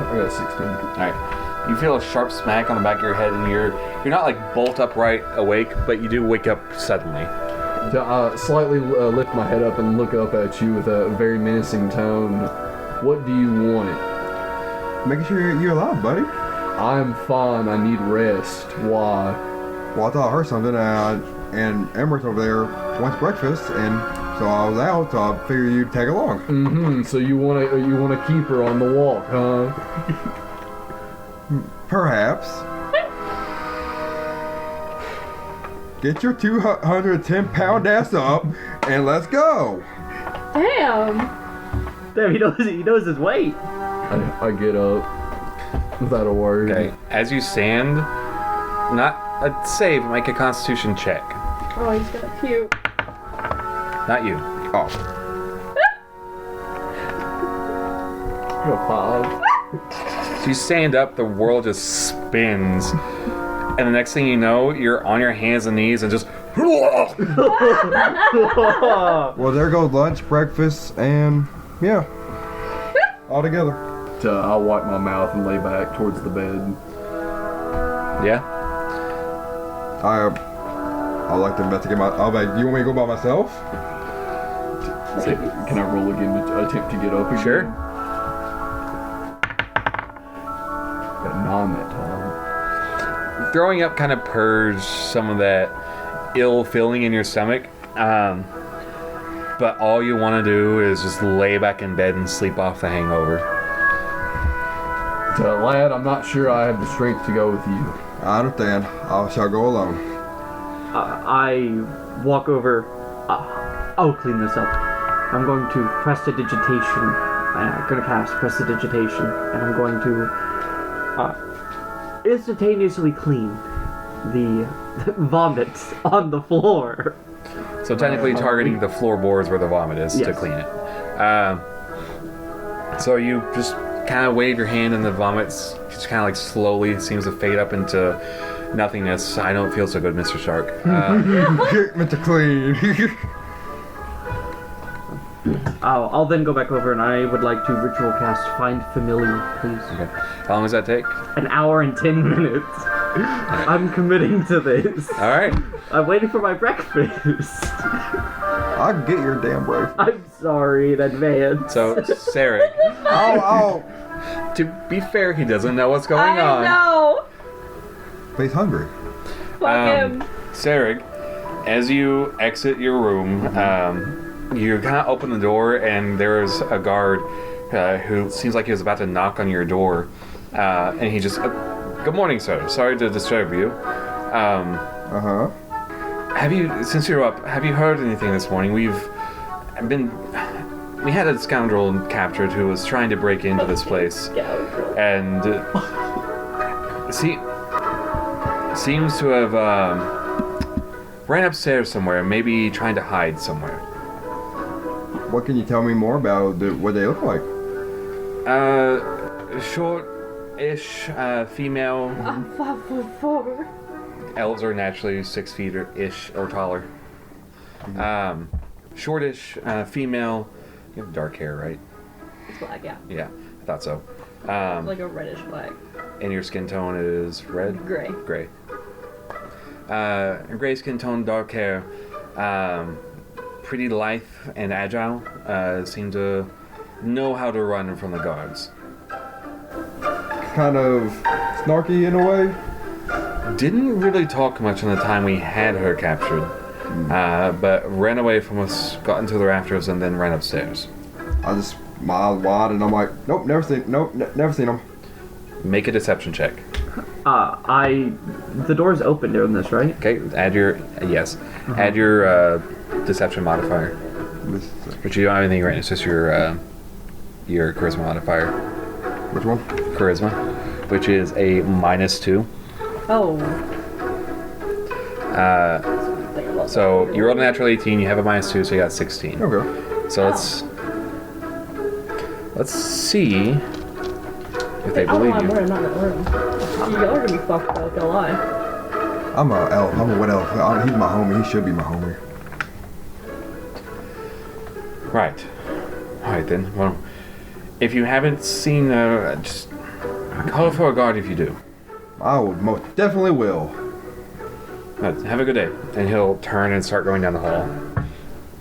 Speaker 4: I got 16.
Speaker 1: Alright. You feel a sharp smack on the back of your head, and you're not like bolt upright awake, but you do wake up suddenly.
Speaker 4: So I slightly lift my head up and look up at you with a very menacing tone. What do you want?
Speaker 5: Making sure you're alive, buddy.
Speaker 4: I'm fine. I need rest. Why?
Speaker 5: Well, I thought I heard something, and Emmerich over there wants breakfast, and so I was out, so I figured you'd tag along.
Speaker 4: Mm-hmm. So you wanna keep her on the walk, huh?
Speaker 5: Perhaps. Get your 210-pound ass up, and let's go.
Speaker 2: Damn.
Speaker 3: Damn, he knows his weight.
Speaker 4: I get up. That'll work.
Speaker 1: Okay. As you stand, not a save, make a constitution check.
Speaker 2: Oh, he's gonna puke.
Speaker 1: Not you.
Speaker 5: Oh.
Speaker 4: I got 5.
Speaker 1: So you stand up, the world just spins. And the next thing you know, you're on your hands and knees and just...
Speaker 5: Well, there goes lunch, breakfast, and yeah. All together.
Speaker 4: I'll wipe my mouth and lay back towards the bed.
Speaker 1: Yeah?
Speaker 5: I like to investigate my... Oh, wait, you want me to go by myself?
Speaker 4: Can I roll again to attempt to get up again?
Speaker 1: Sure.
Speaker 4: Got 9 that time.
Speaker 1: Throwing up kind of purged some of that ill feeling in your stomach. But all you want to do is just lay back in bed and sleep off the hangover.
Speaker 4: Lad, I'm not sure I have the strength to go with you.
Speaker 5: I understand. I shall go alone.
Speaker 3: I walk over. I'll clean this up. I'm going to prestidigitation. I'm going to cast prestidigitation, and I'm going to instantaneously clean the vomit on the floor.
Speaker 1: So technically targeting the floorboards where the vomit is to
Speaker 3: Yes.
Speaker 1: clean it. So you just kind of wave your hand and the vomit just kind of like slowly seems to fade up into nothingness. I don't feel so good, Mr. Shark.
Speaker 5: Mr. Clean.
Speaker 3: I'll then go back over, and I would like to ritual cast Find Familiar, please.
Speaker 1: Okay. How long does that take?
Speaker 3: An hour and 10 minutes. I'm committing to this.
Speaker 1: All right.
Speaker 3: I'm waiting for my breakfast.
Speaker 5: I'll get your damn breakfast.
Speaker 3: I'm sorry in advance.
Speaker 1: So, Sereg,
Speaker 5: Oh,
Speaker 1: to be fair, he doesn't know what's going
Speaker 2: I
Speaker 1: on.
Speaker 2: know.
Speaker 5: but he's hungry.
Speaker 2: Fuck him.
Speaker 1: Sereg, as you exit your room, you kind of open the door, and there's a guard who seems like he was about to knock on your door. And he just, good morning, sir. Sorry to disturb you.
Speaker 5: Uh-huh.
Speaker 1: Since you're up, have you heard anything this morning? We had a scoundrel captured who was trying to break into this place. And seems to have ran upstairs somewhere, maybe trying to hide somewhere.
Speaker 5: What can you tell me more about what they look like?
Speaker 1: Short-ish, female.
Speaker 2: I'm 5'4".
Speaker 1: Elves are naturally 6 feet-ish or taller. Shortish, female. You have dark hair, right?
Speaker 2: It's black, yeah.
Speaker 1: Yeah, I thought so.
Speaker 2: Like a reddish black.
Speaker 1: And your skin tone is red?
Speaker 2: Gray.
Speaker 1: Gray. Gray skin tone, dark hair. Pretty lithe and agile. Seem to know how to run from the guards.
Speaker 5: Kind of snarky in a way.
Speaker 1: Didn't really talk much in the time we had her captured. But ran away from us, got into the rafters, and then ran upstairs.
Speaker 5: I just my eyes wide and I'm like, nope, never seen them.
Speaker 1: Make a deception check.
Speaker 3: The door's open during this, right?
Speaker 1: Okay, add your add your deception modifier. But you don't have anything right. It's just your charisma modifier.
Speaker 5: Which one?
Speaker 1: Charisma, which is a -2.
Speaker 2: Oh.
Speaker 1: So you rolled a natural 18. You have a -2, so you got 16.
Speaker 5: Okay.
Speaker 1: So let's see if they believe you.
Speaker 2: We're not in that room. Y'all are gonna be fucked up, don't lie.
Speaker 5: I'm a elf. I'm a wet elf. He's my homie. He should be my homie.
Speaker 1: Right. All right then. Well, if you haven't seen, just call for a guard if you do.
Speaker 5: I will most definitely will.
Speaker 1: Have a good day. And he'll turn and start going down the hall.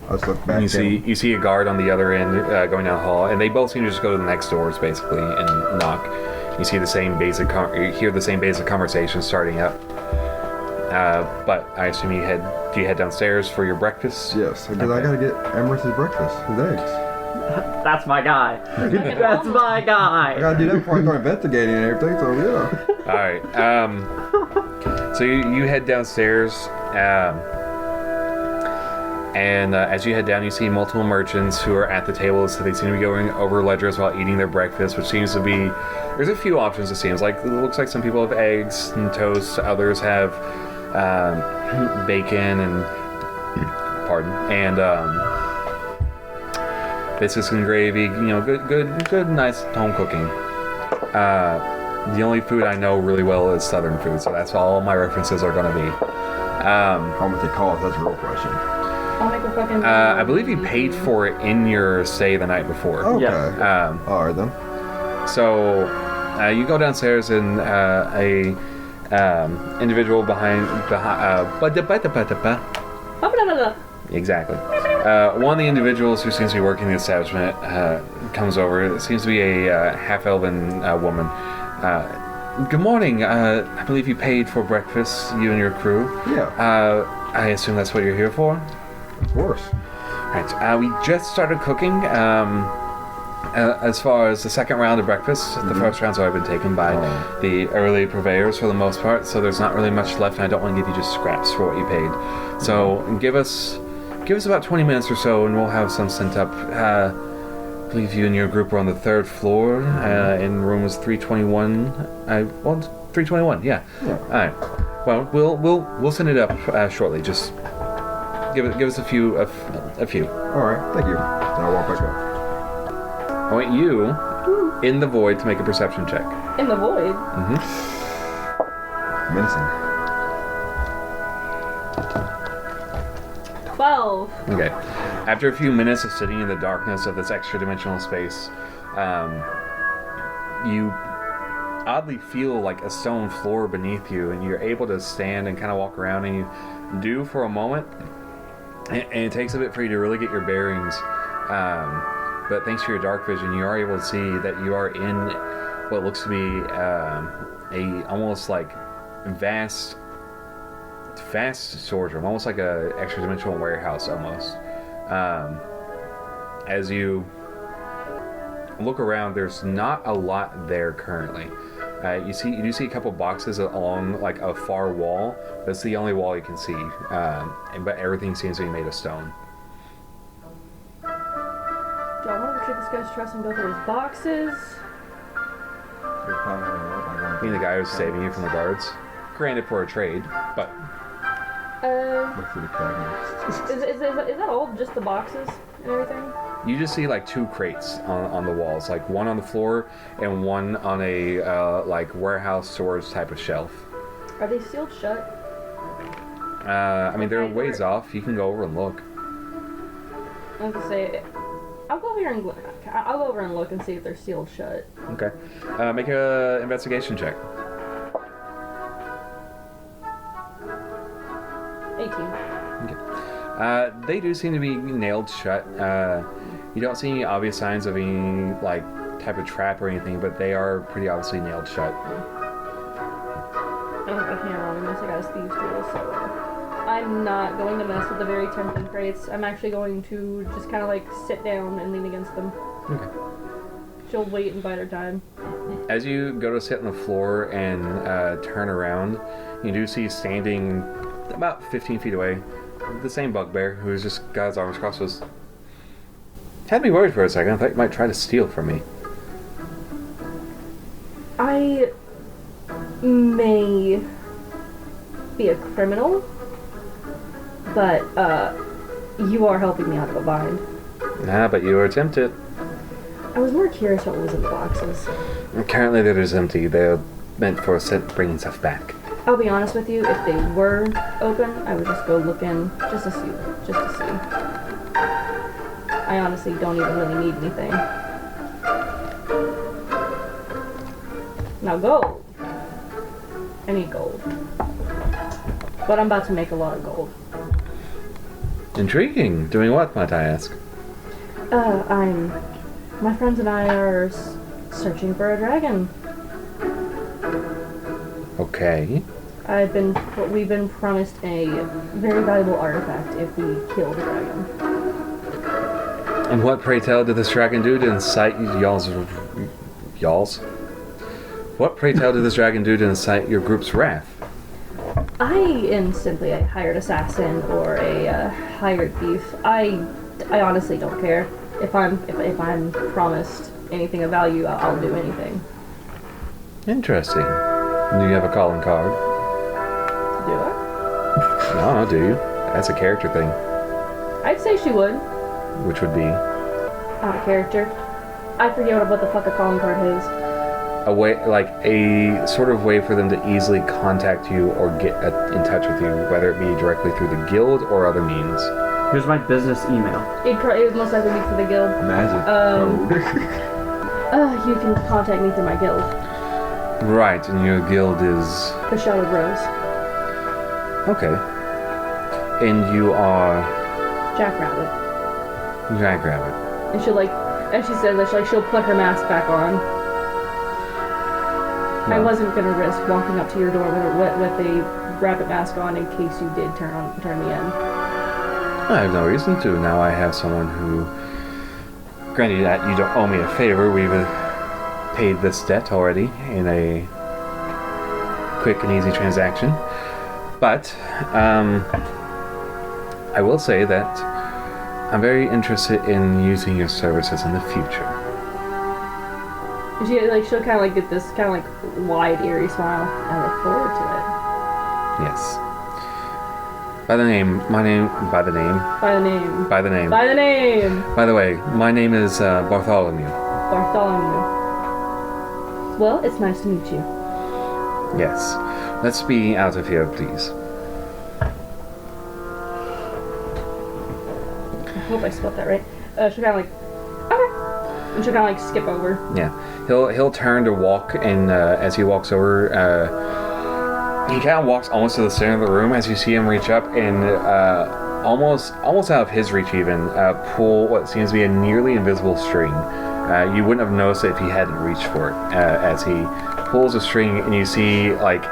Speaker 5: I just look back.
Speaker 1: And you see a guard on the other end going down the hall, and they both seem to just go to the next doors basically and knock. You see the same basic, you hear the same basic conversation starting up. But I assume do you head downstairs for your breakfast?
Speaker 5: Yes, because I gotta get hemryst's breakfast, his eggs.
Speaker 3: That's my guy. That's my guy.
Speaker 5: I gotta do that before I go investigating and everything. So yeah.
Speaker 1: All right. So you head downstairs, and as you head down, you see multiple merchants who are at the tables. So they seem to be going over ledgers while eating their breakfast, which seems to be. There's a few options. It seems like it looks like some people have eggs and toast. Others have bacon and biscuits and gravy. You know, good, nice home cooking. The only food I know really well is Southern food, so that's all my references are going to be.
Speaker 5: How much it costs? That's a real question.
Speaker 2: I'll make a fucking.
Speaker 1: I believe you paid for it in your stay the night before.
Speaker 5: Okay.
Speaker 3: Yeah.
Speaker 5: All right then.
Speaker 1: So you go downstairs and a individual behind exactly. One of the individuals who seems to be working the establishment comes over. It seems to be a half-elven woman. Good morning. I believe you paid for breakfast, you and your crew.
Speaker 5: Yeah.
Speaker 1: I assume that's what you're here for?
Speaker 5: Of course.
Speaker 1: Right. We just started cooking. As far as the second round of breakfast, the first round's already been taken by the early purveyors for the most part, so there's not really much left, and I don't want to give you just scraps for what you paid. So give us about 20 minutes or so, and we'll have some sent up. I believe you and your group are on the 3rd floor, in rooms 321. 321. Yeah. All right. Well, we'll send it up shortly. Just give us a few.
Speaker 5: All right. Thank you. Then I'll walk back up.
Speaker 1: I want you in the void to make a perception check.
Speaker 2: In the void?
Speaker 1: Mm-hmm.
Speaker 5: Menacing.
Speaker 2: 12.
Speaker 1: Okay. After a few minutes of sitting in the darkness of this extra-dimensional space, you oddly feel like a stone floor beneath you, and you're able to stand and kind of walk around, and you do for a moment, and it takes a bit for you to really get your bearings. But thanks to your dark vision, you are able to see that you are in what looks to be a almost like vast storage room, almost like a extra dimensional warehouse almost. As you look around, there's not a lot there currently. You do see a couple boxes along like a far wall. That's the only wall you can see, but everything seems to be made of stone.
Speaker 2: Do I want to retreat this guy's trust and go through his boxes?
Speaker 1: I mean, the guy who's saving you from the guards. Granted, for a trade, but
Speaker 5: Look through the cabinets.
Speaker 2: Is that all just the boxes and everything?
Speaker 1: You just see like 2 crates on the walls, like one on the floor and one on a like warehouse storage type of shelf.
Speaker 2: Are they sealed shut?
Speaker 1: I mean, they're
Speaker 2: Okay,
Speaker 1: ways off. You can go over and look.
Speaker 2: I'm gonna say, I'll go over and look and see if they're sealed shut.
Speaker 1: Okay. Make a investigation check.
Speaker 2: 18.
Speaker 1: They do seem to be nailed shut. You don't see any obvious signs of any like type of trap or anything, but they are pretty obviously nailed shut.
Speaker 2: I don't have a hammer on me unless I got a thieves tool, so I'm not going to mess with the very tempting crates. I'm actually going to just kind of like sit down and lean against them.
Speaker 1: Okay.
Speaker 2: She'll wait and bide her time.
Speaker 1: As you go to sit on the floor and turn around, you do see standing about 15 feet away the same bugbear who's just got his arms crossed. Was had me worried for a second. I thought you might try to steal from me.
Speaker 2: I may be a criminal, but you are helping me out of a bind.
Speaker 1: Nah, but you were tempted.
Speaker 2: I was more curious what was in the boxes.
Speaker 1: Currently, they're just empty. They're meant for bringing stuff back.
Speaker 2: I'll be honest with you, if they were open, I would just go look in just to see. I honestly don't even really need anything. Now gold. I need gold. But I'm about to make a lot of gold.
Speaker 1: Intriguing. Doing what, might I ask?
Speaker 2: My friends and I are searching for a dragon.
Speaker 1: Okay.
Speaker 2: We've been promised a very valuable artifact if we kill the dragon.
Speaker 1: And what, pray tell, did this dragon do to incite y'all's? What, pray tell, did this dragon do to incite your group's wrath?
Speaker 2: I am simply a hired assassin or a hired thief. I honestly don't care. If I'm promised anything of value, I'll do anything.
Speaker 1: Interesting. Do you have a calling card?
Speaker 2: Do I?
Speaker 1: No, do you? That's a character thing.
Speaker 2: I'd say she would.
Speaker 1: Which would be
Speaker 2: Out of character. I forget what the fuck a calling card is.
Speaker 1: a way, like a sort of way for them to easily contact you or get in touch with you, whether it be directly through the guild or other means.
Speaker 3: Here's my business email.
Speaker 2: It would most likely be through the guild.
Speaker 5: Magic code.
Speaker 2: You can contact me through my guild.
Speaker 1: Right, and your guild is...
Speaker 2: The Shadowed Rose.
Speaker 1: Okay. And you are...
Speaker 2: Jackrabbit.
Speaker 1: Jackrabbit.
Speaker 2: And she'll as she says that, she'll put her mask back on. I wasn't gonna risk walking up to your door with a rabbit mask on in case you did turn me in.
Speaker 1: I have no reason to. Now I have someone who... Granted that you don't owe me a favor, we've paid this debt already in a quick and easy transaction. But, I will say that I'm very interested in using your services in the future.
Speaker 2: She'll kind of get this kind of wide, eerie smile. I look forward to it.
Speaker 1: Yes. By the name.
Speaker 2: By the name.
Speaker 1: By the name.
Speaker 2: By the name.
Speaker 1: By the way, my name is Bartholomew.
Speaker 2: Bartholomew. Well, it's nice to meet you.
Speaker 1: Yes. Let's be out of here, please.
Speaker 2: I hope I spelled that right. She'll kind of okay. And she'll kind of skip over.
Speaker 1: Yeah. He'll turn to walk, and as he walks over, he kind of walks almost to the center of the room as you see him reach up and almost out of his reach even, pull what seems to be a nearly invisible string. You wouldn't have noticed it if he hadn't reached for it. As he pulls a string and you see like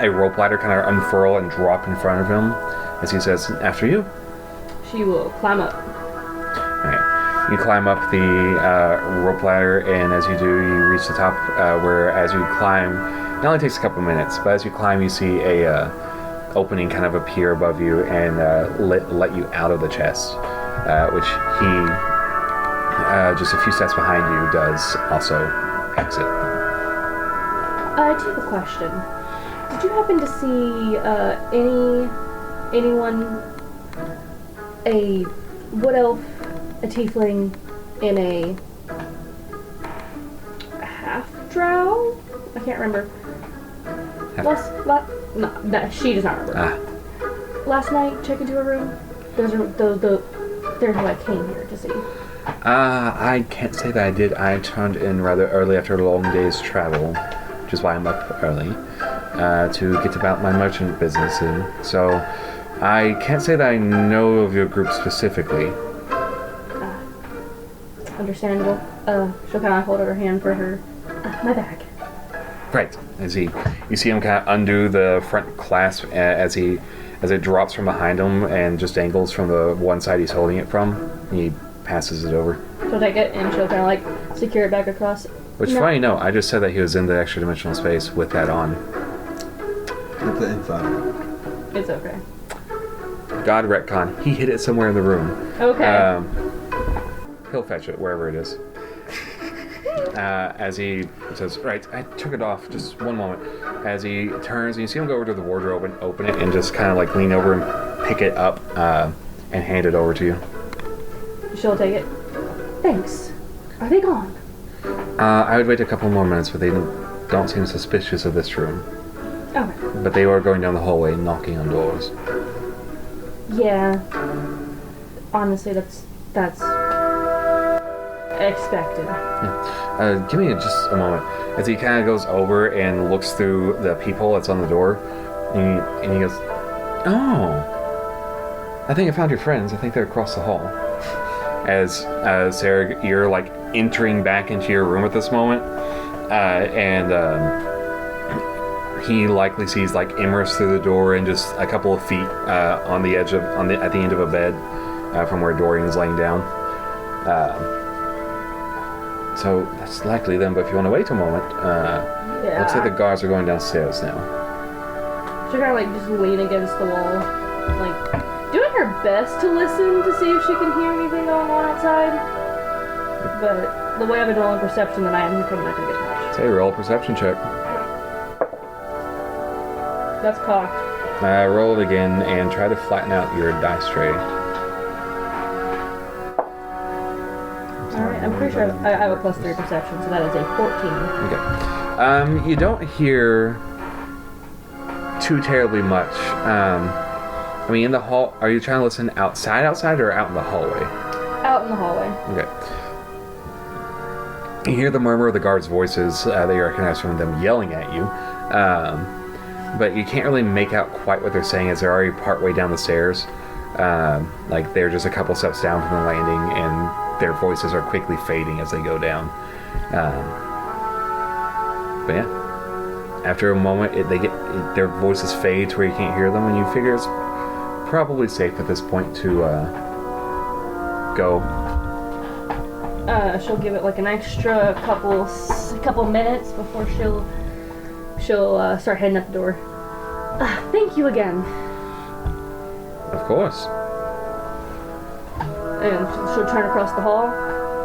Speaker 1: a rope ladder kind of unfurl and drop in front of him as he says, "After you."
Speaker 2: She will climb up.
Speaker 1: Alright. You climb up the rope ladder, and as you do, you reach the top where as you climb, it only takes a couple minutes, but as you climb you see a opening kind of appear above you and let you out of the chest, which he, just a few steps behind you, does also exit.
Speaker 2: I do have a question. Did you happen to see anyone, a wood elf, a tiefling, in a half drow. I can't remember. No, she does not remember. Last night, check into her room. Those are they're who I came here to see.
Speaker 1: I can't say that I did. I turned in rather early after a long day's travel, which is why I'm up early, to get about my merchant business. And so I can't say that I know of your group specifically.
Speaker 2: Understandable. She'll kind of hold out her hand for her. My bag.
Speaker 1: Right. You see him kind of undo the front clasp as it drops from behind him and just angles from the one side he's holding it from. He passes it over.
Speaker 2: She'll take it and she'll kind of like secure it back across.
Speaker 1: Which, funny, no, I just said that he was in the extra dimensional space with that on.
Speaker 5: Get the inside of it.
Speaker 2: It's okay.
Speaker 1: God retcon. He hid it somewhere in the room.
Speaker 2: Okay.
Speaker 1: He'll fetch it wherever it is. As he says, right, I took it off, just one moment. As he turns, and you see him go over to the wardrobe and open it and just kind of like lean over and pick it up and hand it over to you.
Speaker 2: She'll take it. Thanks. Are they gone?
Speaker 1: I would wait a couple more minutes, but they don't seem suspicious of this room.
Speaker 2: Okay.
Speaker 1: But they were going down the hallway and knocking on doors.
Speaker 2: Yeah. Honestly, that's expected.
Speaker 1: Give me just a moment. As he kind of goes over and looks through the peephole that's on the door, and he goes, "Oh, I think I found your friends. I think they're across the hall." As Sereg, you're like entering back into your room at this moment, and he likely sees like hemryst through the door and just a couple of feet on the edge of at the end of a bed from where dorion is laying down. So that's likely them, but if you want to wait a moment, looks like the guards are going downstairs now.
Speaker 2: She'll kind of like just lean against the wall, like doing her best to listen to see if she can hear anything going on outside. But the way I've been rolling perception that I am, I'm not gonna get much.
Speaker 1: Say, roll a perception check.
Speaker 2: That's cocked.
Speaker 1: Roll it again and try to flatten out your dice tray.
Speaker 2: Alright, I'm pretty sure I have a +3 perception, so that is a 14.
Speaker 1: Okay. You don't hear too terribly much. I mean, in the hall, are you trying to listen outside or out in the hallway?
Speaker 2: Out in the hallway.
Speaker 1: Okay. You hear the murmur of the guards' voices that you recognize from them yelling at you. But you can't really make out quite what they're saying as they're already partway down the stairs. Like they're just a couple steps down from the landing and their voices are quickly fading as they go down. But yeah, after a moment, their voices fade to where you can't hear them, and you figure it's probably safe at this point to go.
Speaker 2: She'll give it like an extra couple minutes before she'll start heading up the door. Thank you again.
Speaker 1: Of course.
Speaker 2: And she'll turn across the hall.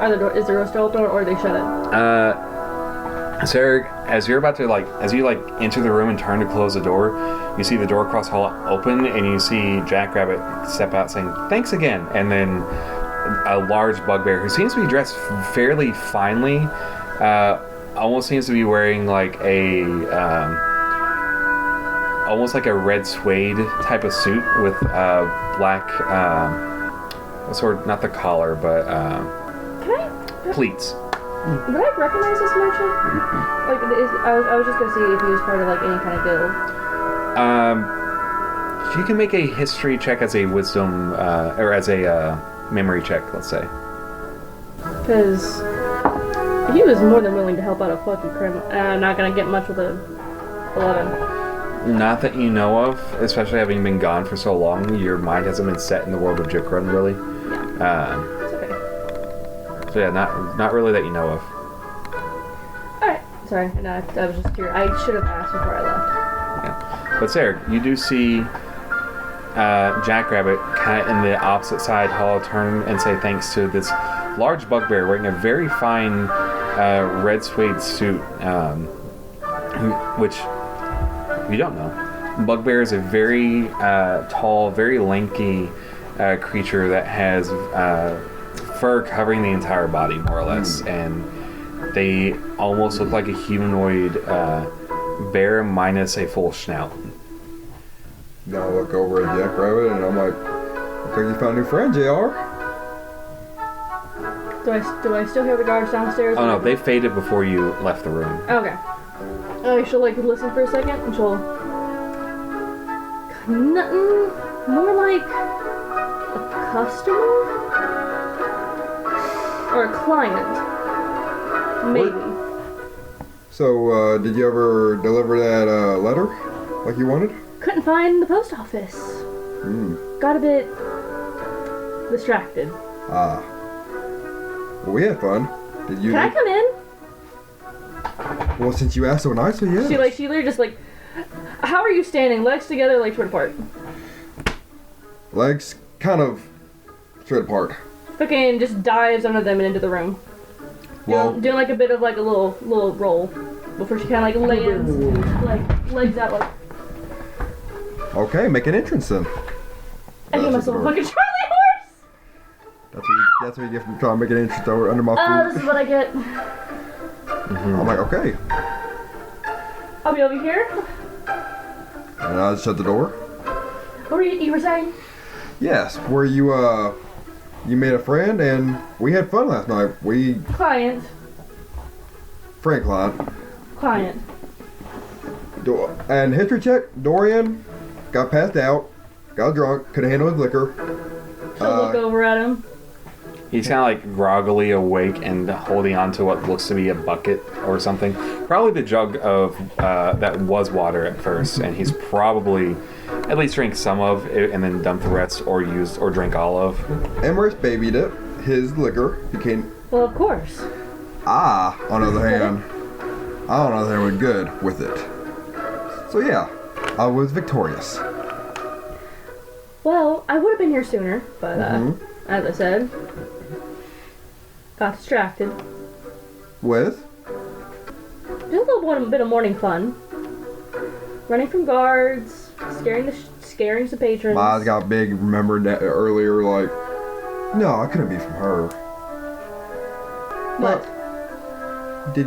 Speaker 2: Is the door still open, or are they shut it?
Speaker 1: Sereg, as you enter the room and turn to close the door, you see the door across the hall open, and you see Jackrabbit step out saying, "Thanks again," and then a large bugbear who seems to be dressed fairly finely, almost seems to be wearing like almost like a red suede type of suit with black, not the collar, but pleats.
Speaker 2: Would I recognize this merchant? Like, I was just gonna see if he was part of like any kind of guild.
Speaker 1: You can make a history check as a wisdom, or as a memory check, let's say.
Speaker 2: Because he was more than willing to help out a fucking criminal. I'm not gonna get much with a 11.
Speaker 1: Not that you know of, especially having been gone for so long. Your mind hasn't been set in the world of Jickrun, really.
Speaker 2: Yeah. It's okay.
Speaker 1: So yeah, not really that you know of.
Speaker 2: Alright. Sorry, no, I was just curious. I should have asked before I left.
Speaker 1: Yeah. But Sereg, you do see Jackrabbit kind of in the opposite side hall turn and say thanks to this large bugbear wearing a very fine red suede suit, which you don't know. Bugbear is a very tall, very lanky creature that has fur covering the entire body, more or less, and they almost look like a humanoid bear minus a full snout.
Speaker 5: Now I look over at Jackrabbit and I'm like, looks like you found a new friend, JR.
Speaker 2: Do I still hear the guards downstairs?
Speaker 1: Oh no, they faded before you left the room.
Speaker 2: Okay. Oh, she'll like listen for a second and she'll. Nothing more like a customer or a client, maybe.
Speaker 5: So, did you ever deliver that letter like you wanted?
Speaker 2: Couldn't find the post office. Got a bit distracted.
Speaker 5: Ah. Well, we had fun. Did you?
Speaker 2: Can I come in?
Speaker 5: Well, since you asked so nicely, yeah.
Speaker 2: She literally just like, how are you standing? Legs together, legs spread apart.
Speaker 5: Legs kind of straight apart.
Speaker 2: Fucking just dives under them and into the room.
Speaker 5: Well,
Speaker 2: Doing like a bit of like a little roll before she kind of like lands, like legs out like.
Speaker 5: okay, make an entrance then.
Speaker 2: I give myself a fucking Charlie horse.
Speaker 5: That's what you get from trying to make an entrance over under my
Speaker 2: Oh,
Speaker 5: feet.
Speaker 2: this is what I get.
Speaker 5: I'm like, okay.
Speaker 2: I'll be over here.
Speaker 5: And I shut the door.
Speaker 2: What were you were saying?
Speaker 5: Yes, where you made a friend and we had fun last night.
Speaker 2: Client.
Speaker 5: Friend client.
Speaker 2: Client.
Speaker 5: And history check, Dorian got passed out, got drunk, couldn't handle his liquor.
Speaker 2: She'll look over at him.
Speaker 1: He's kind of like groggily awake and holding on to what looks to be a bucket or something. Probably the jug of that was water at first, and he's probably at least drank some of it and then dumped the rest, or used or drank all of.
Speaker 5: Hemryst babied it. His liquor became.
Speaker 2: Well, of course.
Speaker 5: On the other hand, went good with it. So yeah, I was victorious.
Speaker 2: Well, I would have been here sooner, but as I said, got distracted.
Speaker 5: With?
Speaker 2: Did a little bit of morning fun. Running from guards, scaring some patrons.
Speaker 5: My eyes got big. Remembered that earlier, like, no, I couldn't be from her.
Speaker 2: What?
Speaker 5: Did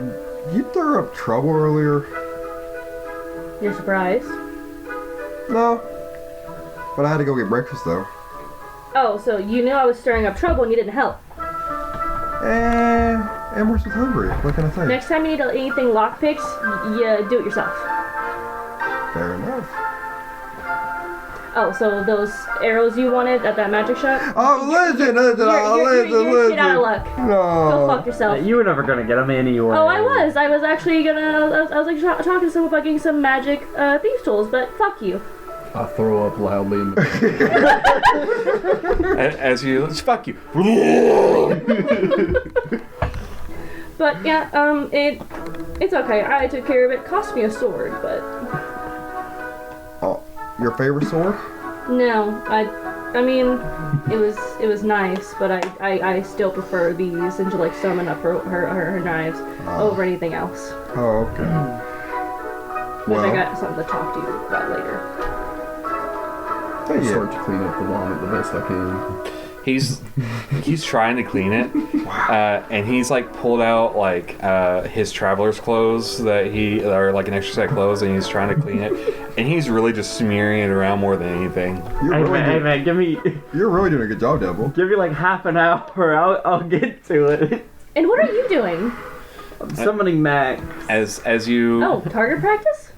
Speaker 5: you stir up trouble earlier?
Speaker 2: You're surprised?
Speaker 5: No. But I had to go get breakfast though.
Speaker 2: Oh, so you knew I was stirring up trouble and you didn't help.
Speaker 5: And Amherst was hungry. What can I say?
Speaker 2: Next time you need anything lockpicks, you do it yourself.
Speaker 5: Fair enough.
Speaker 2: Oh, so those arrows you wanted at that magic shop?
Speaker 5: Oh, listen.
Speaker 2: You're shit out of luck.
Speaker 5: No.
Speaker 2: Go fuck yourself.
Speaker 3: You were never gonna get them anyway.
Speaker 2: Oh, I was actually gonna. I was like talking to someone about getting some magic thief tools, but fuck you.
Speaker 4: I throw up loudly in the
Speaker 1: As you, fuck you.
Speaker 2: But yeah, it's okay. I took care of it. Cost me a sword, but
Speaker 5: Oh, your favorite sword?
Speaker 2: no, I mean, it was nice, but I still prefer these and to like summon up her knives over anything else.
Speaker 5: Oh, okay.
Speaker 2: Which I
Speaker 5: Well,
Speaker 2: got something to talk to you about later.
Speaker 5: oh,
Speaker 4: I
Speaker 5: yeah.
Speaker 4: start to clean up the vomit the best I can.
Speaker 1: He's trying to clean it, and he's like pulled out like his traveler's clothes that are like an extra set of clothes, and he's trying to clean it, and he's really just smearing it around more than anything.
Speaker 3: Hey man,
Speaker 5: You're really doing a good job, Devil.
Speaker 3: give me like half an hour. I'll get to it.
Speaker 2: And what are you doing?
Speaker 3: I'm summoning Max.
Speaker 1: As you
Speaker 2: Oh, target practice?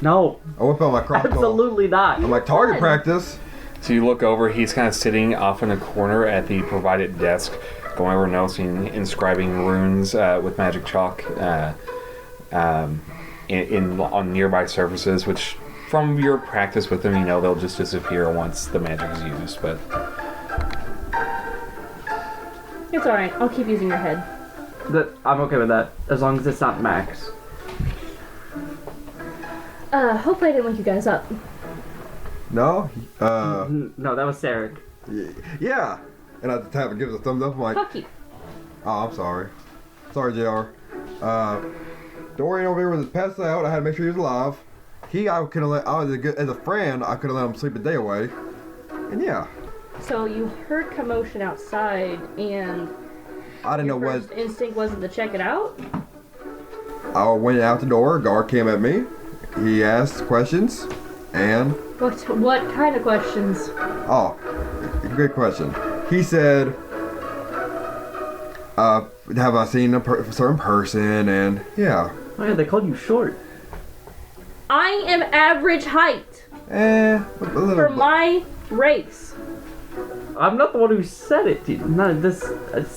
Speaker 3: No,
Speaker 5: I whip out my crossbow.
Speaker 3: absolutely not.
Speaker 5: I'm like, target
Speaker 2: Fun.
Speaker 5: practice.
Speaker 1: So you look over, he's kind of sitting off in a corner at the provided desk, going over notes and inscribing runes with magic chalk on nearby surfaces, which from your practice with them, you know they'll just disappear once the magic is used, but...
Speaker 2: It's alright. I'll keep using your head.
Speaker 3: I'm okay with that, as long as it's not Max.
Speaker 2: Hopefully I didn't wake you guys up.
Speaker 5: No.
Speaker 3: No, that was Sereg.
Speaker 5: Yeah. And at the time, it gives a thumbs up. I'm like,
Speaker 2: Fuck you.
Speaker 5: oh, I'm sorry. Sorry, JR. Dorian over here was passed out. I had to make sure he was alive. I could have let. As a friend, I could have let him sleep a day away. And yeah,
Speaker 2: So you heard commotion outside, and
Speaker 5: I didn't know
Speaker 2: your
Speaker 5: what.
Speaker 2: first instinct wasn't to check it out?
Speaker 5: I went out the door. A guard came at me. He asked questions, and
Speaker 2: What kind of questions?
Speaker 5: oh, good question. He said, "Have I seen a certain person?" And yeah,
Speaker 3: Oh yeah, they called you short.
Speaker 2: I am average height
Speaker 5: a little.
Speaker 2: for my race.
Speaker 3: I'm not the one who said it. No, this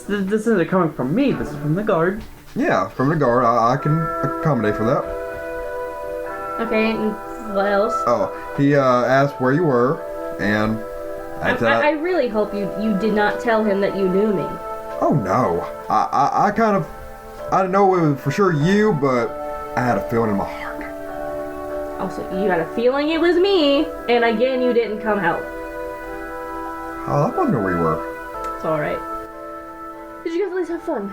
Speaker 3: isn't coming from me. This is from the guard.
Speaker 5: Yeah, from the guard. I can accommodate for that.
Speaker 2: Okay, and what else?
Speaker 5: Oh, he asked where you were, and I said,
Speaker 2: I really hope you did not tell him that you knew me.
Speaker 5: "Oh no, I kind of, I didn't know it was for sure you, but I had a feeling in my heart."
Speaker 2: Also, you had a feeling it was me, and again, you didn't come help.
Speaker 5: Oh, I wasn't know where you were.
Speaker 2: It's alright. Did you guys at least have fun?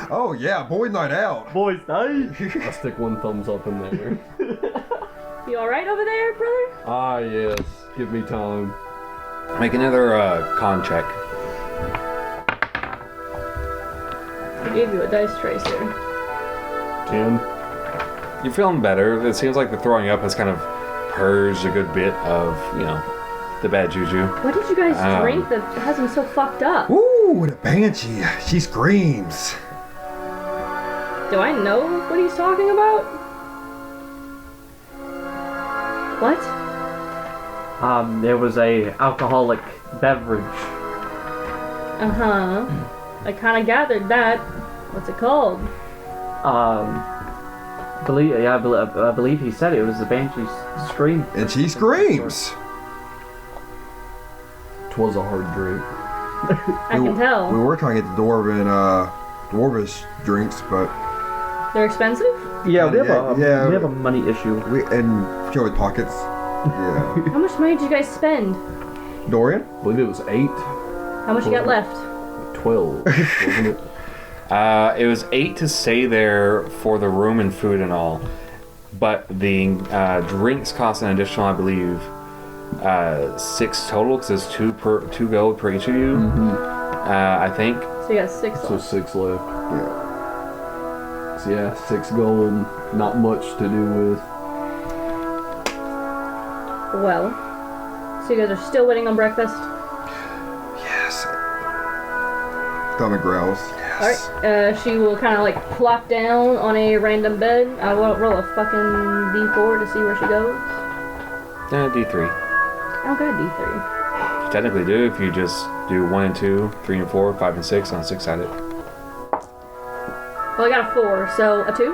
Speaker 5: Oh yeah, boys' night out.
Speaker 3: Boys, night.
Speaker 4: I stick one thumbs up in there.
Speaker 2: You alright over there, brother?
Speaker 4: Ah, yes. Give me time.
Speaker 1: Make another con check.
Speaker 2: I gave you a dice tracer.
Speaker 4: 10.
Speaker 1: You're feeling better. It seems like the throwing up has kind of purged a good bit of, the bad juju.
Speaker 2: What did you guys drink that has him so fucked up?
Speaker 5: Ooh, the banshee. She screams.
Speaker 2: Do I know what he's talking about? What?
Speaker 3: There was a alcoholic beverage.
Speaker 2: Uh-huh. I kind of gathered that. What's it called?
Speaker 3: I believe he said it was the Banshee's scream.
Speaker 5: And she screams.
Speaker 4: 'Twas a hard drink.
Speaker 2: I can tell.
Speaker 5: We were trying to get the dwarvish drinks, but
Speaker 2: They're expensive?
Speaker 3: Yeah, we have
Speaker 5: Yeah.
Speaker 3: we have a money issue.
Speaker 5: and Joey pockets. Yeah.
Speaker 2: How much money did you guys spend?
Speaker 5: Dorian?
Speaker 4: I believe it was 8.
Speaker 2: How much you got left?
Speaker 4: 12, wasn't it?
Speaker 1: It was 8 to stay there for the room and food and all, but the drinks cost an additional, I believe, 6 total because it's 2 gold per each of you. I think.
Speaker 2: So you got 6
Speaker 4: So
Speaker 2: left.
Speaker 4: 6 left.
Speaker 5: Yeah.
Speaker 4: So yeah, 6 gold, not much to do with.
Speaker 2: Well, so you guys are still waiting on breakfast?
Speaker 5: Yes. Stomach growls. Yes.
Speaker 2: Alright, she will kind of like plop down on a random bed. I will roll a fucking d4 to see where she goes.
Speaker 1: D3.
Speaker 2: I don't got a d3.
Speaker 1: You technically do if you just do 1 and 2, 3 and 4, 5 and 6 on a 6-sided.
Speaker 2: Well, I got a 4, so a 2?
Speaker 1: Yeah,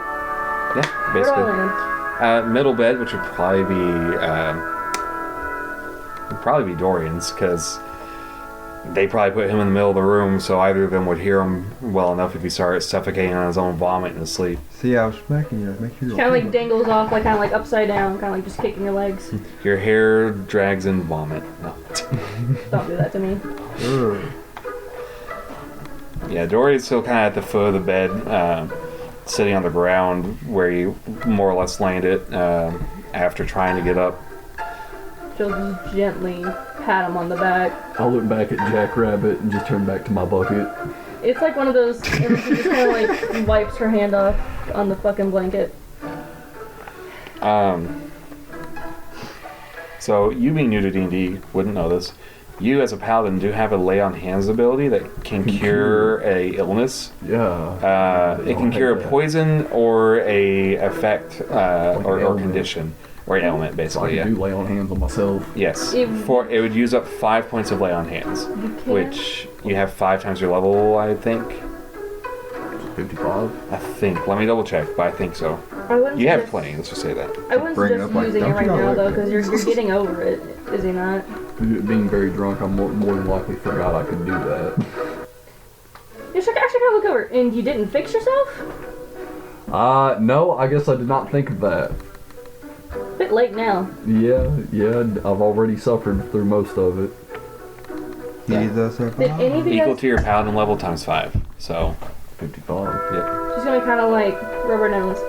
Speaker 2: Where do I
Speaker 1: basically.
Speaker 2: land?
Speaker 1: Middle bed, which would probably be Dorian's, because they probably put him in the middle of the room, so either of them would hear him well enough if he started suffocating on his own vomit in his sleep.
Speaker 5: See, I was smacking you. Make sure you're
Speaker 2: Kind of like dangles off, like kind of like upside down, kind of like just kicking your legs.
Speaker 1: Your hair drags in vomit. No.
Speaker 2: Don't do that to me.
Speaker 5: Ugh.
Speaker 1: Yeah, Dorian's still kind of at the foot of the bed, sitting on the ground where you more or less landed after trying to get up.
Speaker 2: She'll just gently pat him on the back.
Speaker 4: I'll look back at Jackrabbit and just turn back to my bucket.
Speaker 2: It's like one of those, and she just kind of like wipes her hand off on the fucking blanket.
Speaker 1: So you being new to D&D wouldn't know this. You as a paladin do have a lay on hands ability that can cure a illness.
Speaker 4: Yeah.
Speaker 1: It can cure a poison or a effect or
Speaker 4: ailment.
Speaker 1: condition or an ailment,
Speaker 4: So I
Speaker 1: basically.
Speaker 4: can do lay on hands on myself.
Speaker 1: Yes.
Speaker 2: It-
Speaker 1: It would use up 5 points of lay on hands,
Speaker 2: You can.
Speaker 1: which you have 5 times your level, I think.
Speaker 4: 55.
Speaker 1: I think. Let me double check, but I think so.
Speaker 2: I wouldn't
Speaker 1: You have
Speaker 2: suggest-
Speaker 1: plenty. Let's just say that.
Speaker 2: I wouldn't
Speaker 5: Bring it
Speaker 2: suggest
Speaker 5: up like,
Speaker 2: using it
Speaker 5: don't
Speaker 2: right
Speaker 5: you
Speaker 2: now
Speaker 5: not
Speaker 2: though,
Speaker 5: like
Speaker 2: because
Speaker 5: it?
Speaker 2: you're getting over it, is he not?
Speaker 4: Being very drunk, I more than likely forgot I could do that.
Speaker 2: You should actually kind of look over. And you didn't fix yourself?
Speaker 4: No, I guess I did not think of that.
Speaker 2: Bit late now.
Speaker 4: Yeah, I've already suffered through most of it.
Speaker 5: He's a
Speaker 2: Did any of you
Speaker 1: Equal
Speaker 2: guys?
Speaker 1: to your paladin level times 5. So,
Speaker 4: 55.
Speaker 1: yep.
Speaker 2: She's gonna kind of like rub her nose.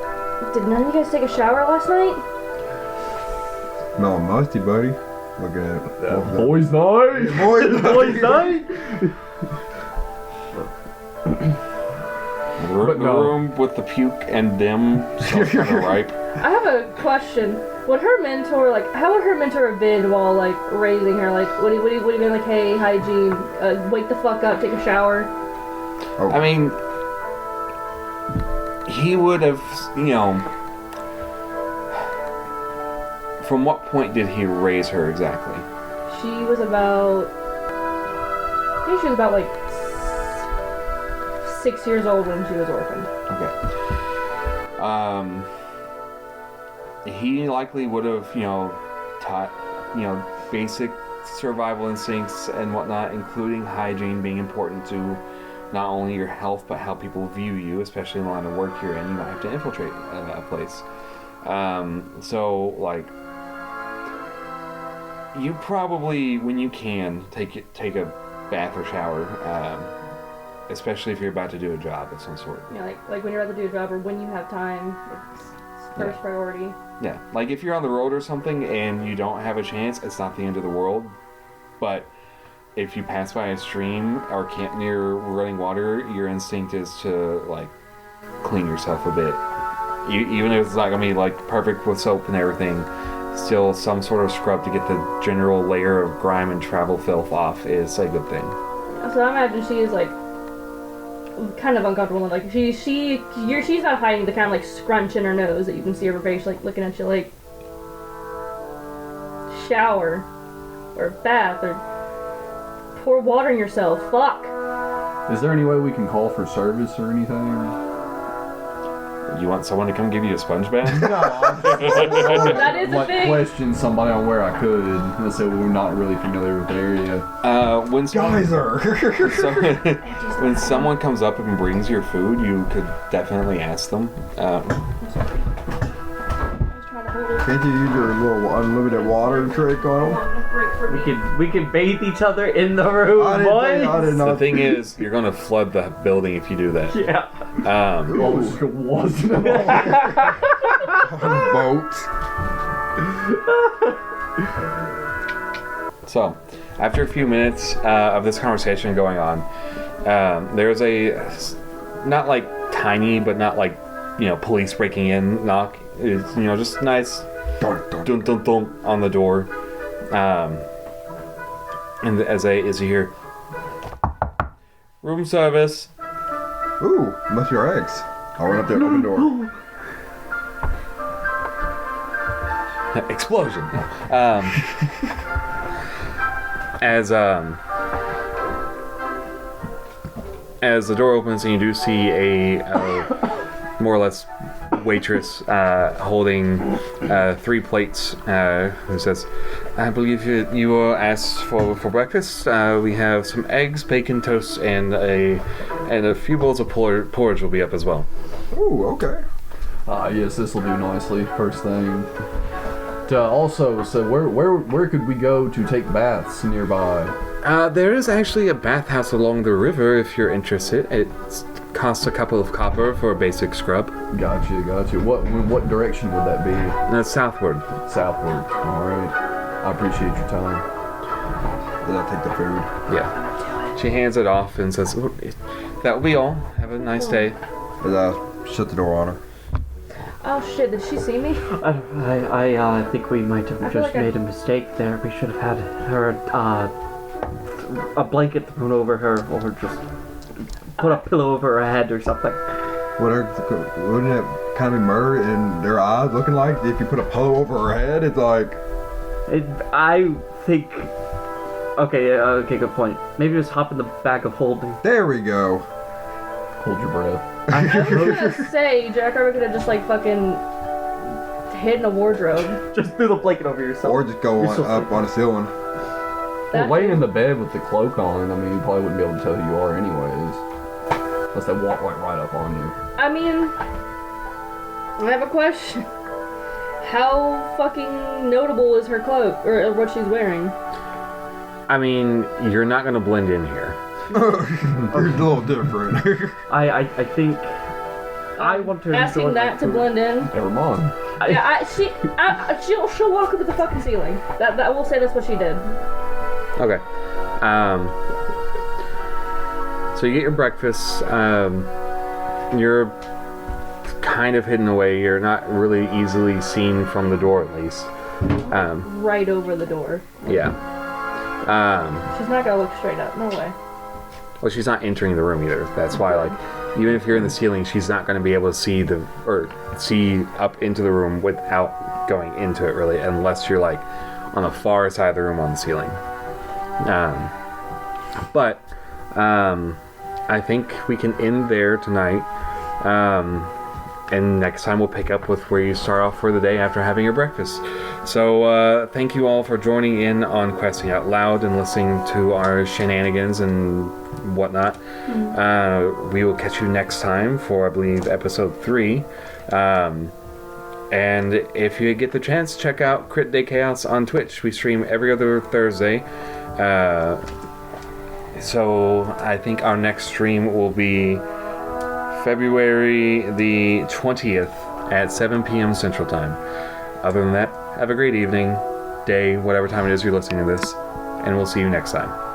Speaker 2: Did none of you guys take a shower last night?
Speaker 5: No, musty, buddy. Looking at it.
Speaker 4: Boys' night.
Speaker 5: Boys night.
Speaker 1: We're in the room with the puke and them stuff kind of ripe.
Speaker 2: I have a question. Would her mentor, like, how would her mentor have been while, like, raising her? Like, would he been like, hey, hygiene, wake the fuck up, take a shower?
Speaker 5: Oh.
Speaker 1: I mean, he would have, from what point did he raise her exactly?
Speaker 2: She was about, I think she was about, like, 6 years old when she was orphaned.
Speaker 1: Okay. He likely would have, taught, basic survival instincts and whatnot, including hygiene being important to not only your health, but how people view you, especially in the line of work you're in. You might have to infiltrate a place. So, like, you probably, when you can, take a bath or shower, especially if you're about to do a job of some sort.
Speaker 2: Yeah, like when you're about to do a job or when you have time, it's first priority.
Speaker 1: Yeah, like if you're on the road or something and you don't have a chance, it's not the end of the world. But if you pass by a stream or camp near running water, your instinct is to, like, clean yourself a bit. Even if it's not gonna be, like, perfect with soap and everything, still some sort of scrub to get the general layer of grime and travel filth off is a good thing.
Speaker 2: So I imagine she is, like, kind of uncomfortable. Like, she's not hiding the kind of, like, scrunch in her nose that you can see her face, like, looking at you, like, shower or bath or pour water on yourself. Fuck.
Speaker 4: Is there any way we can call for service or anything?
Speaker 1: You want someone to come give you a sponge bath?
Speaker 2: That is a thing.
Speaker 4: Question somebody on where I could. Let's say we're not really familiar with the area.
Speaker 1: When someone,
Speaker 5: Geyser.
Speaker 1: when someone comes up and brings your food, you could definitely ask them.
Speaker 2: I was trying to hold it.
Speaker 5: Can't you use your little unlimited water trick on them?
Speaker 3: We can bathe each other in the room,
Speaker 5: I
Speaker 3: boys.
Speaker 5: did
Speaker 1: The
Speaker 5: not.
Speaker 1: thing is, you're gonna flood the building if you do that.
Speaker 3: Yeah.
Speaker 4: Wasn't
Speaker 5: Boats.
Speaker 1: So, after a few minutes of this conversation going on, there's a, not like tiny, but not like, police breaking in knock. It's, just nice dun dun dun on the door. And as you hear, room service.
Speaker 5: Ooh, must be our eggs. I'll run up there and open the door.
Speaker 1: Explosion. As the door opens and you do see a more or less waitress holding 3 plates, who says, I believe you were asked for breakfast. We have some eggs, bacon, toast, and a few bowls of porridge will be up as well.
Speaker 5: Ooh, okay.
Speaker 4: Yes, this will do nicely. First thing. Also, so where could we go to take baths nearby?
Speaker 1: There is actually a bathhouse along the river if you're interested. It costs a couple of copper for a basic scrub.
Speaker 4: Gotcha. What direction would that be?
Speaker 1: Southward.
Speaker 4: Southward. All right. I appreciate your time.
Speaker 5: Did I take the food?
Speaker 1: Yeah. She hands it off and says, that will be all. Have a nice day.
Speaker 5: Did I shut the door on her?
Speaker 2: Oh shit, did she see me?
Speaker 3: I think we might have
Speaker 2: I feel
Speaker 3: just
Speaker 2: like
Speaker 3: made a mistake there. We should have had her a blanket thrown over her, or just put a pillow over her head or something.
Speaker 5: Wouldn't it kind of be murder in their eyes looking like? If you put a pillow over her head, it's like...
Speaker 3: I think... Okay, good point. Maybe just hop in the bag of holding.
Speaker 5: There we go.
Speaker 4: Hold your breath.
Speaker 2: I was gonna say, Jackrabbit could have just, like, fucking hid in a wardrobe.
Speaker 3: Just threw the blanket over yourself.
Speaker 5: Or just go up on the ceiling.
Speaker 4: Well, laying in the bed with the cloak on, I mean, you probably wouldn't be able to tell who you are anyways. Unless they walk right up on you.
Speaker 2: I mean, I have a question. How fucking notable is her cloak, or what she's wearing?
Speaker 1: I mean, you're not going to blend in here.
Speaker 5: It's a little different.
Speaker 3: I think I want to
Speaker 2: asking
Speaker 3: enjoy
Speaker 2: that
Speaker 3: my
Speaker 2: to
Speaker 3: food.
Speaker 2: blend in.
Speaker 4: Never mind.
Speaker 2: Yeah, she'll walk up at the fucking ceiling. That will say that's what she did.
Speaker 1: Okay. So you get your breakfast. You're kind of hidden away. You're not really easily seen from the door, at least.
Speaker 2: Right over the door.
Speaker 1: Yeah.
Speaker 2: She's not gonna look straight up. No way.
Speaker 1: Well, she's not entering the room either. That's why, like, even if you're in the ceiling, she's not going to be able to see up into the room without going into it, really, unless you're like on the far side of the room on the ceiling. But I think we can end there tonight. And next time we'll pick up with where you start off for the day after having your breakfast. So thank you all for joining in on Questing Out Loud and listening to our shenanigans and whatnot. We will catch you next time for, I believe, episode 3. And if you get the chance, check out Crit Day Chaos on Twitch. We stream every other Thursday. So I think our next stream will be February the 20th at 7 p.m. Central Time. Other than that, have a great evening, day, whatever time it is you're listening to this, and we'll see you next time.